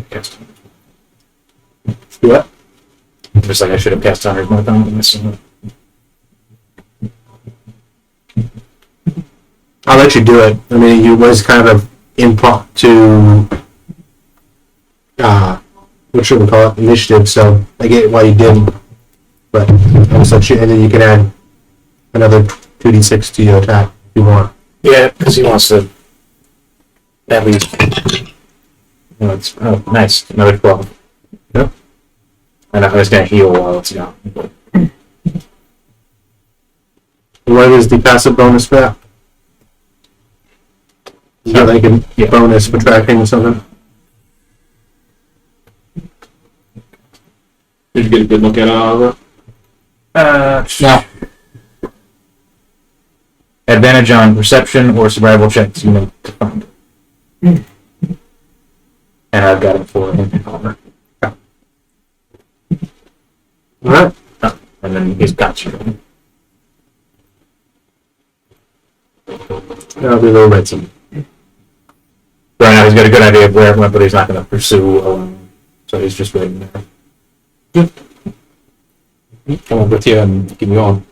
Okay. Do what? Just like I should have cast Hunter's Mark on him. I'll let you do it. I mean, it was kind of impromptu, what should we call it, initiative, so I get why you didn't. But I'll just let you, and then you can add another 2d6 to your attack if you want. Yeah, because he wants to at least. Nice. Another 12. Yep. And I was going to heal while it's down. What is the passive bonus for that? Is that like a bonus for tracking or something? Did you get a good look at it, Oliver? No. Advantage on perception or survival checks you make to find it. And I've got it for him. Alright. And then he's got you. That'll be a little red zone. Right now he's got a good idea of where it went, but he's not going to pursue alone. So he's just waiting there. Come on with you and keep going.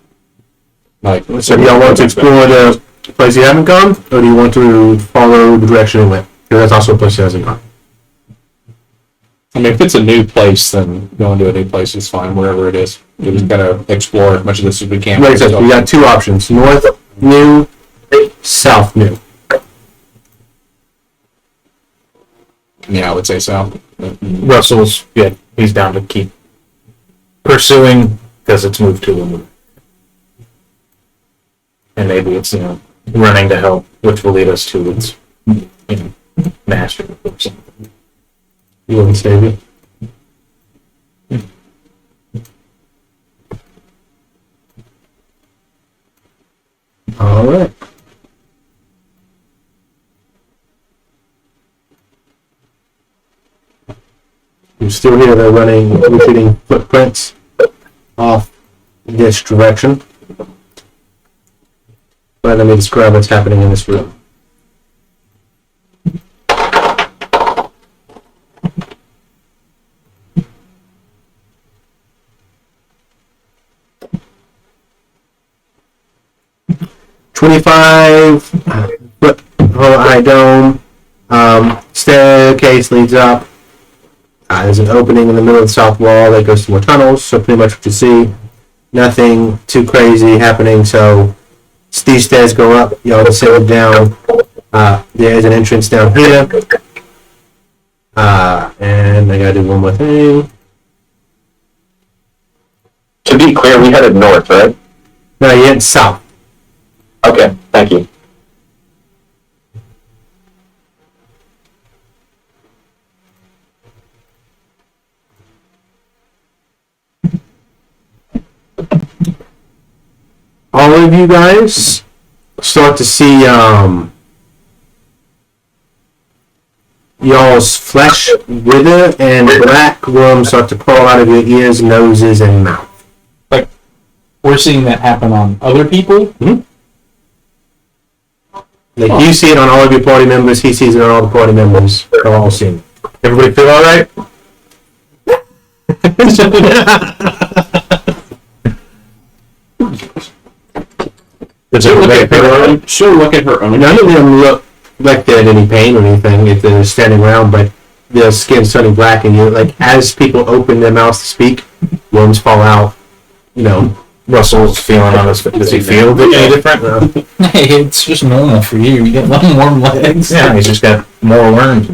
Like, So do y'all want to explore the place you haven't gone, or do you want to follow the direction it went? Because that's also a place you hasn't gone. I mean, if it's a new place, then going to a new place is fine, wherever it is. We just gotta explore as much of this as we can. Like I said, we got two options: north new, south new. Yeah, I would say so. Russell's good. He's down to keep pursuing because it's moved to him. And maybe it's, running to help, which will lead us to its, master or something. You wouldn't save it. All right. You still hear the retreating footprints off this direction. But let me describe what's happening in this room. $25-foot high dome. Staircase leads up. There's an opening in the middle of the south wall that goes to more tunnels. So pretty much what you see. Nothing too crazy happening. So these stairs go up. Y'all descend down. There's an entrance down here. And I gotta do one more thing. To be clear, we headed north, right? No, you head south. Okay, thank you. All of you guys start to see y'all's flesh wither and black worms start to crawl out of your ears, noses, and mouth. We're seeing that happen on other people. Like you see it on all of your party members, he sees it on all the party members. They're all seeing it. Everybody feel all right? She'll look at her own. None of them look like they're in any pain or anything if they're standing around, but their skin's turning black, and you like as people open their mouths to speak, worms fall out. Russell's feeling on his. Does he feel any different? Hey, it's just normal for you. You get long warm legs. Yeah, he's just got more worms.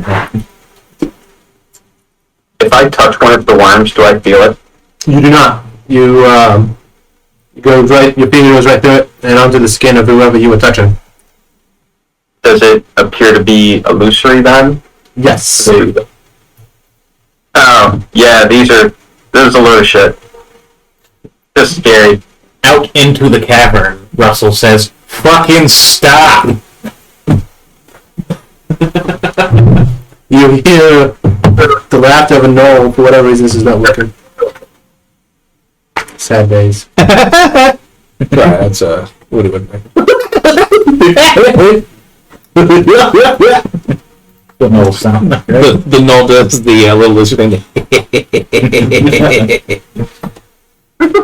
If I touch one of the worms, do I feel it? You do not. You go right. Your finger goes right through it and onto the skin of whoever you were touching. Does it appear to be illusory then? Yes. Oh, yeah, this is a load of shit. This is scary. Out into the cavern, Russell says, "Fucking stop!" You hear the laughter of a gnoll. For whatever reason, this is not working. Sad days. Right, that's what it would be. The null sound. The null does the little lizard thing.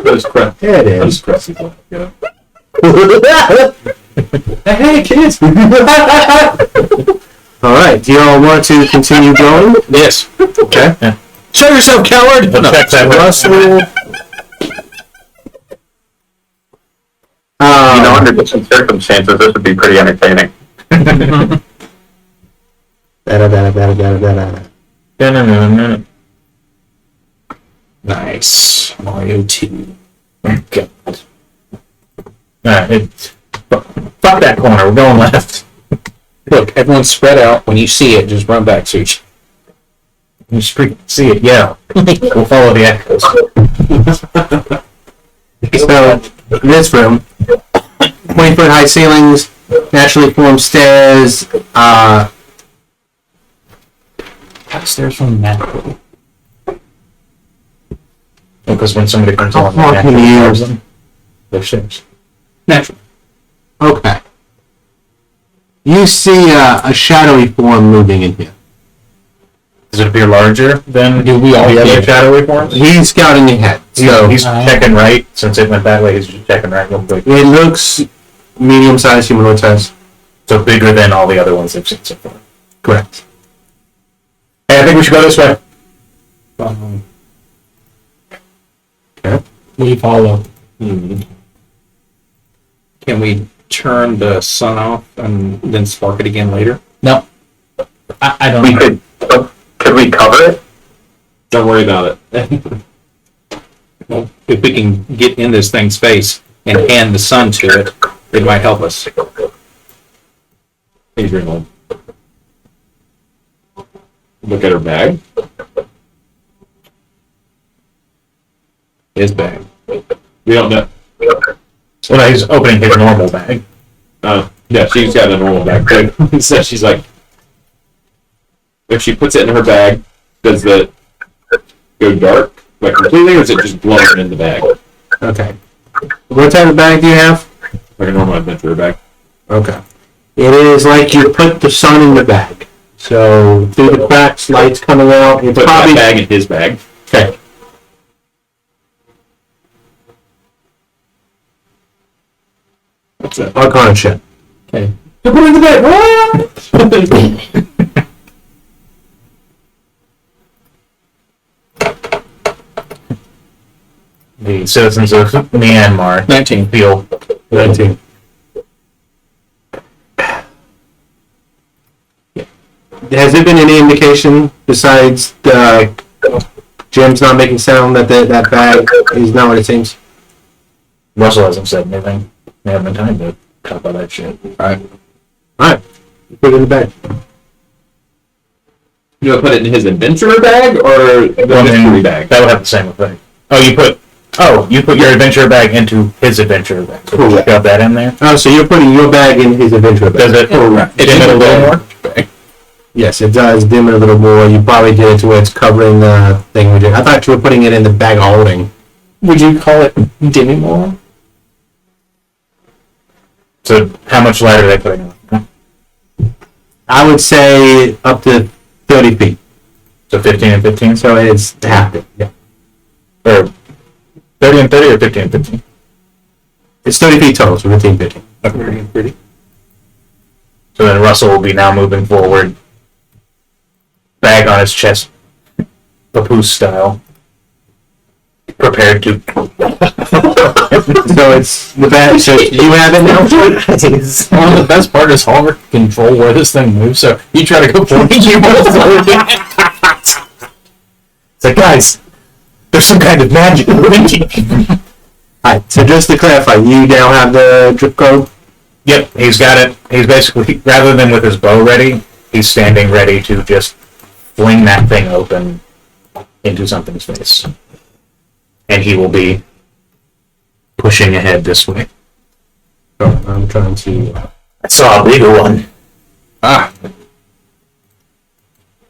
Those crap. Yeah, it Those is. crap. Yeah. Hey, kids! Alright, do y'all want to continue going? Yes. Okay. Yeah. Show yourself, coward! We'll check that with Russell. Under different circumstances, this would be pretty entertaining. Nice. Mario 2. God. Fuck that corner. We're going left. Look, everyone's spread out. When you see it, just run back, Such. You see it, yeah. We'll follow the echoes. So, in this room, 20-foot high ceilings, naturally formed stairs, Upstairs from the map. Because when somebody comes How on, far can you use them. They're stairs. Natural. okay. You see a shadowy form moving in here. Does it appear larger than Do we all the other get- shadowy forms? He's scouting ahead, so He's checking right. Since it went that way, he's just checking right real quick. it looks medium-sized, humanoid size. So bigger than all the other ones they've seen so far. Correct. Hey, I think we should go this way. We follow. Can we turn the sun off and then spark it again later? No. I don't We know. could we cover it? Don't worry about it. Well, if we can get in this thing's face and hand the sun to it, it might help us. Adrian will look at her bag. His bag. We don't know. Well, he's opening his normal bag. Yeah, she's got a normal bag too. So she's like, if she puts it in her bag, does it go dark, like completely, or is it just blowing in the bag, Okay. What type of bag do you have? like a normal adventurer bag? Okay. It is like you put the sun in the bag. So through the cracks, light's coming out. It's Put probably that bag in his bag. okay. What's that? Arcana check. Okay. Put it in the bag. What? The citizens of Myanmar 19. feel 19. Has there been any indication besides the Jim's not making sound that that bag is not what it seems? Russell hasn't said anything. They haven't been time to talk about that shit. Alright, put it in the bag. You want to put it in his adventurer bag or the mystery bag? That would have the same effect. You put your adventure bag into his adventure bag. So you got that in there? Oh, so you're putting your bag in his adventure bag. Does it dim it a little more? Yes, it does dim it a little more. You probably did it to where it's covering the thing we did. I thought you were putting it in the bag of holding. Would you call it demi-moral? So how much light are they putting on? I would say up to 30 feet. So 15 and 15? So it's half it. Yeah. Or 30 and 30 or 15 and 15? It's 30 feet total, so 15, 15. Pretty. So then Russell will be now moving forward. Bag on his chest. Papoose style. Prepared to... So it's the bag. So you have it now? One of the best part is Homer can control where this thing moves, so you try to go forward, you move forward. It's like, guys, there's some kind of magic. Alright, so just to clarify, you now have the drip code? Yep, he's got it. He's basically, rather than with his bow ready, he's standing ready to just fling that thing open into something's face. And he will be pushing ahead this way. Oh, I'm trying to... I saw a bigger one. Ah,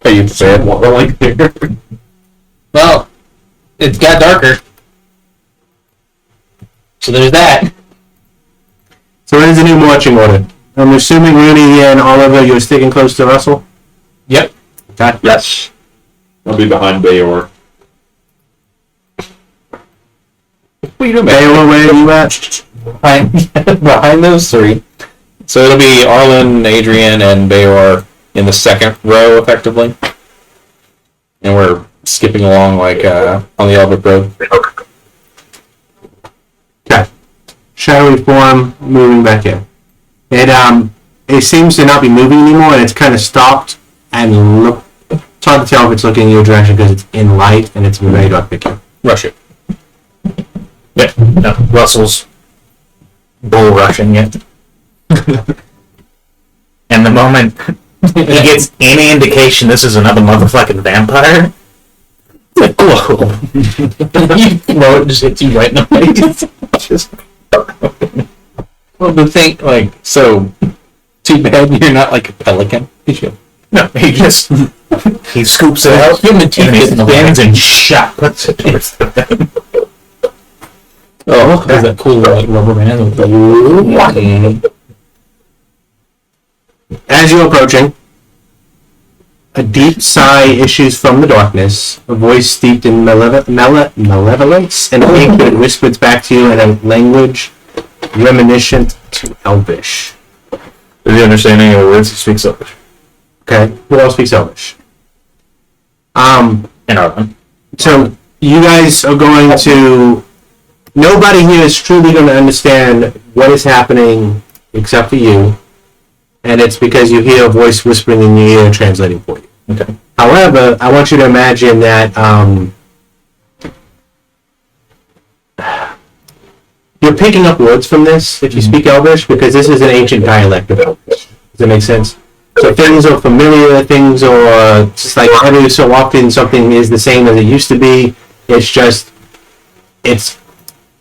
Are you prepared? What like there? Well, it's got darker. So there's that. So what is the new marching order? I'm assuming Rooney and Oliver, you're sticking close to Russell? Yep. Okay. Yes. I'll be behind Bayor. what are you doing, Baylor, where are you at? behind those three? So it'll be Arlen, Adrian, and Bayor in the second row, effectively. And we're skipping along like on the Elbert Road. Okay. Shadowy form moving back in. It seems to not be moving anymore, and it's kind of stopped and look. It's hard to tell if it's looking in your direction because it's in light and it's in very dark picture. Rush it. Yeah, no, Russell's bull rushing it. And the moment he gets any indication this is another motherfucking vampire, like, whoa. You throw it, just hits you right in the face. Just well, the thing, like, so too bad you're not like a pelican. No, he scoops it out, Human teeth and he get in the way. spins and shot puts it towards the head. Oh, There's that cool like rubber band with the As you're approaching, a deep sigh issues from the darkness, a voice steeped in malevolence and hatred whispers back to you in a language reminiscent to Elvish. does he understand any of the words? He speaks Elvish. Okay, who else speaks Elvish? And Arlen. So you guys are going to. Nobody here is truly going to understand what is happening except for you, and it's because you hear a voice whispering in your ear translating for you. Okay. However, I want you to imagine that you're picking up words from this if you speak Elvish, because this is an ancient dialect of Elvish. Does that make sense? So things are familiar, things are just like every so often something is the same as it used to be. It's just, it's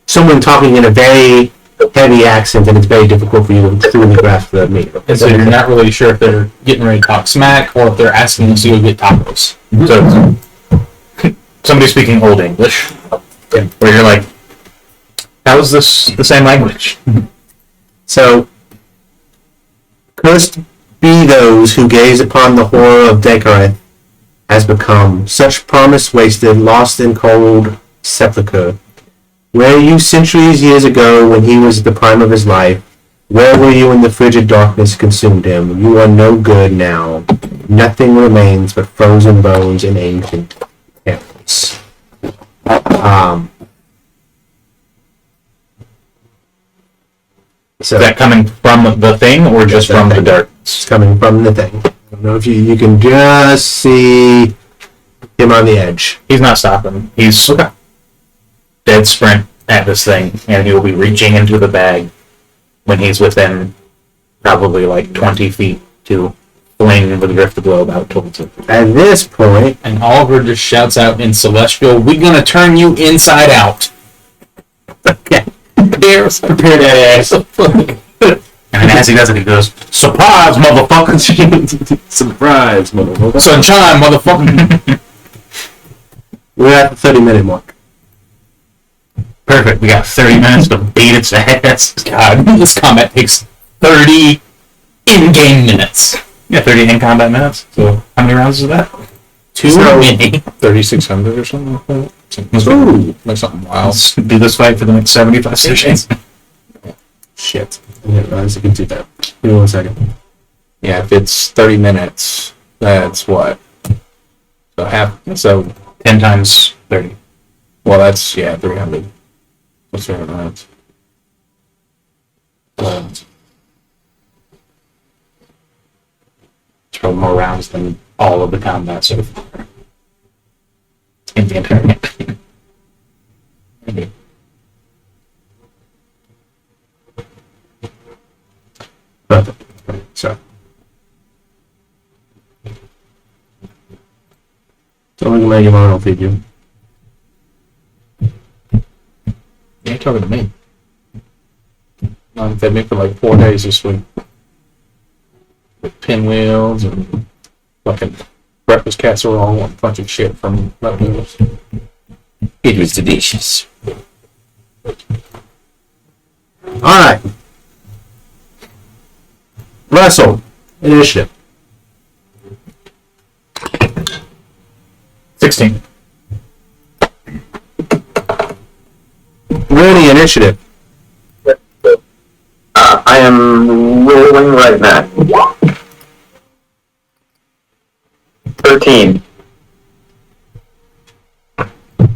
someone talking in a very heavy accent, and it's very difficult for you to truly grasp the meaning. And so you're not really sure if they're getting ready to talk smack or if they're asking us to go get tacos. So somebody speaking Old English, where you're like, how is this the same language? So, cursed be those who gaze upon the horror of Dekareth has become, such promise wasted, lost in cold sepulchre. Where you centuries years ago when he was at the prime of his life? Where were you when the frigid darkness consumed him? You are no good now. Nothing remains but frozen bones and ancient temples. So Is that coming from the thing or just from the dark? it's coming from the thing. I don't know if you can just see him on the edge. He's not stopping. He's dead sprint at this thing, and he will be reaching into the bag when he's within probably like 20 feet to fling the drift globe out towards it. At this point, And Oliver just shouts out in Celestial, "We're gonna turn you inside out." okay. There's prepare that ass. And as he does it, he goes, "Surprise, motherfuckers!" Surprise, motherfucker. Sunshine, motherfucker. We're at the 30-minute mark. Perfect. We got 30 minutes to beat its ass. God, this combat takes 30 in-game minutes. Yeah, 30 in combat minutes. So how many rounds is that? Too So- many. 3,600 or something like that. Ooh. Like something wild. Let's do this fight for the next 75 sessions. Shit. I didn't realize I could do that. Give me 1 second. Yeah, if it's 30 minutes, that's what? So so 10 times 30. well, that's, 300. What's 300 minutes? It's probably more rounds than all of the combat so far. In the entire campaign. Maybe. Perfect. So. Don't look at my game, I'll feed you. You're talking to me. Fed me for like 4 days this week. With pinwheels and fucking breakfast casserole and a bunch of shit from Leftovers. It was delicious. Alright. Russell. Initiative. 16. Rooney, initiative. I am rolling right now. 13.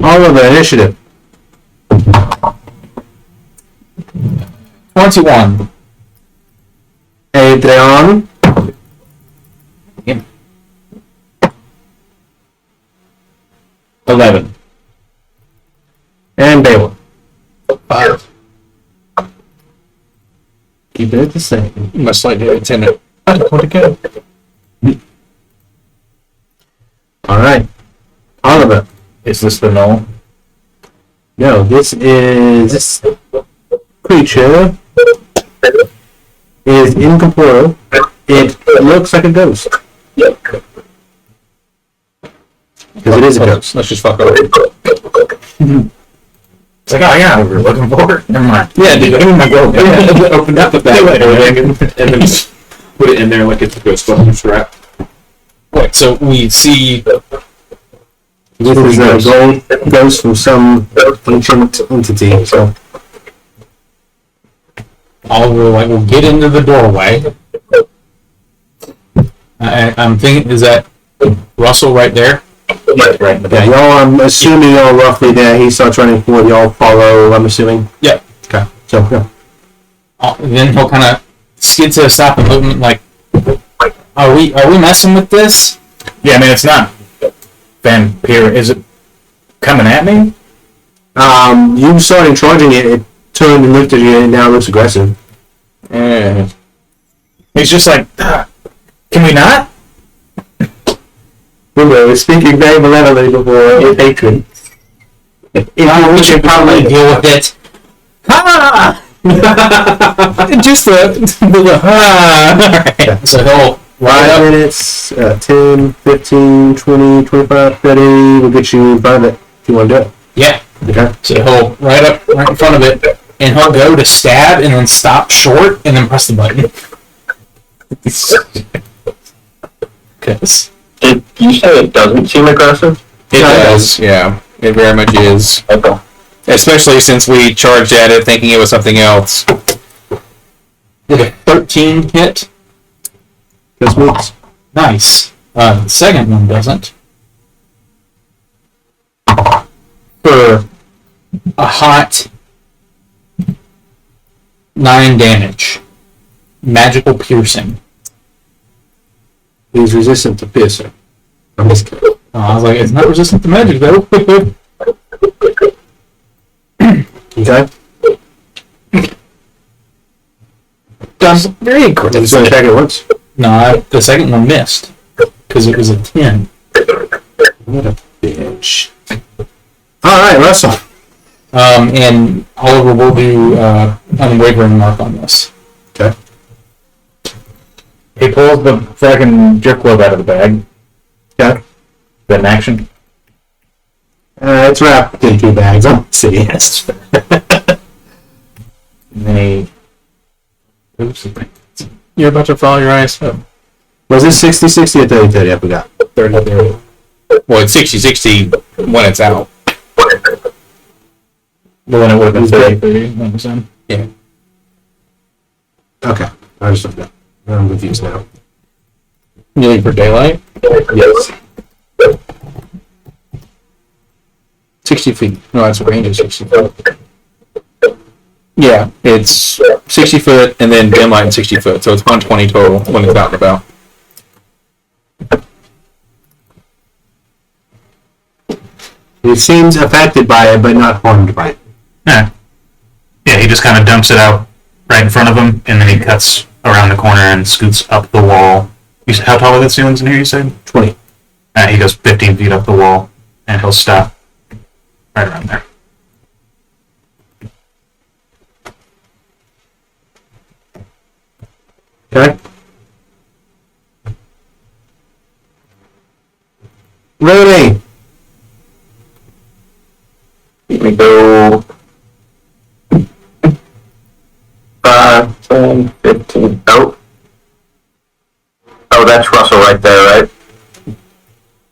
Oliver, initiative. 21. Adrian. Yep. 11. And Baylor. 5. keeping it the same. Much like the attendant. I don't want to go. All right. Oliver. Is this the null? No, this creature is incorporeal. It looks like a ghost. Because it is a ghost. Let's just fuck over. It's like, oh yeah, we were looking for it. Never mind. Yeah, dude, give me my gold. Open up the bag and then just put it in there like it's a Ghostbusters strap. Wait, so we see This is a gold ghost from some ancient entity. So Oliver will get into the doorway. I'm thinking, is that Russell right there? Right in the yeah, bag. y'all. I'm assuming y'all roughly there. He starts running forward. Y'all follow. I'm assuming. Yeah. Okay. So yeah. Then he'll kind of skid to a stop and look like, are we messing with this? Yeah, I mean, it's not vampire. Is it coming at me? You started charging it. It turned and looked at you, and now looks aggressive. Yeah. He's just like, can we not? Remember, we're speaking very malevolently before with hatred. We should probably deal with it. Ha! Just the Alright, so he'll 5 minutes, 10, 15, 20, 25, 30. We'll get you 5 minutes if you want to do it. Yeah. Okay. So he'll right in front of it, and he'll go to stab and then stop short and then press the button. Did you say it doesn't seem aggressive? It does, yeah. It very much is. Okay. Especially since we charged at it thinking it was something else. Did a 13 hit? This moves. Nice. The second one doesn't. For a hot 9 damage. Magical piercing. He's resistant to piercing. I'm just kidding. I was like, it's not resistant to magic though. Okay. Done. Very I'm aggressive. just going to check it once. No, the second one missed. Because it was a 10. What a bitch. Alright, Russell. And Oliver will do unwavering mark on this. Okay. He pulls the fucking jerk globe out of the bag. Okay. Then action. It's wrapped in 2 bags. I'll see. Yes. And then he... Oops. You're about to follow your ISO. Was it 60-60 or 30-30? I forgot. 30. Well, it's 60-60 when it's out. Well, then it would have been He's dead. 30-30. Yeah. Okay. I just forgot. I'm confused now. You leave for daylight? Yes. 60 feet. No, that's a range of 60 feet. Yeah, it's 60 foot and then dim light and 60 foot, so it's 120 total when it's out and about. It seems affected by it, but not harmed by it. Yeah. Yeah, he just kind of dumps it out right in front of him, and then he cuts around the corner and scoots up the wall. How tall are the ceilings in here, you said? 20. He goes 15 feet up the wall, and he'll stop right around there. Okay. Ready. Let me go 5, 10, 15. Oh. Oh, that's Russell right there, right?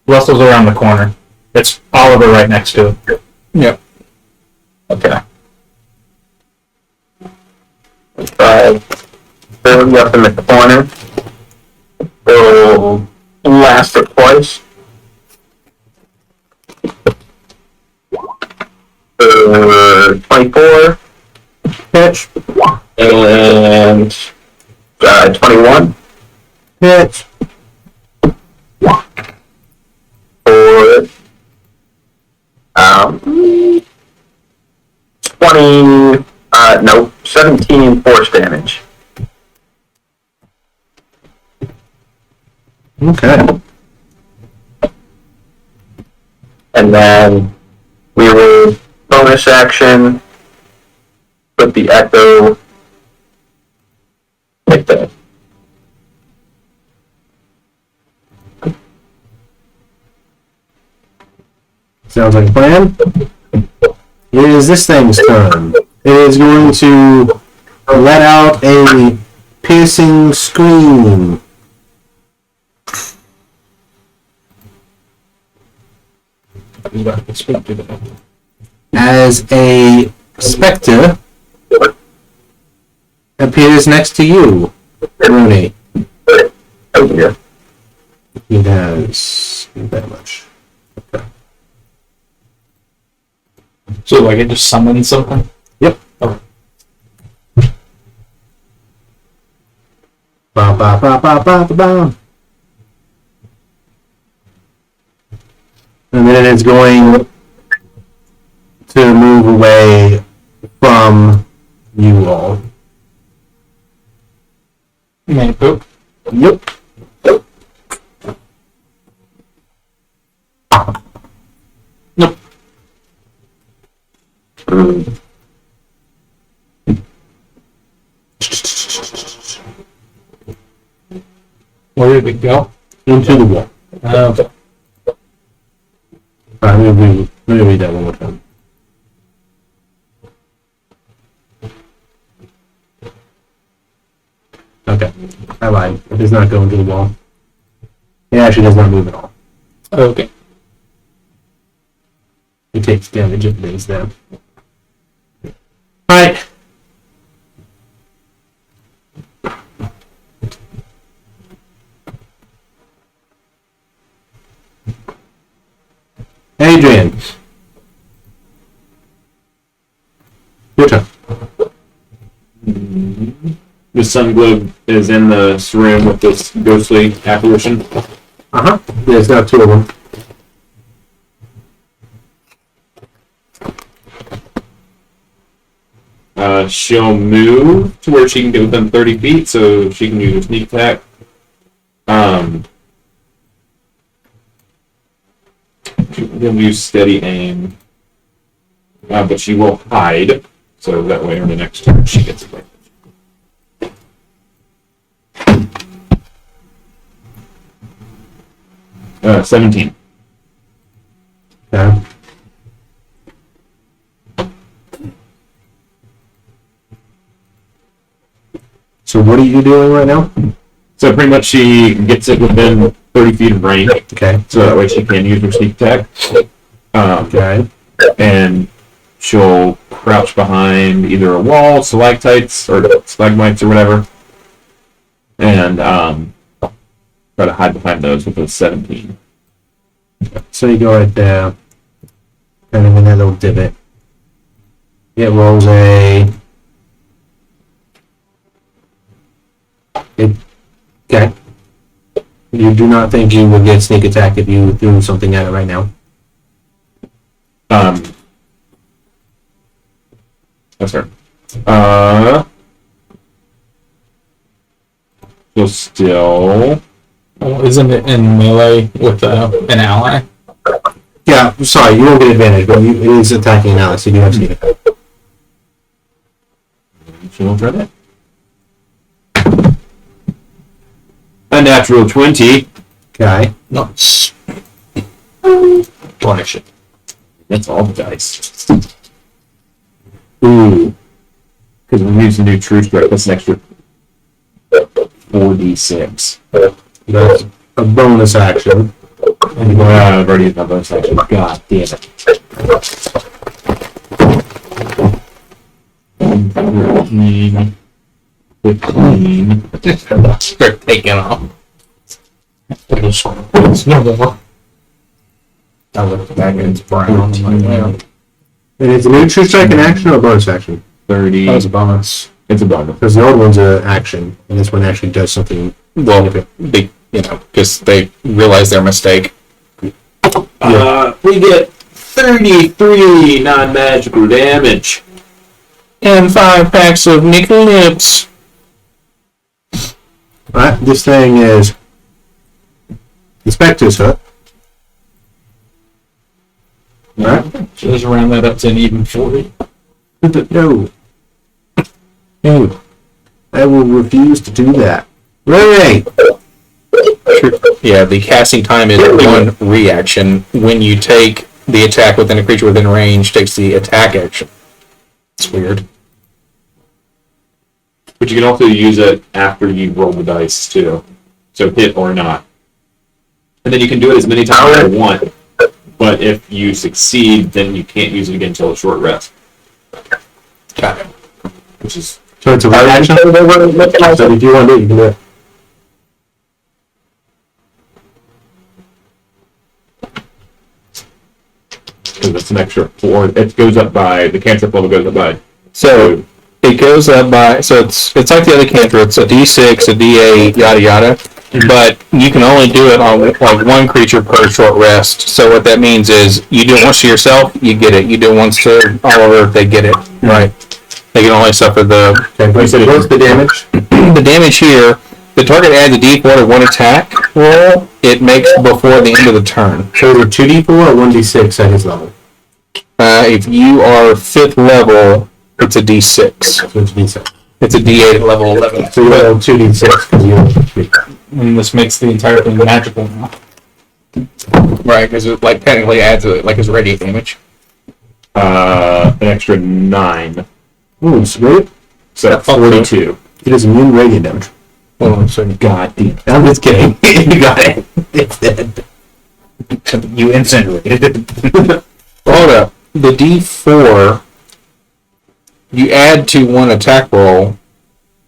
Russell's around the corner. It's Oliver right next to it. Yep. Okay. 5, 30 up in the corner. Go blast it twice. 24. Pitch. And 21. Pitch. For 20, no, 17 force damage. Okay. And then we will bonus action, put the echo like that. Sounds like a plan. It is this thing's turn. It is going to let out a piercing scream. As a specter appears next to you, Rooney. Oh dear. He has that much. Okay. So like it just summons something? Yep. Okay. Ba ba ba ba ba ba ba. And then it's going to move away from you all. Man, poop. Yep. Nope. Where did it go? Into the wall. Okay. Alright, let me read that one more time. Okay. I lied. It does not go into the wall. It actually does not move at all. Okay. It takes damage if it is there. Alright. Adrian. Your turn. The sun globe is in this room with this ghostly apparition. Uh-huh. There's now two of them. She'll move to where she can get within 30 feet, so she can use a sneak attack. She'll use steady aim. But she will hide, so that way on the next turn she gets advantage. 17. Okay. So what are you doing right now? So pretty much she gets it within 30 feet of range, Okay. so that way she can use her sneak attack. Okay. And she'll crouch behind either a wall, stalactites, or stalagmites, or whatever, and try to hide behind those with a 17. So you go right there, kind of in that little divot. It rolls okay. You do not think you would get sneak attack if you threw something at it right now? That's her. She'll still. Well, isn't it in melee with an ally? Yeah, sorry, you won't get advantage, but it is attacking an ally, so you do have sneak attack. She'll try that. A natural 20. Okay. Nice. Punish it. That's all the dice. Ooh. Because we use the new true strike, that's an extra 4d6. That's a bonus action. I've already used my bonus action. God damn it. 13, 15. Start taking off. It's no more. I looked back and it's brown. I'm like, well, And is the new true strike an action or a bonus action? 30. that was a bonus. It's a bonus. Because the old one's an action, and this one actually does something. Well, they, because they realize their mistake. We get 33 non-magical damage. And 5 packs of nickel nips. Alright, this thing is The Spectre's hook. Right? So let's round that up to an even 40. No. No. I will refuse to do that. Ray! Yeah, the casting time is one reaction. When you take the attack within a creature within range, takes the attack action. It's weird. But you can also use it after you roll the dice too, so hit or not. And then you can do it as many times as you want. But if you succeed, then you can't use it again until a short rest. Got it. Which is So it's a reaction? So if you want to do it, you can do it. because it's an extra 4. It goes up by the cantrip level goes up by. So it goes up by, so it's like the other cantrip. It's a D6, a D8, yada yada. But you can only do it on like one creature per short rest. So what that means is you do it once to yourself, you get it. You do it once to Oliver, they get it. Right. They can only suffer the. Okay, what's the damage? The damage here. The target adds a D4 to one attack roll it makes before the end of the turn. So is it 2d4 or 1d6 at his level? If you are 5th level, it's a D6. So it's d6. It's a D8 at level 11. So you roll 2d6 because you have 3. And this makes the entire thing magical now. Right, because it like technically adds like his radiant damage. An extra 9. Ooh, sweet. So 42. It is immune radiant damage. Hold on a second. God damn. I'm just kidding. You got it. It's dead. You incinerated it. Hold up. The D4, you add to one attack roll,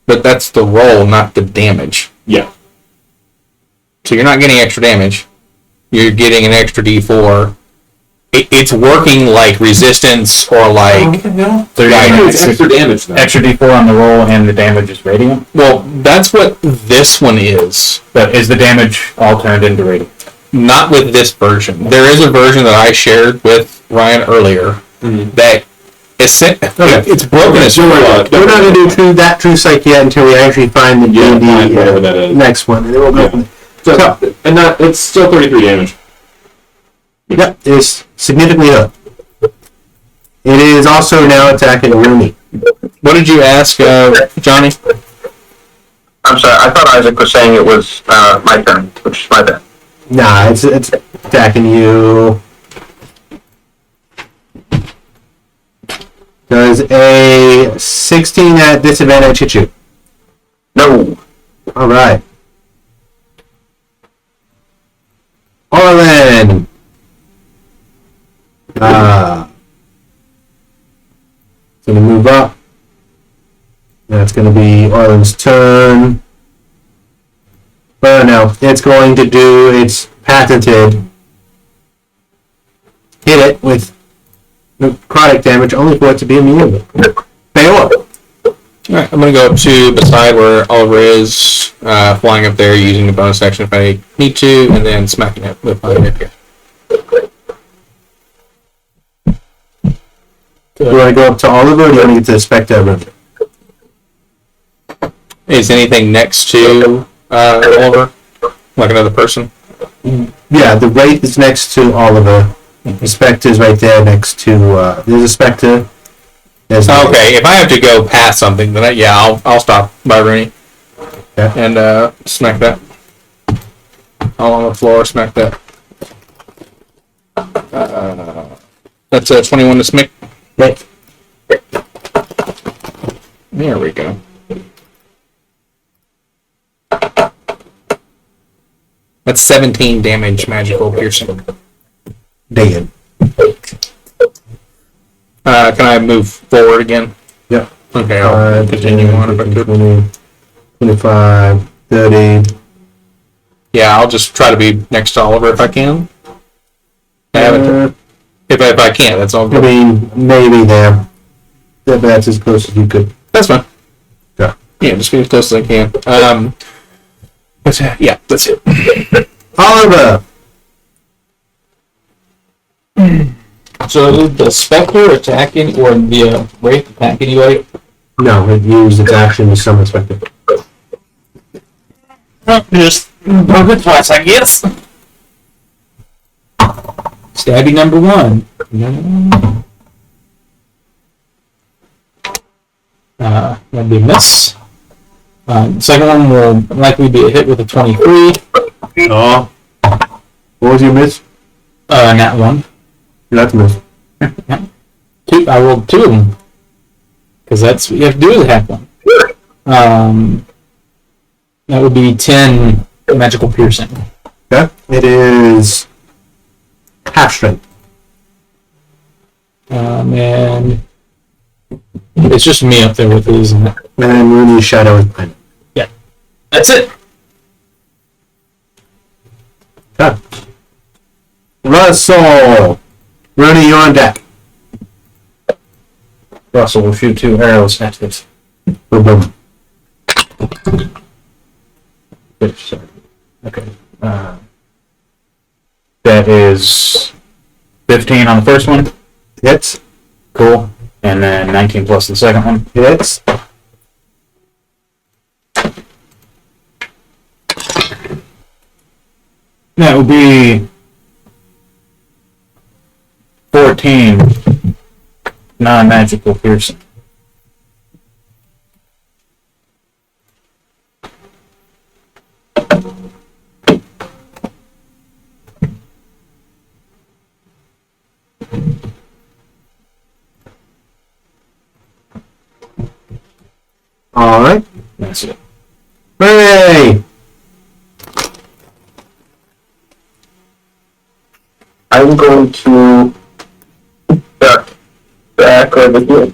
but that's the roll, not the damage. Yeah. So you're not getting extra damage. You're getting an extra D4. It's working like resistance or like... It's extra damage now. Extra D4 on the roll and the damage is radiant. Well, that's what this one is. But is the damage all turned into radiant? Not with this version. There is a version that I shared with Ryan earlier that it's broken as fuck. We're not going to do true psych yet until we actually find the whatever that is. next one. And then we'll go from there. So, and that it's still 33 damage. Yep, it's significantly up. It is also now attacking Rooney. What did you ask, Johnny? I'm sorry, I thought Isaac was saying it was my turn, which is my bad. Nah, it's attacking you. Does a 16 at disadvantage hit you? No. Alright. Orlin! It's gonna move up. That's gonna be Orlin's turn. But no, it's going to do its patented hit it with necrotic damage, only for it to be immune. Bayor. Alright, I'm going to go up to beside where Oliver is, flying up there using the bonus action if I need to, and then smacking it with my rapier. Do you want to go up to Oliver or do you want to get to the Spectre room? Is anything next to Oliver? Like another person? Yeah, the Wraith is next to Oliver. The Spectre is right there next to, there's a Spectre. There's Okay, if I have to go past something, then I'll stop by Rooney. Yeah. And smack that. All on the floor, smack that. That's a 21 to smack. Right. There we go. That's 17 damage, magical piercing. Dead. Can I move forward again? Yeah. Okay, I'll continue on if I could. 20, 25, 30. Yeah, I'll just try to be next to Oliver if I can. If I can't, that's all I good. mean, maybe there. Yeah, but that's as close as you could. That's fine. Yeah. Yeah, just be as close as I can. Yeah, that's it. Oliver! So is the Spectre attacking, or the Wraith attacking anybody? No, it used its action to summon Spectre. Just broke it twice, I guess. Stabby number 1. That'd be a miss. Second one will likely be a hit with a 23. Oh. What was your miss? Nat 1. That's a miss. I rolled 2 of them. Because that's what you have to do with a half one. That would be 10 magical piercing. Okay. It is half strength. And it's just me up there with these. And And then Rooney's shadow is behind it. that's it. Okay. Russell! Rooney, you're on deck. Russell will shoot 2 arrows at it. Boom, boom. Okay. That is 15 on the first one. Hits. Cool. And then 19 plus the second one. Hits. That would be 14 non-magical piercing. Alright. That's it. Hooray! I'm going to back over here.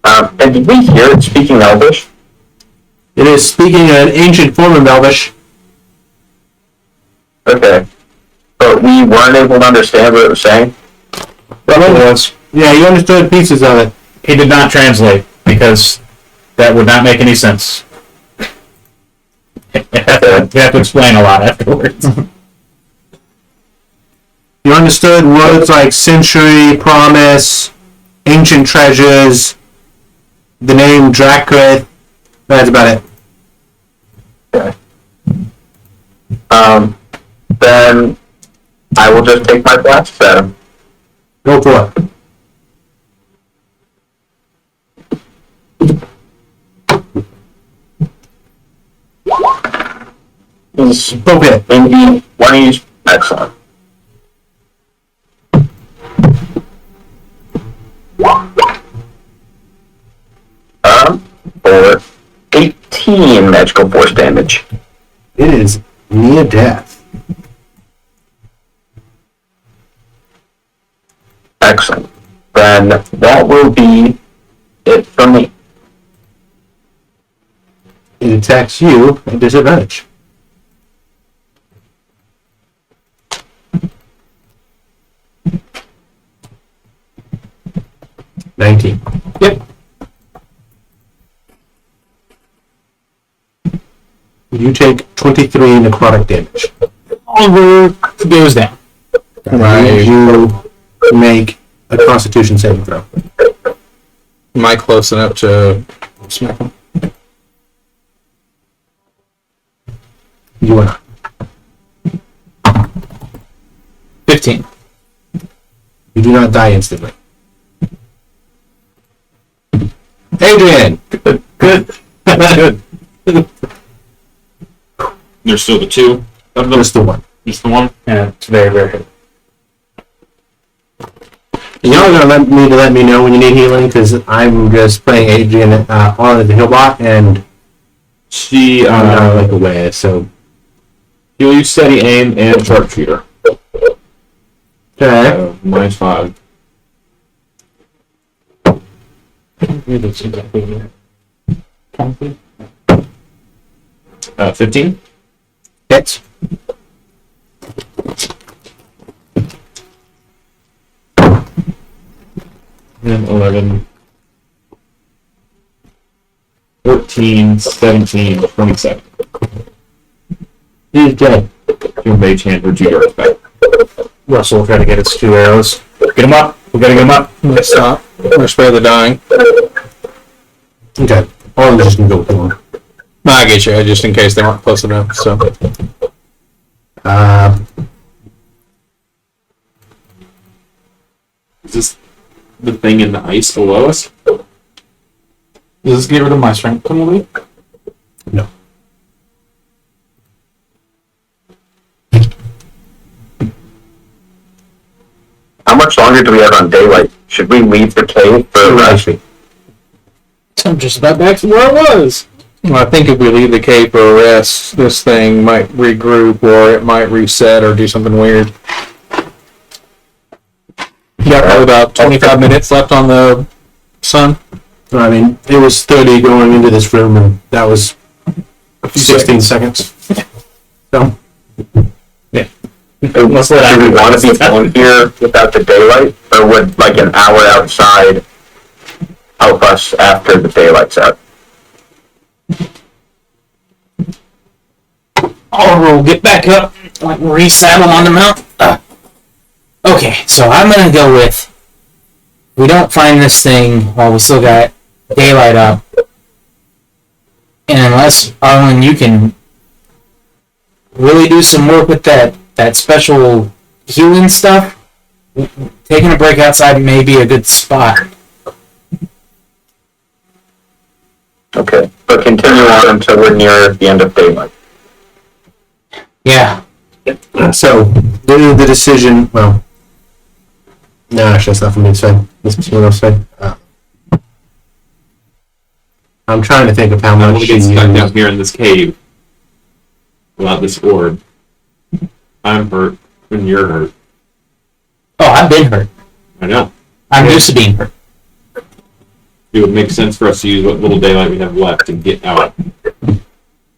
And did we hear it speaking Elvish? It is speaking an ancient form of Elvish. Okay. But we weren't able to understand what it was saying? Russell was. Yeah, you understood pieces of it. He did not translate because that would not make any sense. You have to explain a lot afterwards. You understood words like century, promise, ancient treasures, the name Drakrith. That's about it. Okay. Then I will just take my blast at him. Go for it. He's Both hit. indeed 20s. Excellent. For 18 magical force damage. It is near death. Excellent. Then that will be it for me. It attacks you at disadvantage. $19. Yep. You take 23 necrotic damage. Oliver goes down. Right. You make a Constitution saving throw. Am I close enough to smack him? You are not. 15. You do not die instantly. Adrian! Good. Good. There's still the 2 of them. Just the one. Just the one. And it's very, very good. Y'all are gonna let me know when you need healing, because I'm just playing Adrian on the Healbot, and She I'm not like away, so. he'll use steady aim and sharpshooter. Okay. -5. That's exactly it. 15. Hits. And 11. 14, 17, 27. He's dead. Your mage hand for 2 yards back. Russell will try to get its 2 arrows. Get him up. We gotta get him up. Let's stop. Or spare the dying. Okay. All of them just gonna go kill him. No, I get you. Just in case they weren't close enough. So the thing in the ice below us? Does this get rid of my strength penalty? No. How much longer do we have on daylight? Should we leave the cave for a rest? I'm just about back to where I was. Well, I think if we leave the cave for a rest, this thing might regroup or it might reset or do something weird. You got probably about 25 minutes left on the sun. I mean, it was 30 going into this room, and that was 16 seconds. So, Do we want to be on here without the daylight, or would like an hour outside help us after the daylight's out? I'll get back up, like resaddle on the mount. Okay, so I'm gonna go with. We don't find this thing while we still got daylight up, and unless Arlen, you can really do some work with that special healing stuff, taking a break outside may be a good spot. Okay, but continue on until we're near the end of daylight. Yeah. so the decision. Well, no, actually, that's not for me to say. That's for someone else to say. I'm trying to think of how I much want to get stuck down here in this cave without this orb. I'm hurt when you're hurt. Oh, I've been hurt. I know. I'm used to being hurt. It would make sense for us to use what little daylight we have left and get out.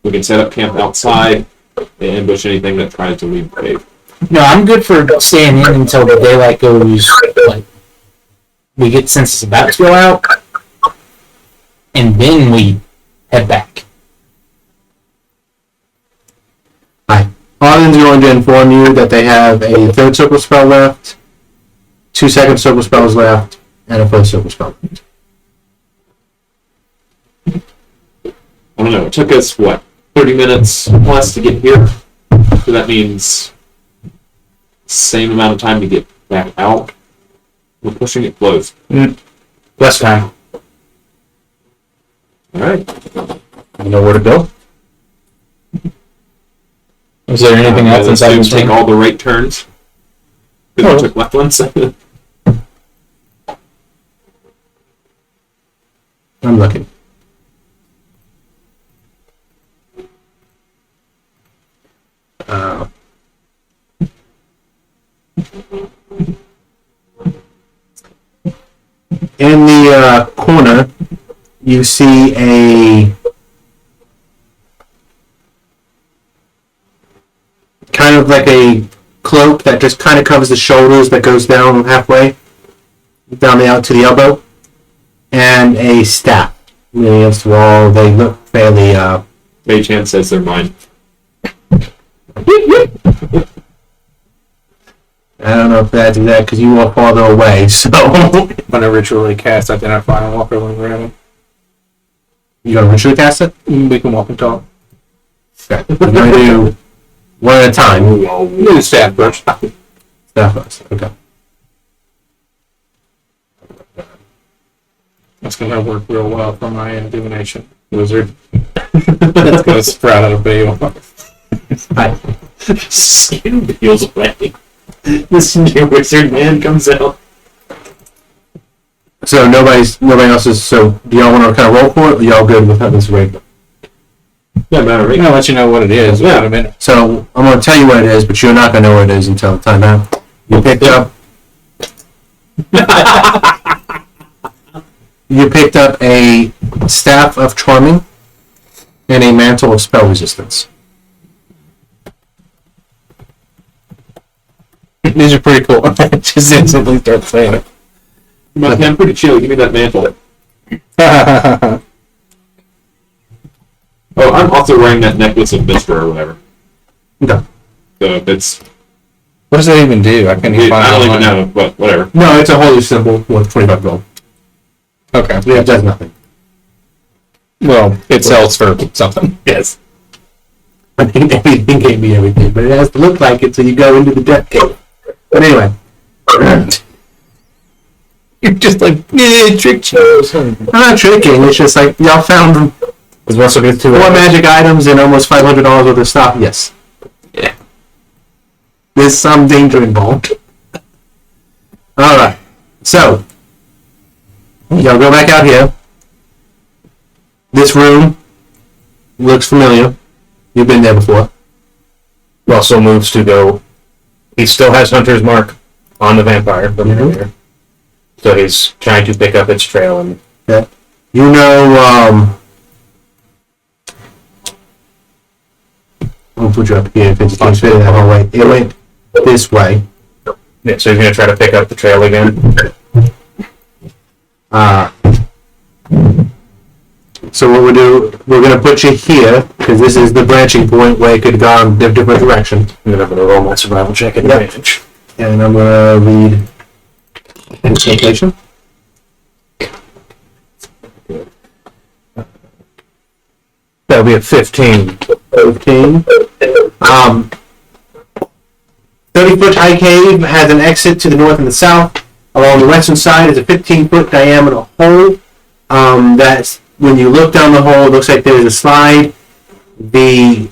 We can set up camp outside and ambush anything that tries to leave the cave. No, I'm good for staying in until the daylight goes, like, we get census about to go out, and then we head back. Hi. Arlen's going to inform you that they have a third circle spell left, 2 second circle spells left, and a first circle spell left. I don't know. It took us, 30 minutes plus to get here? So that means same amount of time to get back out. We're pushing it close. Less time. Alright. You know where to go? Is there anything else Let's inside the take tank? all the right turns. Because we took left ones. I'm looking. In the corner, you see a kind of like a cloak that just kind of covers the shoulders that goes down halfway, down the out to the elbow, and a staff leaning against the wall. They look fairly Mage Hand says they're mine. I don't know if that's exact because you are farther away, so When I ritually cast Identify and walk over and grab him. you gonna ritually cast it? We can walk and talk. Okay. You're gonna do one at a time. Do the staff first. Staff first. Okay. That's going to work real well for my divination wizard. That's going to sprout out of Baal. Hi. Skin peels away. This new wizard man comes out. So nobody else is. So do y'all want to kind of roll for it? Or y'all good with having this rig? Doesn't matter, I'm right? going to let you know what it is Yeah. in a minute. So I'm going to tell you what it is, but you're not going to know what it is until the timeout. You picked up. You picked up a staff of charming and a mantle of spell resistance. These are pretty cool. Just instantly start saying it. I'm pretty chill. Give me that mantle. Oh, I'm also wearing that necklace of Mistral or whatever. No. So if it's... What does that even do? I couldn't even find I don't it even online. know, but whatever. No, it's a holy symbol with 25 gold. Okay. Yeah, it does nothing. Well, it sells for something. Yes. I think everything can't be everything, but it has to look like it so you go into the death cave. But anyway, You're just like, trick you. I'm not tricking. It's just like y'all found Is Russell gets two four magic items and almost $500 worth of stuff. Yes. Yeah. There's some danger involved. All right. So y'all go back out here. This room looks familiar. You've been there before. Russell moves to go. He still has Hunter's mark on the vampire from earlier. So he's trying to pick up its trail and Yeah. You know, I'll put you up here because you can't fit in that whole way. It went this way. yeah, so he's gonna try to pick up the trail again. So what we'll do, we're going to put you here because this is the branching point where it could go in a different direction. And then I'm gonna roll my survival check at Yep. advantage. And I'm going to read incantation. That'll be a 15. 15. 30-foot high cave has an exit to the north and the south. Along the western side is a 15-foot diameter hole. That's when you look down the hole, it looks like there's a slide. The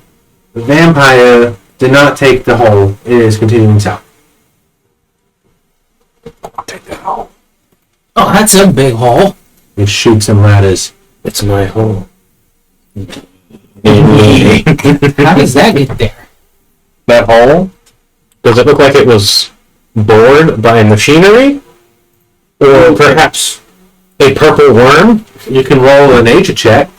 vampire did not take the hole. It is continuing south. I'll take that hole. Oh, that's a big hole. It shoots some ladders. It's my hole. How does that get there? That hole? Does it look like it was bored by machinery? Or perhaps a purple worm? You can roll a nature check.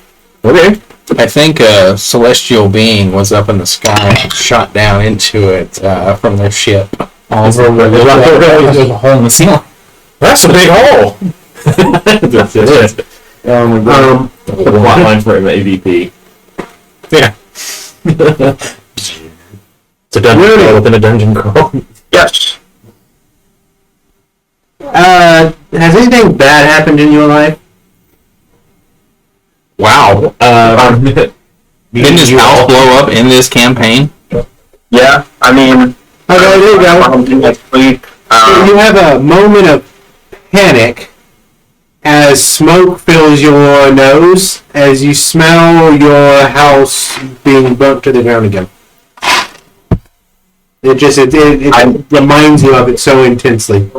Okay. I think a celestial being was up in the sky and shot down into it from their ship. Over where there's a hole in the ceiling. That's a big hole! That's it. Um, The plot line for an AVP. Yeah. It's a dungeon crawl within a dungeon crawl. Yes. has anything bad happened in your life? Wow. Didn't his house blow up in this campaign? Yeah. I mean, Okay, there you go. next week. You have a moment of panic as smoke fills your nose as you smell your house being burnt to the ground again. It reminds you of it so intensely.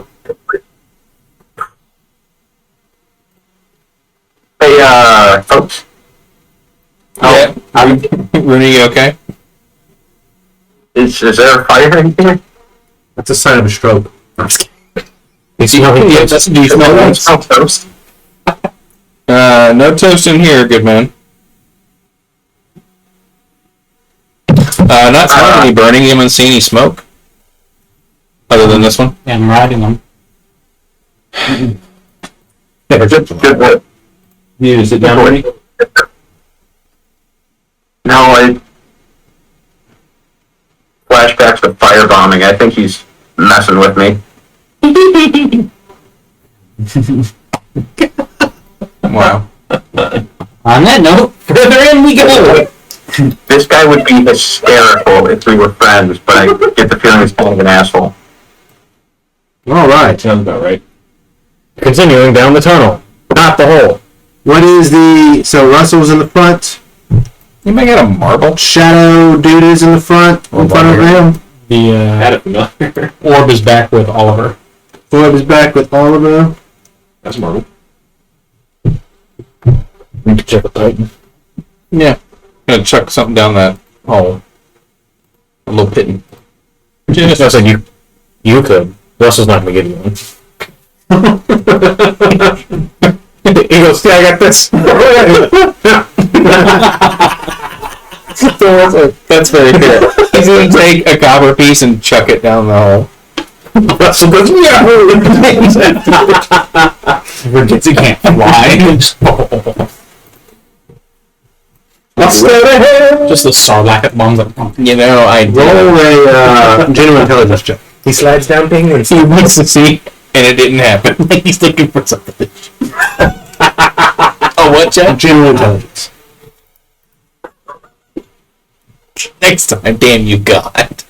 Hey, folks. Yeah. Rooney, you okay? Is there a fire in here? That's a sign of a stroke. You see how he gives? Do you smell that? Smell toast. No toast in here, good man. Not smelling any burning. You haven't seen any smoke? Other than this one? Yeah, I'm riding them. Good work. You need to sit down already? No, I flashbacks to firebombing. I think he's messing with me. Wow. On that note, further in we go. This guy would be hysterical if we were friends, but I get the feeling he's kind of an asshole. All right. Sounds about right. Continuing down the tunnel, not the hole. What is so Russell's in the front, Anybody got a marble? Shadow Dude is in the front, in front of him. The Had it familiar. orb is back with Oliver. Orb is back with Oliver. That's Marvel. We can check the Titan. Yeah. Gonna chuck something down that hole. A little pitting. Just I said you could. Russell's not gonna give you one. He goes, yeah, I got this. That's very fair. He's gonna take a copper piece and chuck it down the hole. Russell goes, yeah. Forgets he can't fly. Let's go to hell. Just the Sarlacc bombs that pump. You know, I Roll a general intelligence check. He slides down penguins. He wants to see, and it didn't happen. He's looking for something. Oh, what, Chad? General intelligence. Next time, damn you, God.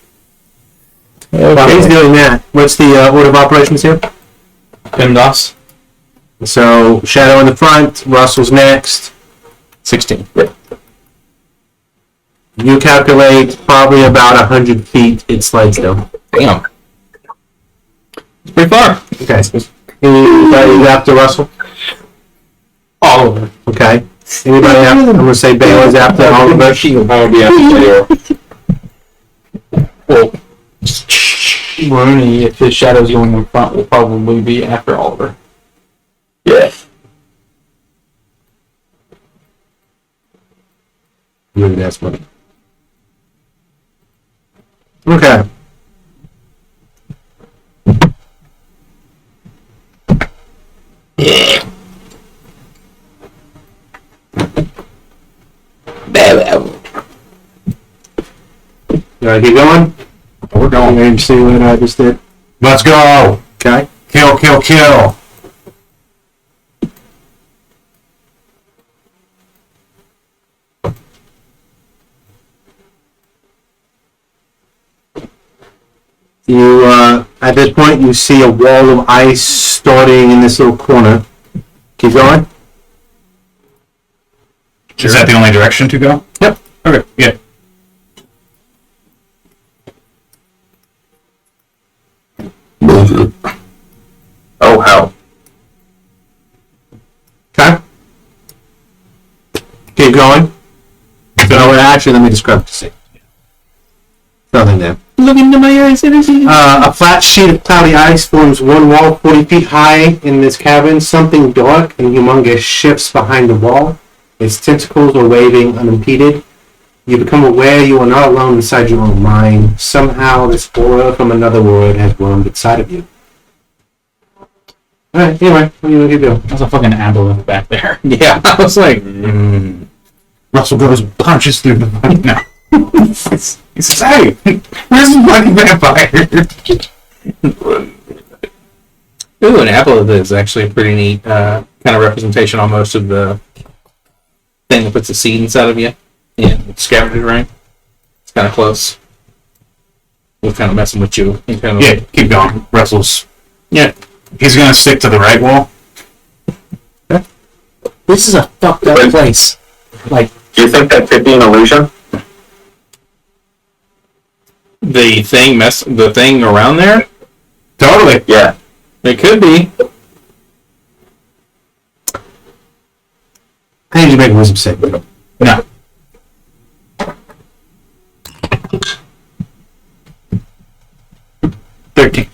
While he's doing that, what's the order of operations here? PEMDAS. So Shadow in the front, Russell's next. 16. You calculate probably about 100 feet it slides down. Damn. It's pretty far. Okay. Anybody after Russell? Oliver. Okay. Anybody after? I'm gonna say Baylor's after Oliver. I would be after Well, Rooney, if his shadow's going in front, will probably be after Oliver. Yeah. Maybe that's funny. Okay. You wanna keep going? We're going. You see what I just did? Let's go. Okay. Kill, kill, kill. You, at this point, you see a wall of ice starting in this little corner. Keep going. Is that the only direction to go? Yep. Okay. Yeah. Oh hell. Okay. Keep going. So, actually, let me describe it to see. Nothing there. Look into my eyes, A flat sheet of cloudy ice forms one wall 40 feet high in this cavern. Something dark and humongous shifts behind the wall. Its tentacles are waving unimpeded. You become aware you are not alone inside your own mind. Somehow this aura from another world has roamed inside of you. Alright, anyway, what do you do? There's a fucking aboleth back there. Yeah, I was like, Russell goes punches through the no. He says, "Hey, where's the fucking vampire?" ooh, an apple is actually a pretty neat kind of representation almost of the thing that puts a seed inside of you in scavenger rank. It's kind of close. We're kind of messing with you. Yeah, keep going. Russell's. Yeah. He's gonna stick to the right wall. This is a fucked up place. Like, Do you think that could be an illusion? The thing around there? Totally. Yeah. It could be. I need you to make a wisdom saving. No. Okay.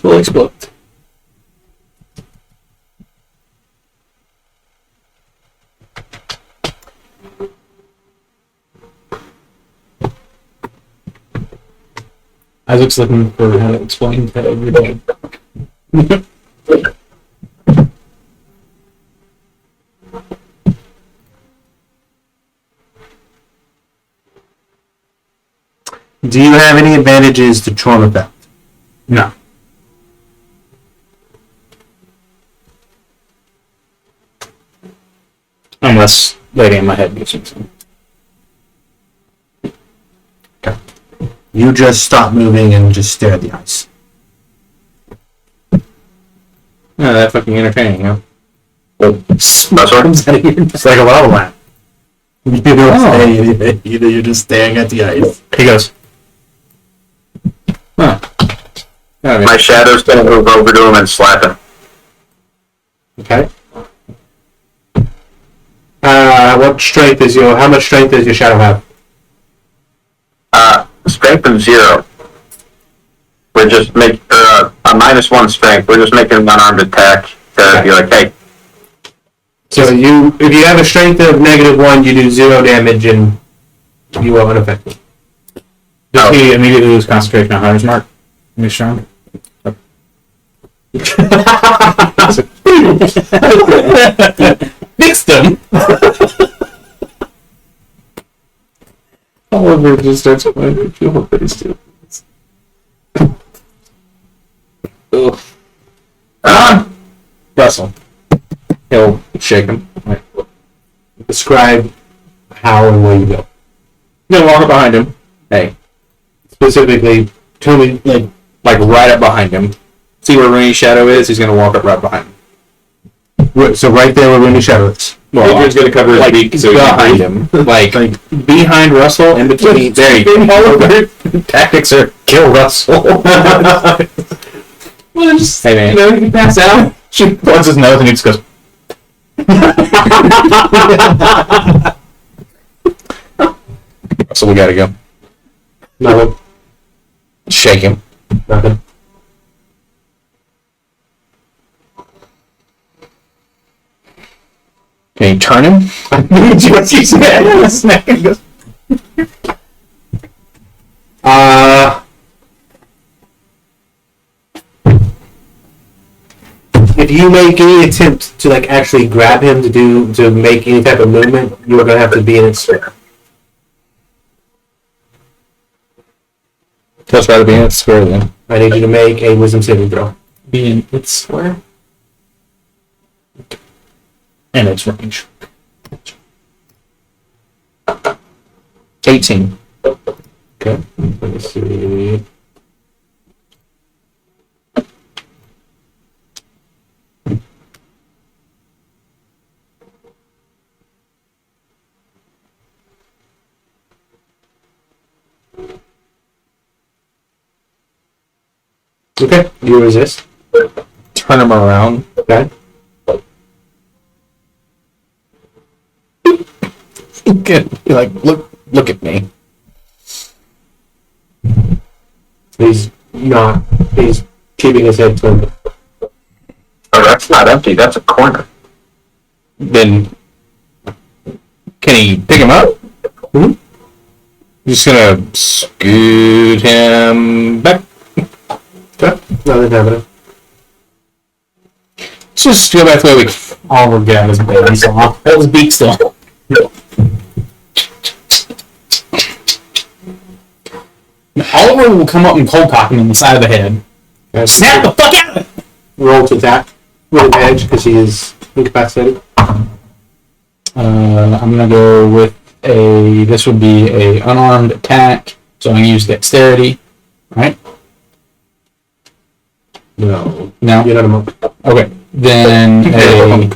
Will explode. Isaac's looking for how to explain to everybody. Do you have any advantages to charm effect? No. Unless Lady in my head gives me some. You just stop moving and just stare at the ice. Yeah, that fucking entertaining, huh? Smoke comes out of your It's like a lava lamp. You don't say anything. Either you're just staring at the ice. He goes, Huh. Yeah, I mean, My shadow's gonna move over to him and slap him. Okay. What strength is your? How much strength does your shadow have? Strength of 0. We're just a -1 strength. We're just making an unarmed attack to be like, hey, So if you have a strength of -1, you do 0 damage and you are unaffected. does he immediately lose concentration on Hunter's Mark? He's strong. fixed them. Oliver just starts playing with your face too. Ugh. Russell. He'll shake him. Like, Describe how and where you go. gonna walk up behind him. Hey. Specifically, tell me, like, like right up behind him. See where Rooney's shadow is? He's gonna walk up right behind him. So right there where Rooney Shadow is. Well, Adrian's gonna cover his like beak, so behind him, like behind Russell, in between. There you go. All of their tactics are kill Russell. Well, just, Hey, man. you know, you can pass out. She plugs his nose and he just goes. Russell, we gotta go. Nothing. Shake him. Nothing. Can you turn him? She said. Snack and goes. If you make any attempt to like actually grab him to make any type of movement, you are gonna have to be in its square. Let's try to be in its square then. I need you to make a wisdom saving throw. Be in its square. And it's range. 18. Okay. Let me see. Okay, you resist. Turn him around. Okay. Good. You're like, look at me. He's not. He's keeping his head turned. Oh, that's not empty. That's a corner. Then, can he pick him up? Hmm? Just gonna scoot him back. Okay. Nothing happening. Let's just go back the way we. All we're getting is babies off. Hold his beak still. Oliver will come up and cold cock him in the side of the head. Snap the fuck out of it! Roll to attack with advantage because he is incapacitated. I'm gonna go with a. This would be a unarmed attack, so I'm gonna use dexterity. Right? No. No. You're not a monk. Okay. Then a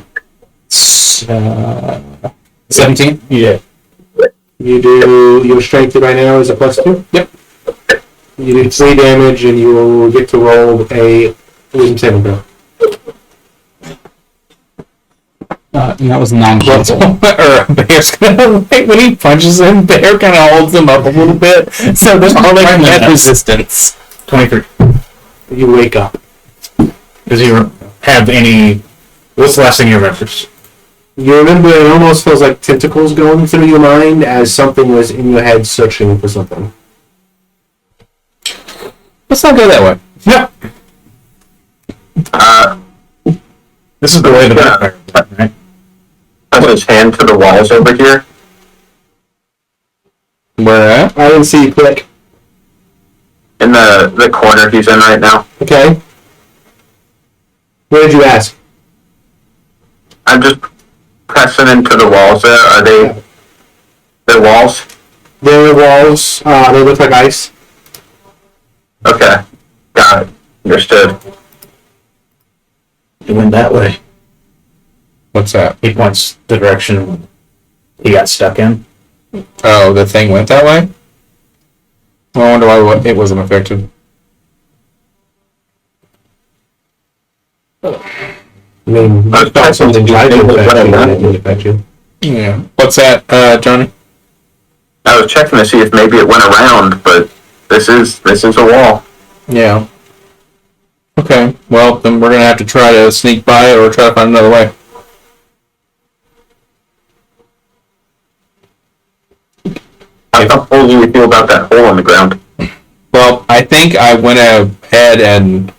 17. Yeah. You do your strength right now is a +2. Yep. You do 3 damage and you will get to roll a wisdom saving throw. And that was non-critical. Or Bear's gonna, like, when he punches him, Bear kind of holds him up a little bit, so there's not like net resistance. 23. You wake up. Does he have any? What's the last thing he remembers? You remember it almost feels like tentacles going through your mind as something was in your head searching for something. Let's not go that way. Yep. This is the way the vampire went, right? Put his hand to the walls over here. Where at? I didn't see you click. In the corner he's in right now. Okay. What did you ask? I'm just pressing into the walls there. Are they... They're walls? There are walls. They look like ice. Okay. Got it. Understood. He went that way. What's that? He points the direction he got stuck in. Oh, the thing went that way? Well, I wonder why it wasn't affected. I mean, I was trying something to tried to think of affect what I you, meant. that didn't affect you. Yeah. What's that, Johnny? I was checking to see if maybe it went around, but this is a wall. Yeah. Okay, well, then we're gonna have to try to sneak by it or try to find another way. How comfortable do you feel about that hole in the ground? Well, I think I went ahead and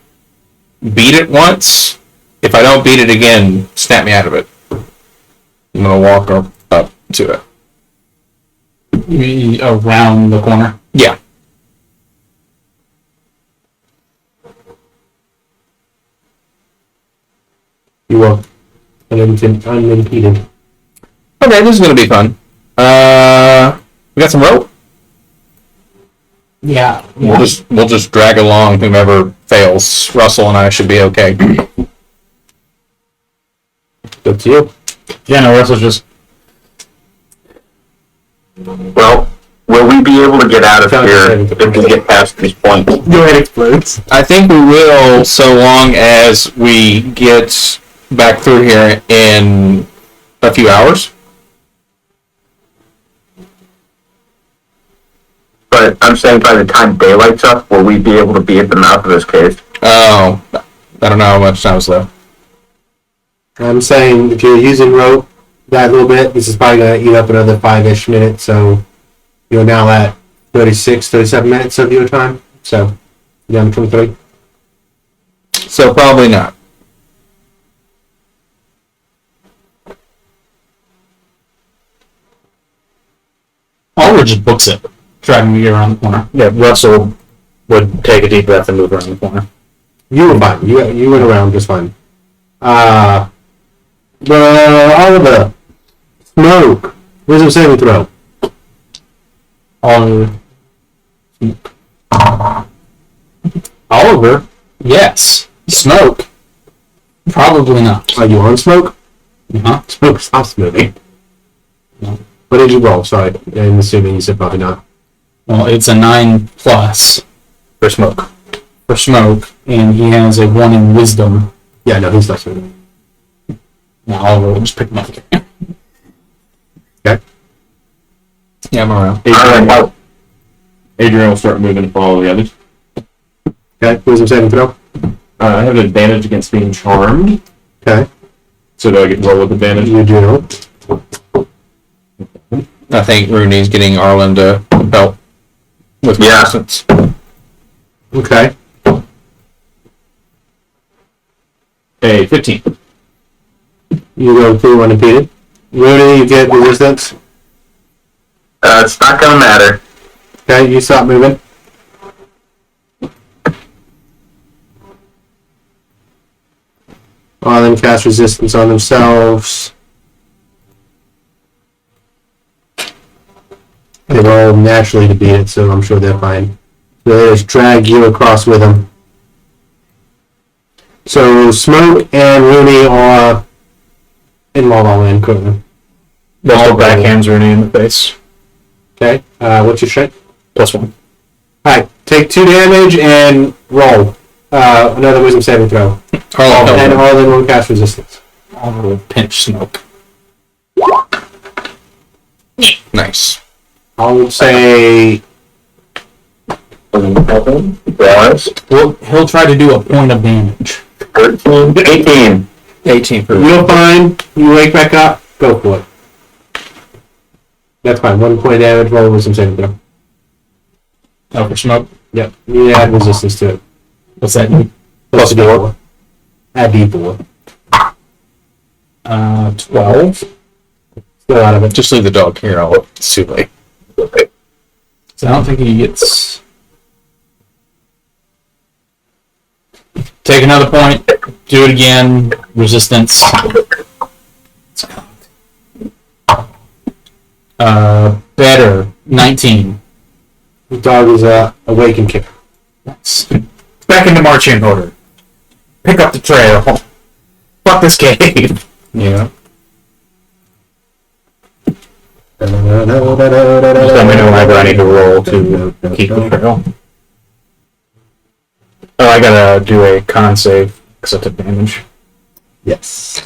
beat it once. If I don't beat it again, snap me out of it. I'm gonna walk up to it. You mean around the corner? Yeah. You will. Unimpeded. Okay, this is gonna be fun. We got some rope? Yeah. We'll just drag along whomever fails. Russell and I should be okay. Up to you. Yeah, no, Russell's just Well, will we be able to get out of here if we get past these points? Go ahead, explodes. I think we will, so long as we get back through here in a few hours. But I'm saying by the time daylight's up, will we be able to be at the mouth of this cave? Oh, I don't know how much time is left. I'm saying if you're using rope that little bit, this is probably going to eat up another 5-ish minutes, so you're now at 36, 37 minutes of your time. So, down to 23. So probably not. Oliver just books it, driving me around the corner. yeah. Russell would take a deep breath and move around the corner. You were fine. You went around just fine. Oliver, smoke. Wisdom saving throw. Oliver, yes. Smoke, probably not. Are you on smoke? Uh-huh. Smoke stops moving. No. What did you roll? Sorry, I'm assuming you said probably not. Well, it's a 9+ For smoke. for smoke, and he has a 1 in wisdom. Yeah, no, he's not moving. Now Oliver will just pick him up. Okay. Yeah, I'm around. Adrian will start moving and follow the others. Okay, wisdom saving throw. I have an advantage against being charmed, Okay, so do I get roll with advantage? you do. I think Rooney's getting Arlen to help with Yeah. resistance. Okay. A 15. You go through unimpeded. Rudy, you get resistance. It's not gonna matter. Okay, you stop moving. All of them cast resistance on themselves. They roll naturally to beat it, so I'm sure they're fine. So they just drag you across with them. So Smoke and Rooney are involved all in currently. Russell backhands Rooney in the face. Okay, what's your strength? +1. Alright, take 2 damage and roll. Another wisdom saving throw. Arlen, And help. Arlen will cast resistance. Oliver will pinch smoke. Nice. I'll say Yes. Well, he'll try to do a point of damage. 13, 18. 18 for you're fine. You wake back up. Go for it. That's fine. 1 point of damage. Roll wisdom saving throw. Oh, for smoke? Yep. You add resistance to it. What's that? Plus D4. Add D4. 12. Still out of it. Just leave the dog here. I'll see you later. So I don't think he gets... Take another point. Do it again. Resistance. Better. 19. The dog is awake and kicker. Back into marching order. Pick up the trail. Fuck this cave. Yeah. Just let me know whenever I need to roll to keep the trail. Oh, I gotta do a con save because I took damage. Yes.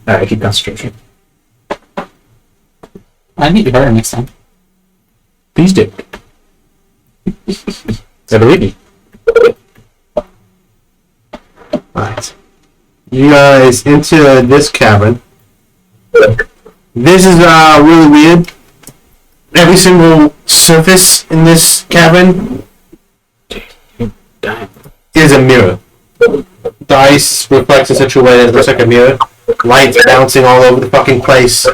Alright, keep concentration. I need to better next time. Please do. I believe you. Alright. You guys into this cavern. This is really weird. Every single surface in this cavern is a mirror. The ice reflects in such a way that it looks like a mirror. Lights bouncing all over the fucking place.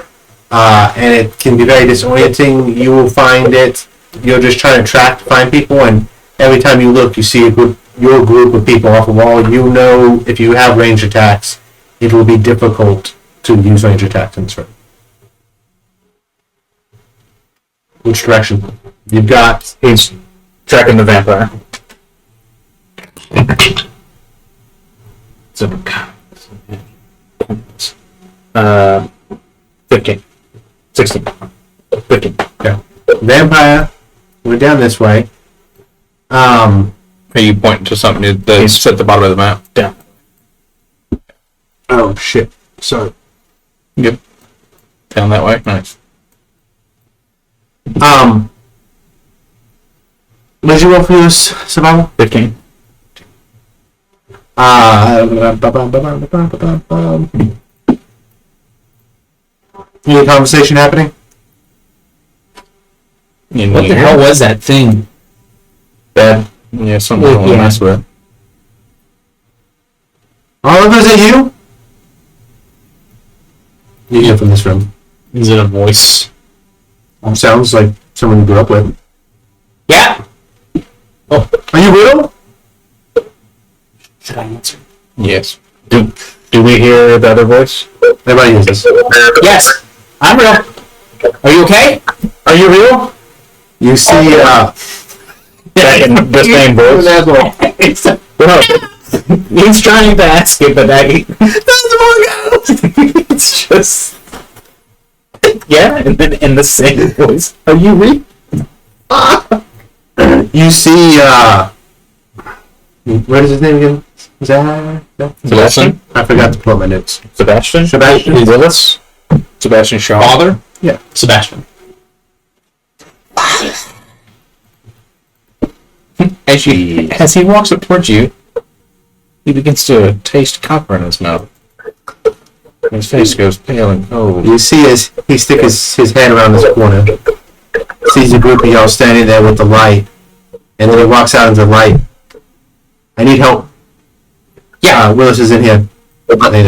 And it can be very disorienting. You will find it. You're just trying to track to find people, and every time you look, you see your group of people off a wall. You know if you have range attacks, it will be difficult to use range attacks in this room. Which direction? You've got He's tracking the vampire. So, 15. 16. 15. vampire. Went down this way. Are you pointing to something that's at the bottom of the map? Down. Oh shit. Sorry. Yep. Down that way? Nice. What did you roll for your survival? 15. Any conversation happening? What the hell was that thing? Bad. Yeah, something I don't want to Yeah. mess with. Oliver, is it you? You hear from this room. Is it a voice? Sounds like someone you grew up with. Yeah. Are you real? Should I answer? Yes. Do we hear the other voice? Everybody hears this. Yes. I'm real. Are you okay? Are you real? You see, Yeah, in the same voice. He's trying to ask it, but that It's just. Yeah, and then in the same voice. Are you real? you see, what is his name again? Sebastian? I forgot to pull up my notes. Sebastian? Sebastian Willis? Sebastian Shaw. father? Yeah. Sebastian. As he walks up towards you, he begins to taste copper in his mouth. His face goes pale and cold. You see he sticks his head around this corner, sees a group of y'all standing there with the light, and then he walks out into the light. I need help. Yeah, Willis is in here. I think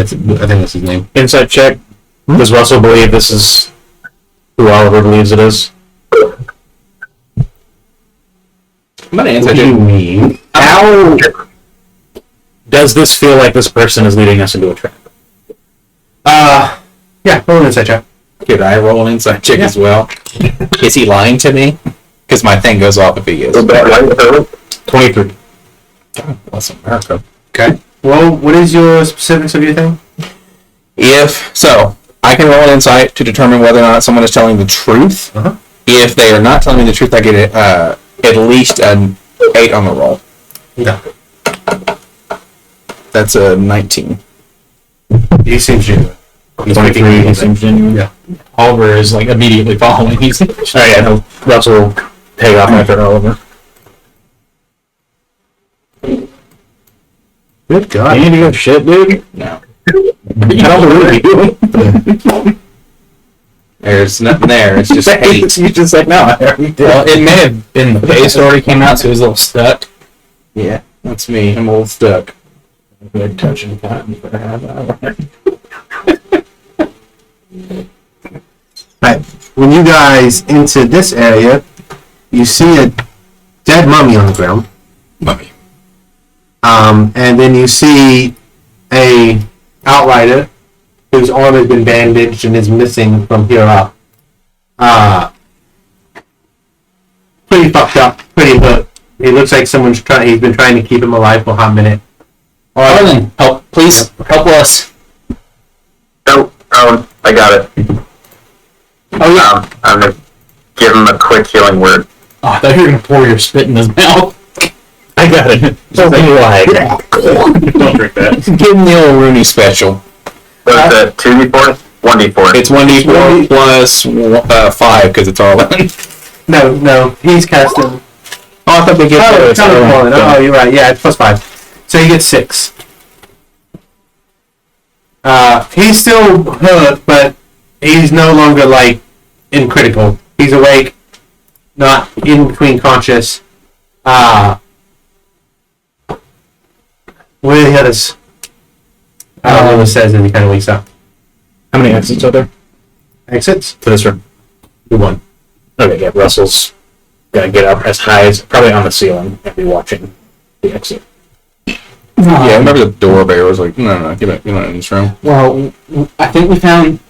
that's his name. Inside check. Does Russell believe this is who Oliver believes it is? I'm gonna answer What do you mean? How does this feel like this person is leading us into a trap? Yeah, roll an insight check. Could I roll an inside check as well? Is he lying to me? Because my thing goes off if he is. 23. God bless America. Okay. Well, what is your specifics of your thing? So, I can roll an insight to determine whether or not someone is telling the truth. Uh-huh. If they are not telling me the truth, I get at least an 8 on the roll. No. That's a 19. He seems genuine. 23, he seems genuine. Yeah. Oliver is like immediately following. He's Oh yeah, no, Russell will take off after Oliver. Good God. You need to go shit, dude? No. I don't believe you. There's nothing there. It's just 8. You just like, no, I already did. well, it may have been the base already came out, so he was a little stuck. Yeah, that's me. I'm a little stuck. Good touching cotton for a half hour. Right. When you guys enter this area, you see a dead mummy on the ground. Mummy. And then you see a outrider whose arm has been bandaged and is missing from here up. Pretty fucked up, pretty hurt. It looks like he's been trying to keep him alive for a hot minute. Arlen, help, please, help us. No, I got it. Oh yeah. I'm gonna give him a quick healing word. Oh, I thought you were gonna pour your spit in his mouth. I got it. Something like. Don't drink that. Give him the old Rooney special. What is it? 2d4? 1d4. It's 1d4 plus 5 because it's all in. No, he's casting. Oh, I thought we get Oh, you're right. Yeah, it's plus 5. So he gets 6. He's still hurt, but he's no longer like in critical. He's awake, not in between conscious. Where are the others? Lewis says as he kind of wakes up. How many exits are there? Exits? To this room. The one. Okay, yeah, Russell's gonna get up as high as, probably on the ceiling, and be watching the exit. Yeah, I remember the doorbell was like, no, get out in this room. Well, I think we found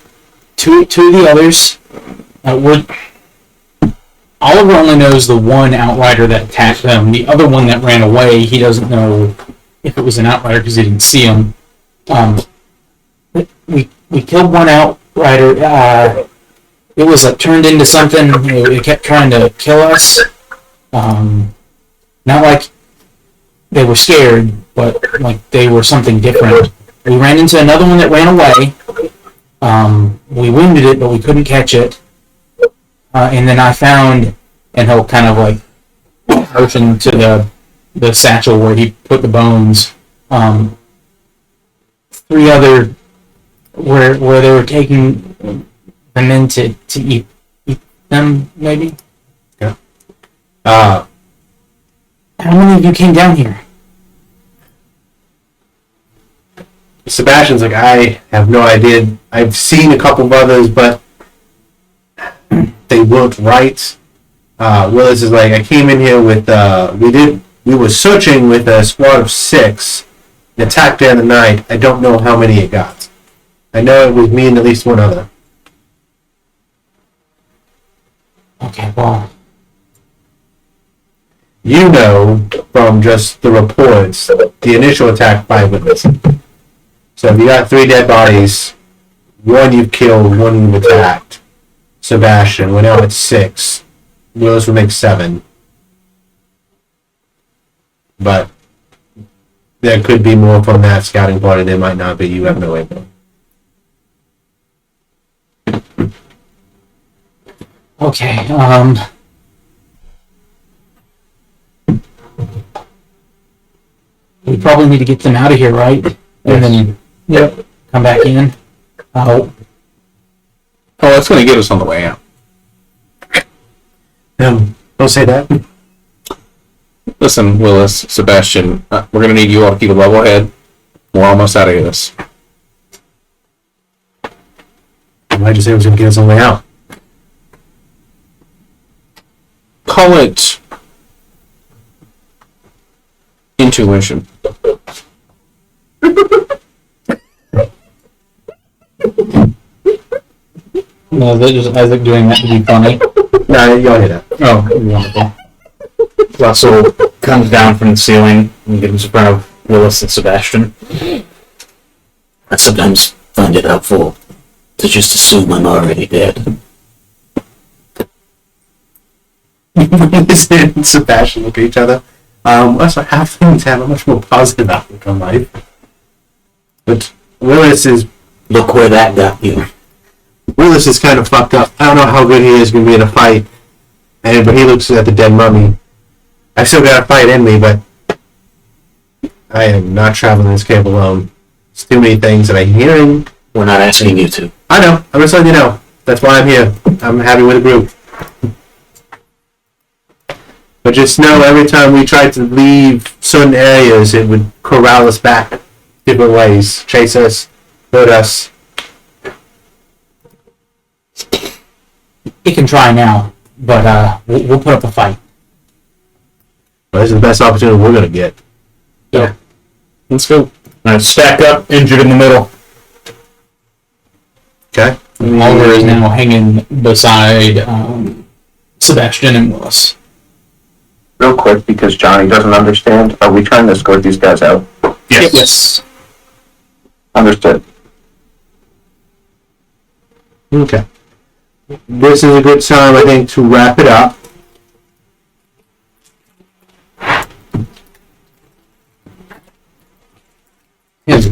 two of the others. Oliver only knows the one outrider that attacked them. The other one that ran away, he doesn't know if it was an outrider because he didn't see him. We killed one outrider. It was like turned into something. It kept trying to kill us. Not like they were scared, but like they were something different. We ran into another one that ran away. We wounded it, but we couldn't catch it. And then I found, and he'll kind of like motion to the satchel where he put the bones. 3 other where they were taking them in to eat them, maybe. Yeah. How many of you came down here? Sebastian's like, I have no idea. I've seen a couple of others, but they weren't right. Willis is like, I came in here with, we were searching with a squad of 6, and attacked during the night. I don't know how many it got. I know it was me and at least one other. Okay, well, You know from just the reports, the initial attack 5 witnesses. So if you got 3 dead bodies, 1 you've killed, 1 you've attacked. Sebastian, we're now at 6. Willis would make 7. But there could be more from that scouting party. There might not be. You have no idea. okay, we probably need to get them out of here, right? And then, yep, come back in. Oh, that's going to get us on the way out. Don't say that. Listen, Willis, Sebastian, we're going to need you all to keep a level head. We're almost out of this. Why'd you say it was going to get us on the way out? Call it intuition. No, they're just Isaac doing that to be funny. No, y'all hear that. Oh, wonderful. Russell comes down from the ceiling and gets in front of Willis and Sebastian. I sometimes find it helpful to just assume I'm already dead. Willis and Sebastian look at each other. Also, half things have a much more positive outlook on life. But Willis is Look where that got you. kind of fucked up. I don't know how good he is going to be in a fight. But he looks at the dead mummy. I still got a fight in me, but I am not traveling this cave alone. There's too many things that I'm hearing. We're not asking you to. I know. I'm just letting you know. That's why I'm here. I'm happy with the group. But just know every time we tried to leave certain areas, it would corral us back different ways. Chase us, hurt us. He can try now, but we'll put up a fight. But this is the best opportunity we're going to get. Yeah. Let's go. Now stack up, injured in the middle. Okay? Oliver is now hanging beside Sebastian and Willis. Real quick, because Johnny doesn't understand, are we trying to escort these guys out? Yes. Understood. Okay. This is a good time, I think, to wrap it up. Yes.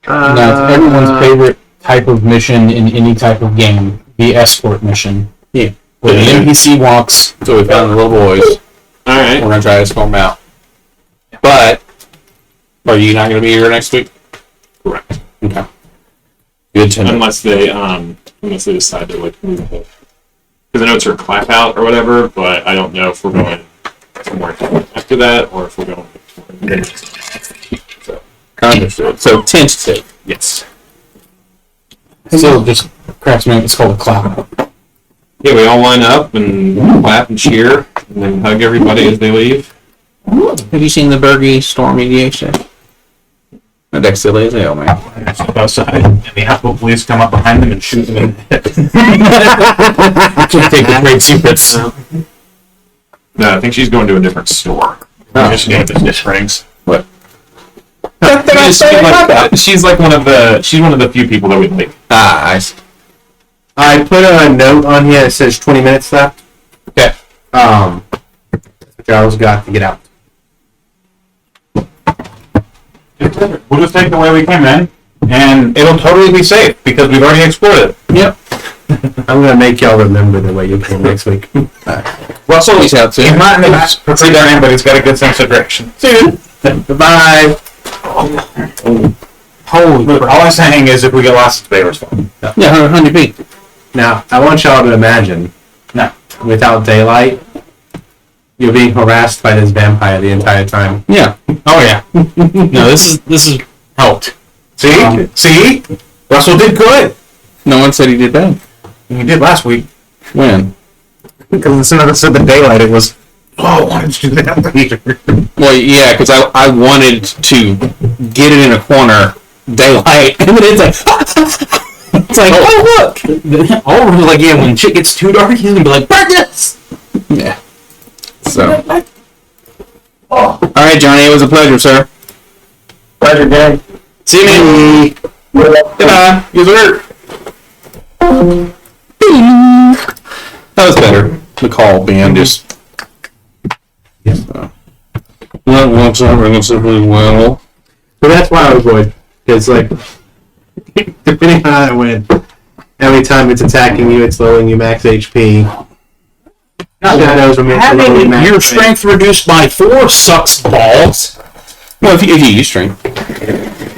Now, it's everyone's favorite type of mission in any type of game, the escort mission. Yeah. Where the NPC walks. So we found the little boys. Alright. We're going to try to escort them out. But, are you not going to be here next week? Correct. Okay. Good to know. Unless they decide to like move it. Because I know it's her clap out or whatever, but I don't know if we're going somewhere after that or if we're going. So Understood. So, tentative. yes. Still just cracks me up. It's called a cloud. Yeah, we all line up and clap and cheer and then hug everybody as they leave. Have you seen the Bergie Storm EDH? A deck silly as hell, man. Step outside, and the Apple police come up behind them and shoot them in the head. Can't take the trade secrets. No, I think she's going to a different store. Oh. Just gave us this rings. What? She's like one of the few people that we like. Ah, I see. I put a note on here that says 20 minutes left. Okay. Which I always got to get out. We'll just take the way we came in, and it'll totally be safe because we've already explored it. Yep. I'm gonna make y'all remember the way you came next week. Russell, he's out He's too. not in the best prepared man, but he's got a good sense of direction. Bye. Holy crap. All I'm saying is if we get lost, it's Baylor's fault. Yeah, 100 feet. Now, I want y'all to imagine, No. without daylight, you're being harassed by this vampire the entire time. Yeah. Oh, yeah. No, this is helped. See? See? Russell did good. No one said he did bad. He did last week. When? Because as soon as I said the daylight, it was, oh, I wanted to do that later. Well, yeah, because I wanted to get it in a corner, daylight, and then it's like, it's like, oh look. Oh, like yeah, when shit gets too dark, he's gonna be like, burn this. Yeah. So. All right, Johnny, it was a pleasure, sir. Pleasure, gang. See you, man. Goodbye. You work. That was better. The call being just. Well, what's up? We're simply well. But that's why I avoid. Because, like, depending on how it went, every time it's attacking you, it's lowering you max HP. Shadows are meant to lower Having max your HP. strength reduced by 4 sucks balls. Well, if you use strength.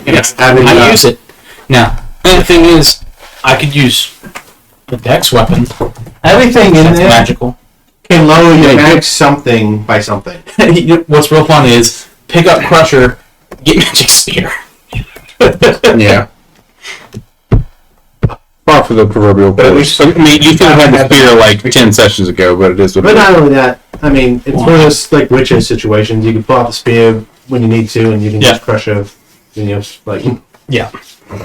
Yes, Having, I use it. Now, the thing is, I could use the dex weapon. Everything in That's there magical. can lower your Yeah, max something by something. What's real fun is pick up Crusher, get magic spear. Yeah. Far for the proverbial But at course. least- I mean, you could have had the spear like 10 sessions ago, but it is what But it is. not only that, I mean, it's one of those, like, Witcher situations. You can pull out the spear when you need to, and you can Yeah. just crush a, like, Yeah.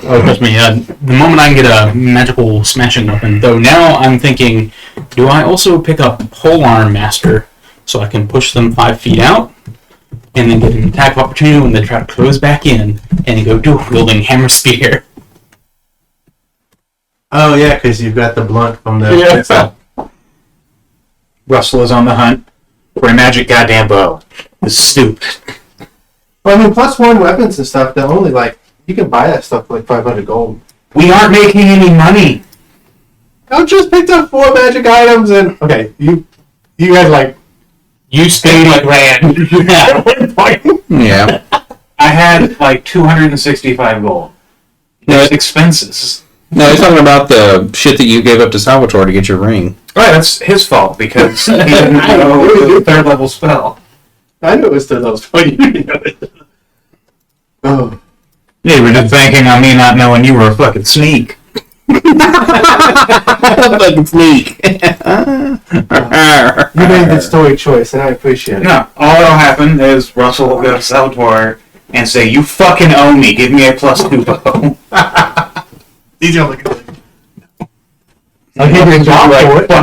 Oh, trust me, the moment I can get a magical smashing weapon, though now I'm thinking, do I also pick up Polearm Master so I can push them 5 feet out and then get an attack of opportunity when they try to close back in and go dual wielding hammer spear? oh yeah, because you've got the blunt from the. Yeah. Russell is on the hunt for a magic goddamn bow. This is stupid. Well, I mean, +1 weapons and stuff. They're only like you can buy that stuff for like 500 gold. We aren't making any money. I just picked up 4 magic items and okay, you guys like You spent like grand. Yeah. At one point. Yeah. I had like 265 gold. No, There's expenses. No, he's talking about the shit that you gave up to Salvatore to get your ring. Right, that's his fault because he didn't know the 3rd level spell. I knew it was to those point. You didn't know it. Oh, Yeah, we're just banking on me not knowing you were a fucking sneak. Fucking sneak. you made the story choice, and I appreciate it. No, all that'll happen is Russell will go to Salvatore and say, "You fucking owe me. Give me a +2 bow." These are looking. I'll give you a job for it. Fucking